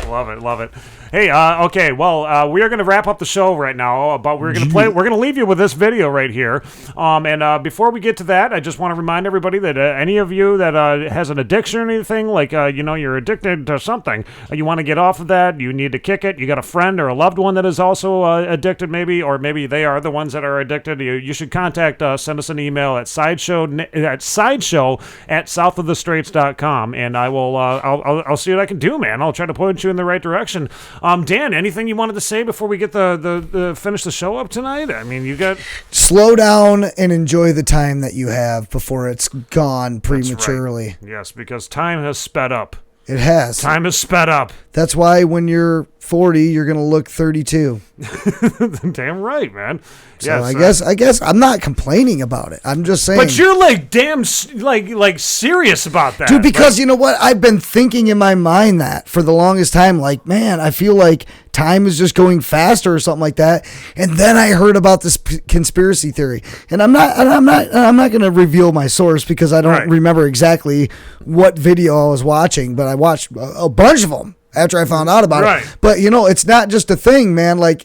Love it. Hey, okay, well, we are going to wrap up the show right now, but we're going to leave you with this video right here. And before we get to that, I just want to remind everybody that any of you that has an addiction or anything, like, you're addicted to something, you want to get off of that, you need to kick it, you got a friend or a loved one that is also addicted maybe, or maybe they are the ones that are addicted, you should send us an email at sideshow@southofthestraits.com, and I'll see what I can do, man. I'll try to point you in the right direction. Dan, anything you wanted to say before we get the finish the show up tonight? I mean, you got slow down and enjoy the time that you have before it's gone prematurely. Right. Yes, because time has sped up. It has. Time has sped up. That's why when you're 40, you're going to look 32. Damn right, man. So yes, I guess I'm not complaining about it. I'm just saying. But you're like damn like serious about that. Dude, because you know what? I've been thinking in my mind that for the longest time, like, man, I feel like time is just going faster or something like that. And then I heard about this conspiracy theory. And I'm not going to reveal my source because I don't remember exactly what video I was watching, but I watched a bunch of them after I found out about it. But, it's not just a thing, man. Like,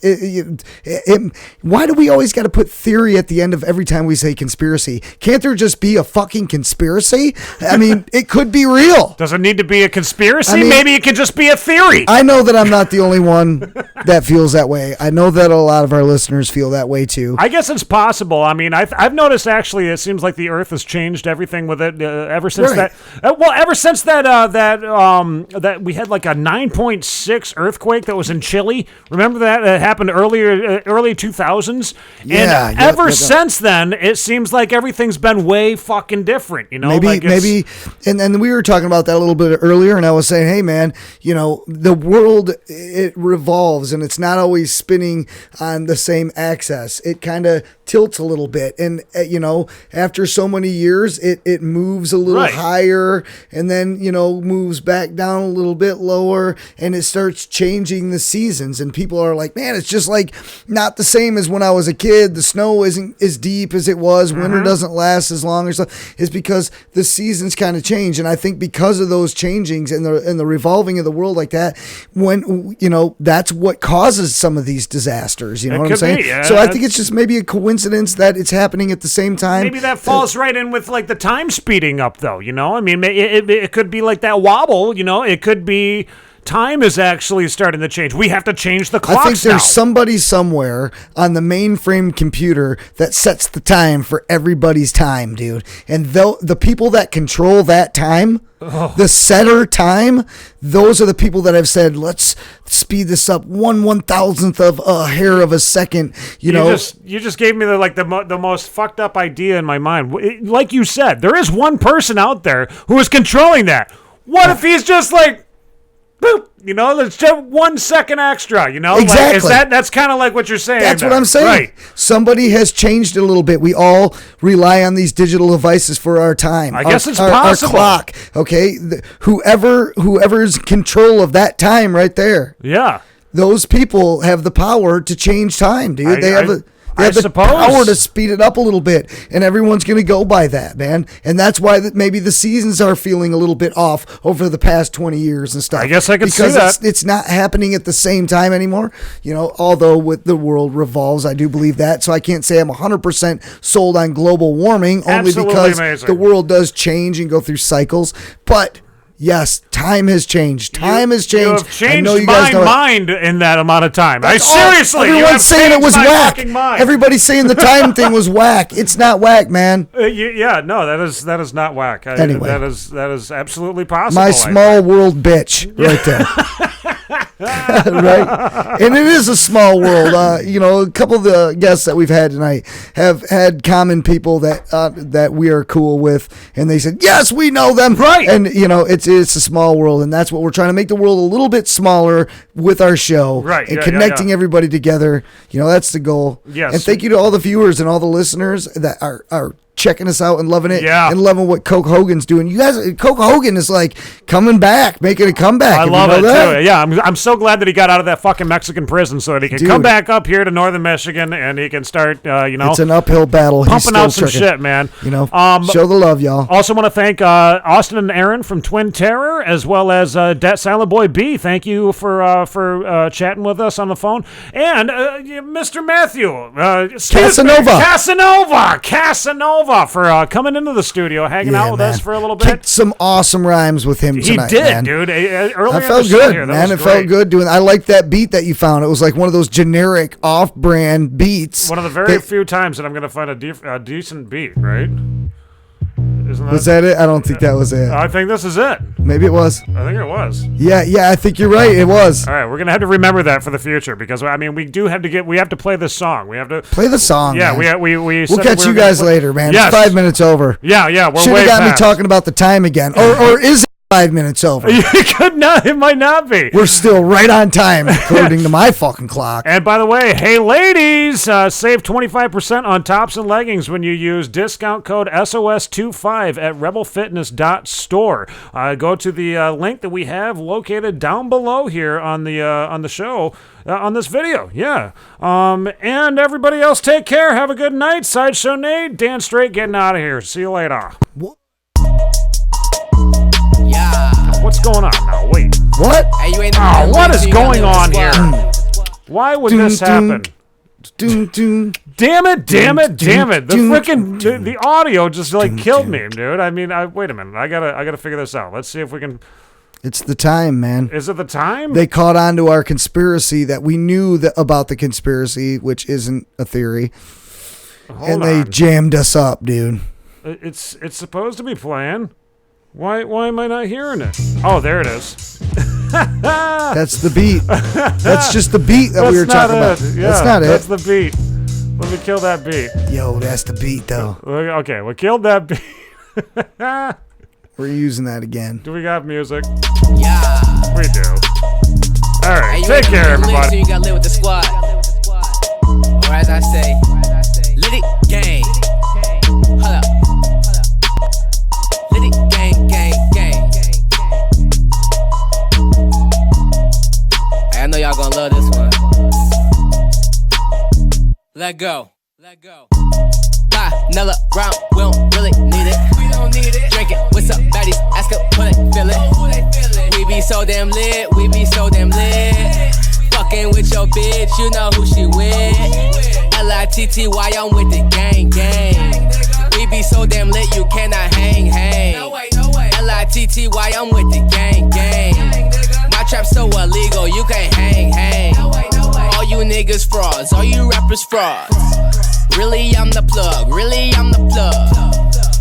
why do we always got to put theory at the end of every time we say conspiracy? Can't there just be a fucking conspiracy? I mean, it could be real. Does it need to be a conspiracy? Maybe it could just be a theory. I know that I'm not the only one that feels that way. I know that a lot of our listeners feel that way, too. I guess it's possible. I mean, I've noticed, actually, it seems like the Earth has changed everything with it ever since that. Ever since that we had like a 9.6 earthquake that was in Chile. Remember that? It happened early 2000s. Yeah. And ever since then, it seems like everything's been way fucking different. Maybe. And we were talking about that a little bit earlier, and I was saying, hey, man, the world, it revolves, and it's not always spinning on the same axis. It kind of tilts a little bit. And, after so many years, it moves a little higher and then, moves back down a little bit lower. And it starts changing the seasons, and people are like, man, it's just like not the same as when I was a kid. The snow isn't as deep as it was. Winter doesn't last as long or stuff. It's because the seasons kind of change. And I think because of those changings and the revolving of the world like that, when that's what causes some of these disasters. You know what I'm saying? So I think it's just maybe a coincidence that it's happening at the same time. Maybe that falls right in with like the time speeding up, though. I mean, it could be like that wobble. It could be. Time is actually starting to change. We have to change the clocks. I think there's somebody somewhere on the mainframe computer that sets the time for everybody's time, dude. And the people that control that time, the setter time, those are the people that have said, let's speed this up 1/1000th of a hair of a second. You just gave me the most fucked up idea in my mind. Like you said, there is one person out there who is controlling that. What if he's just like, boop, it's just 1 second extra, Exactly. That's kind of like what you're saying. That's what I'm saying. Right. Somebody has changed it a little bit. We all rely on these digital devices for our time. I guess it's possible. Our clock, okay? Whoever's in control of that time right there. Yeah. Those people have the power to change time, dude. They have the power to speed it up a little bit, and everyone's going to go by that, man. And that's why maybe the seasons are feeling a little bit off over the past 20 years and stuff. I guess I can see that. Because it's not happening at the same time anymore. Although with the world revolves, I do believe that. So I can't say I'm 100% sold on global warming, only because the world does change and go through cycles. But yes, time has changed. Time has changed. You have changed my mind in that amount of time. Seriously, everyone's saying it was whack. Everybody's saying the time thing was whack. It's not whack, man. That is not whack. Anyway, that is absolutely possible. My small world bitch, right there. Right, and it is a small world. A couple of the guests that we've had tonight have had common people that we are cool with, and they said, yes, we know them. Right, and it's a small world, and that's what we're trying to make the world a little bit smaller with our show, right? And connecting everybody together. That's the goal. Yes, and thank you to all the viewers and all the listeners that are checking us out and loving it. Yeah. And loving what Coke Hogan's doing. You guys, Coke Hogan is like coming back, making a comeback. I love it too. Yeah, I'm so glad that he got out of that fucking Mexican prison so that he can come back up here to northern Michigan and he can start, It's an uphill battle. Pumping out some shit, man. Show the love, y'all. Also want to thank Austin and Aaron from Twin Terror, as well as Dat SilentBoy B. Thank you for chatting with us on the phone. And Mr. Matthew. CasaNova for coming into the studio, hanging out with us for a little bit. Kicked some awesome rhymes with him tonight, He did, man. dude. Earlier I felt good, man. It felt good doing. I like that beat that you found. It was like one of those generic, off-brand beats. One of the very few times that I'm going to find a decent beat, right? Was that it? I don't think that was it. I think this is it. Maybe it was. I think it was. Yeah, I think you're right. It was. All right, we're gonna have to remember that for the future because I mean we have to play this song. We have to play the song. Yeah, man. we'll catch you guys later, man. Yes. It's 5 minutes over. Yeah, we're should way have got past. me talking about the time again, or is it 5 minutes over? It could not. It might not be. We're still right on time according to my fucking clock. And by the way, hey ladies, save 25% on tops and leggings when you use discount code SOS25 at rebelfitness.store. Go to the link that we have located down below here on the show on this video. Yeah. And everybody else, take care. Have a good night. Sideshow Nate, Dan Straight, getting out of here. See you later. What's going on now? Wait. What? What is going on here? Why would this happen? Damn it. The freaking the audio just like killed me, dude. I mean, wait a minute. I gotta figure this out. Let's see if we can. It's the time, man. Is it the time? They caught on to our conspiracy that we knew about the conspiracy, which isn't a theory. They jammed us up, dude. It's supposed to be playing. Why am I not hearing it? Oh, there it is. That's the beat. That's just the beat that we were talking about. Yeah, that's not it. That's the beat. Let me kill that beat. Yo, that's the beat, though. Okay, we killed that beat. We're using that again. Do we got music? Yeah. We do. All right, take care, everybody. So you gotta live with the squad. Or as I say, let it gang. Hold up. Let it gang. I know y'all gonna love this one. Let go. Vanilla round, we don't really need it. We don't need it. Drink it with some baddies, ask her what they feelin'. We be so damn lit, Fucking with your bitch, you know who she with. L-I-T-T-Y, I'm with the gang. We be so damn lit, you cannot hang. L-I-T-T-Y, I'm with the gang. My trap so illegal, you can't hang. All you niggas frauds, all you rappers frauds. Really, I'm the plug.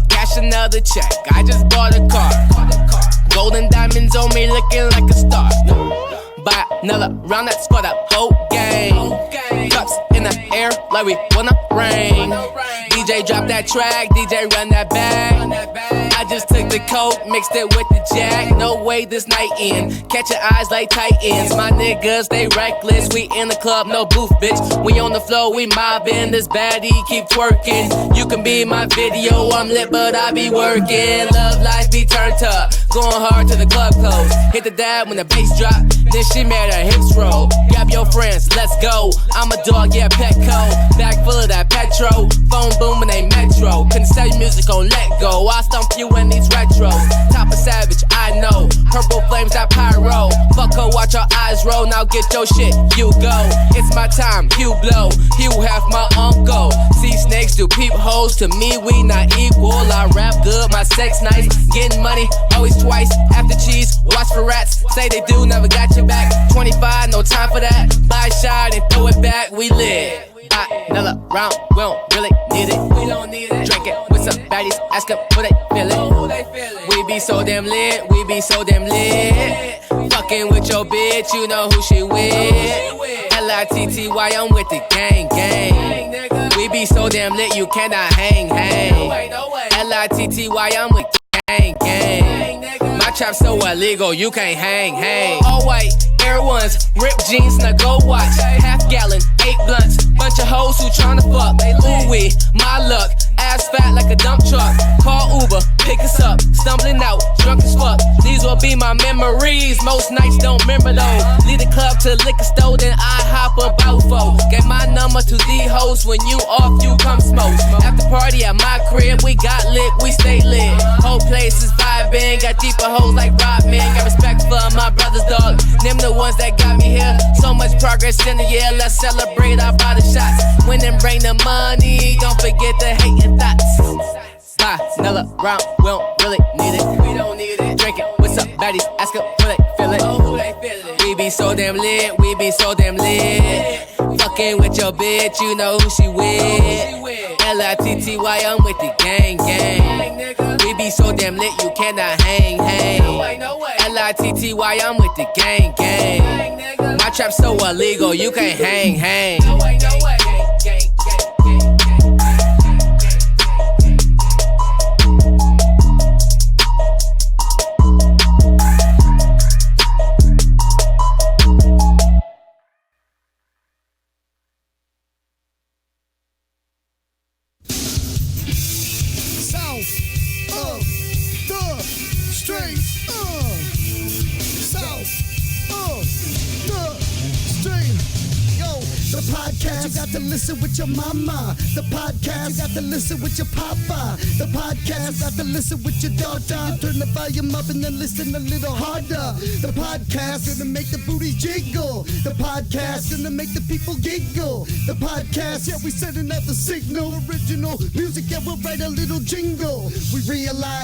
Cash another check, I just bought a car. Golden diamonds on me looking like a star. Buy another round, that's for the whole gang. Cups in the air like we wanna rain. DJ drop that track, DJ run that bag. I just took the coke, mixed it with the jack. No way this night in, catch your eyes like Titans. My niggas, they reckless, we in the club, no booth, bitch. We on the floor, we mobbing, this baddie keep twerking. You can be my video, I'm lit but I be working. Love life be turned up, going hard to the club close. Hit the dab when the bass drop, then she made her hips roll. Grab your friends, let's go. I'm a dog, yeah, Petco. Back full of that petrol. Phone boom when they metro. Couldn't sell your music on let go. I stump you in these retros. Top of savage, I know. Purple flames, that pyro. Fuck her, watch her eyes roll. Now get your shit, you go. It's my time, you blow. You have my uncle. See snakes do peepholes. To me, we not equal. I rap good, my sex nice. Getting money, always twice. After cheese, watch for rats. Say they do, never got your back. 25, no time for that. Buy a shot and throw it back, we live. Another round, we don't really need it. We don't need it. Drink it with some baddies, ask them what they feelin'. We be so damn lit, Fucking with your bitch, you know who she with. L-I-T-T-Y, I'm with the gang. We be so damn lit, you cannot hang. L-I-T-T-Y, I'm with the gang. My trap so illegal, you can't hang. All white, Air Ones, ripped jeans, now go watch. Half gallon, 8 blunts, bunch of hoes who tryna fuck. Ooh-wee, my luck, tires fat like a dump truck. Call Uber, pick us up, stumbling out, drunk as fuck. These will be my memories, most nights don't remember though. Lead the club to liquor store, then I hop about foe. Get my number to the host, when you off, you come smoke. After party at my crib, we got lit, we stay lit. Whole place is vibing, got deeper hoes like Rodman. Got respect for my brothers, dog, them the ones that got me here. So much progress in the year, let's celebrate our body shots. When them bring the money, don't forget the hating thoughts. Vanilla round, we don't really need it. We don't need it. Drink it, what's up, baddies? Ask them who they feelin'. Oh, who they feelin'? We be so damn lit, we be so damn lit. Fucking with your bitch, you know who she with. L-I-T-T-Y, I'm with the gang, gang. We be so damn lit, you cannot hang. L-I-T-T-Y, I'm with the gang, gang. My trap so illegal, you can't hang. No way. You got to listen with your mama. The podcast, you got to listen with your papa. The podcast, you got to listen with your daughter. Turn the volume up and then listen a little harder. The podcast gonna make the booty jiggle. The podcast gonna make the people giggle. The podcast, yeah, we sending out the signal. Original music, yeah, we'll write a little jingle. We realize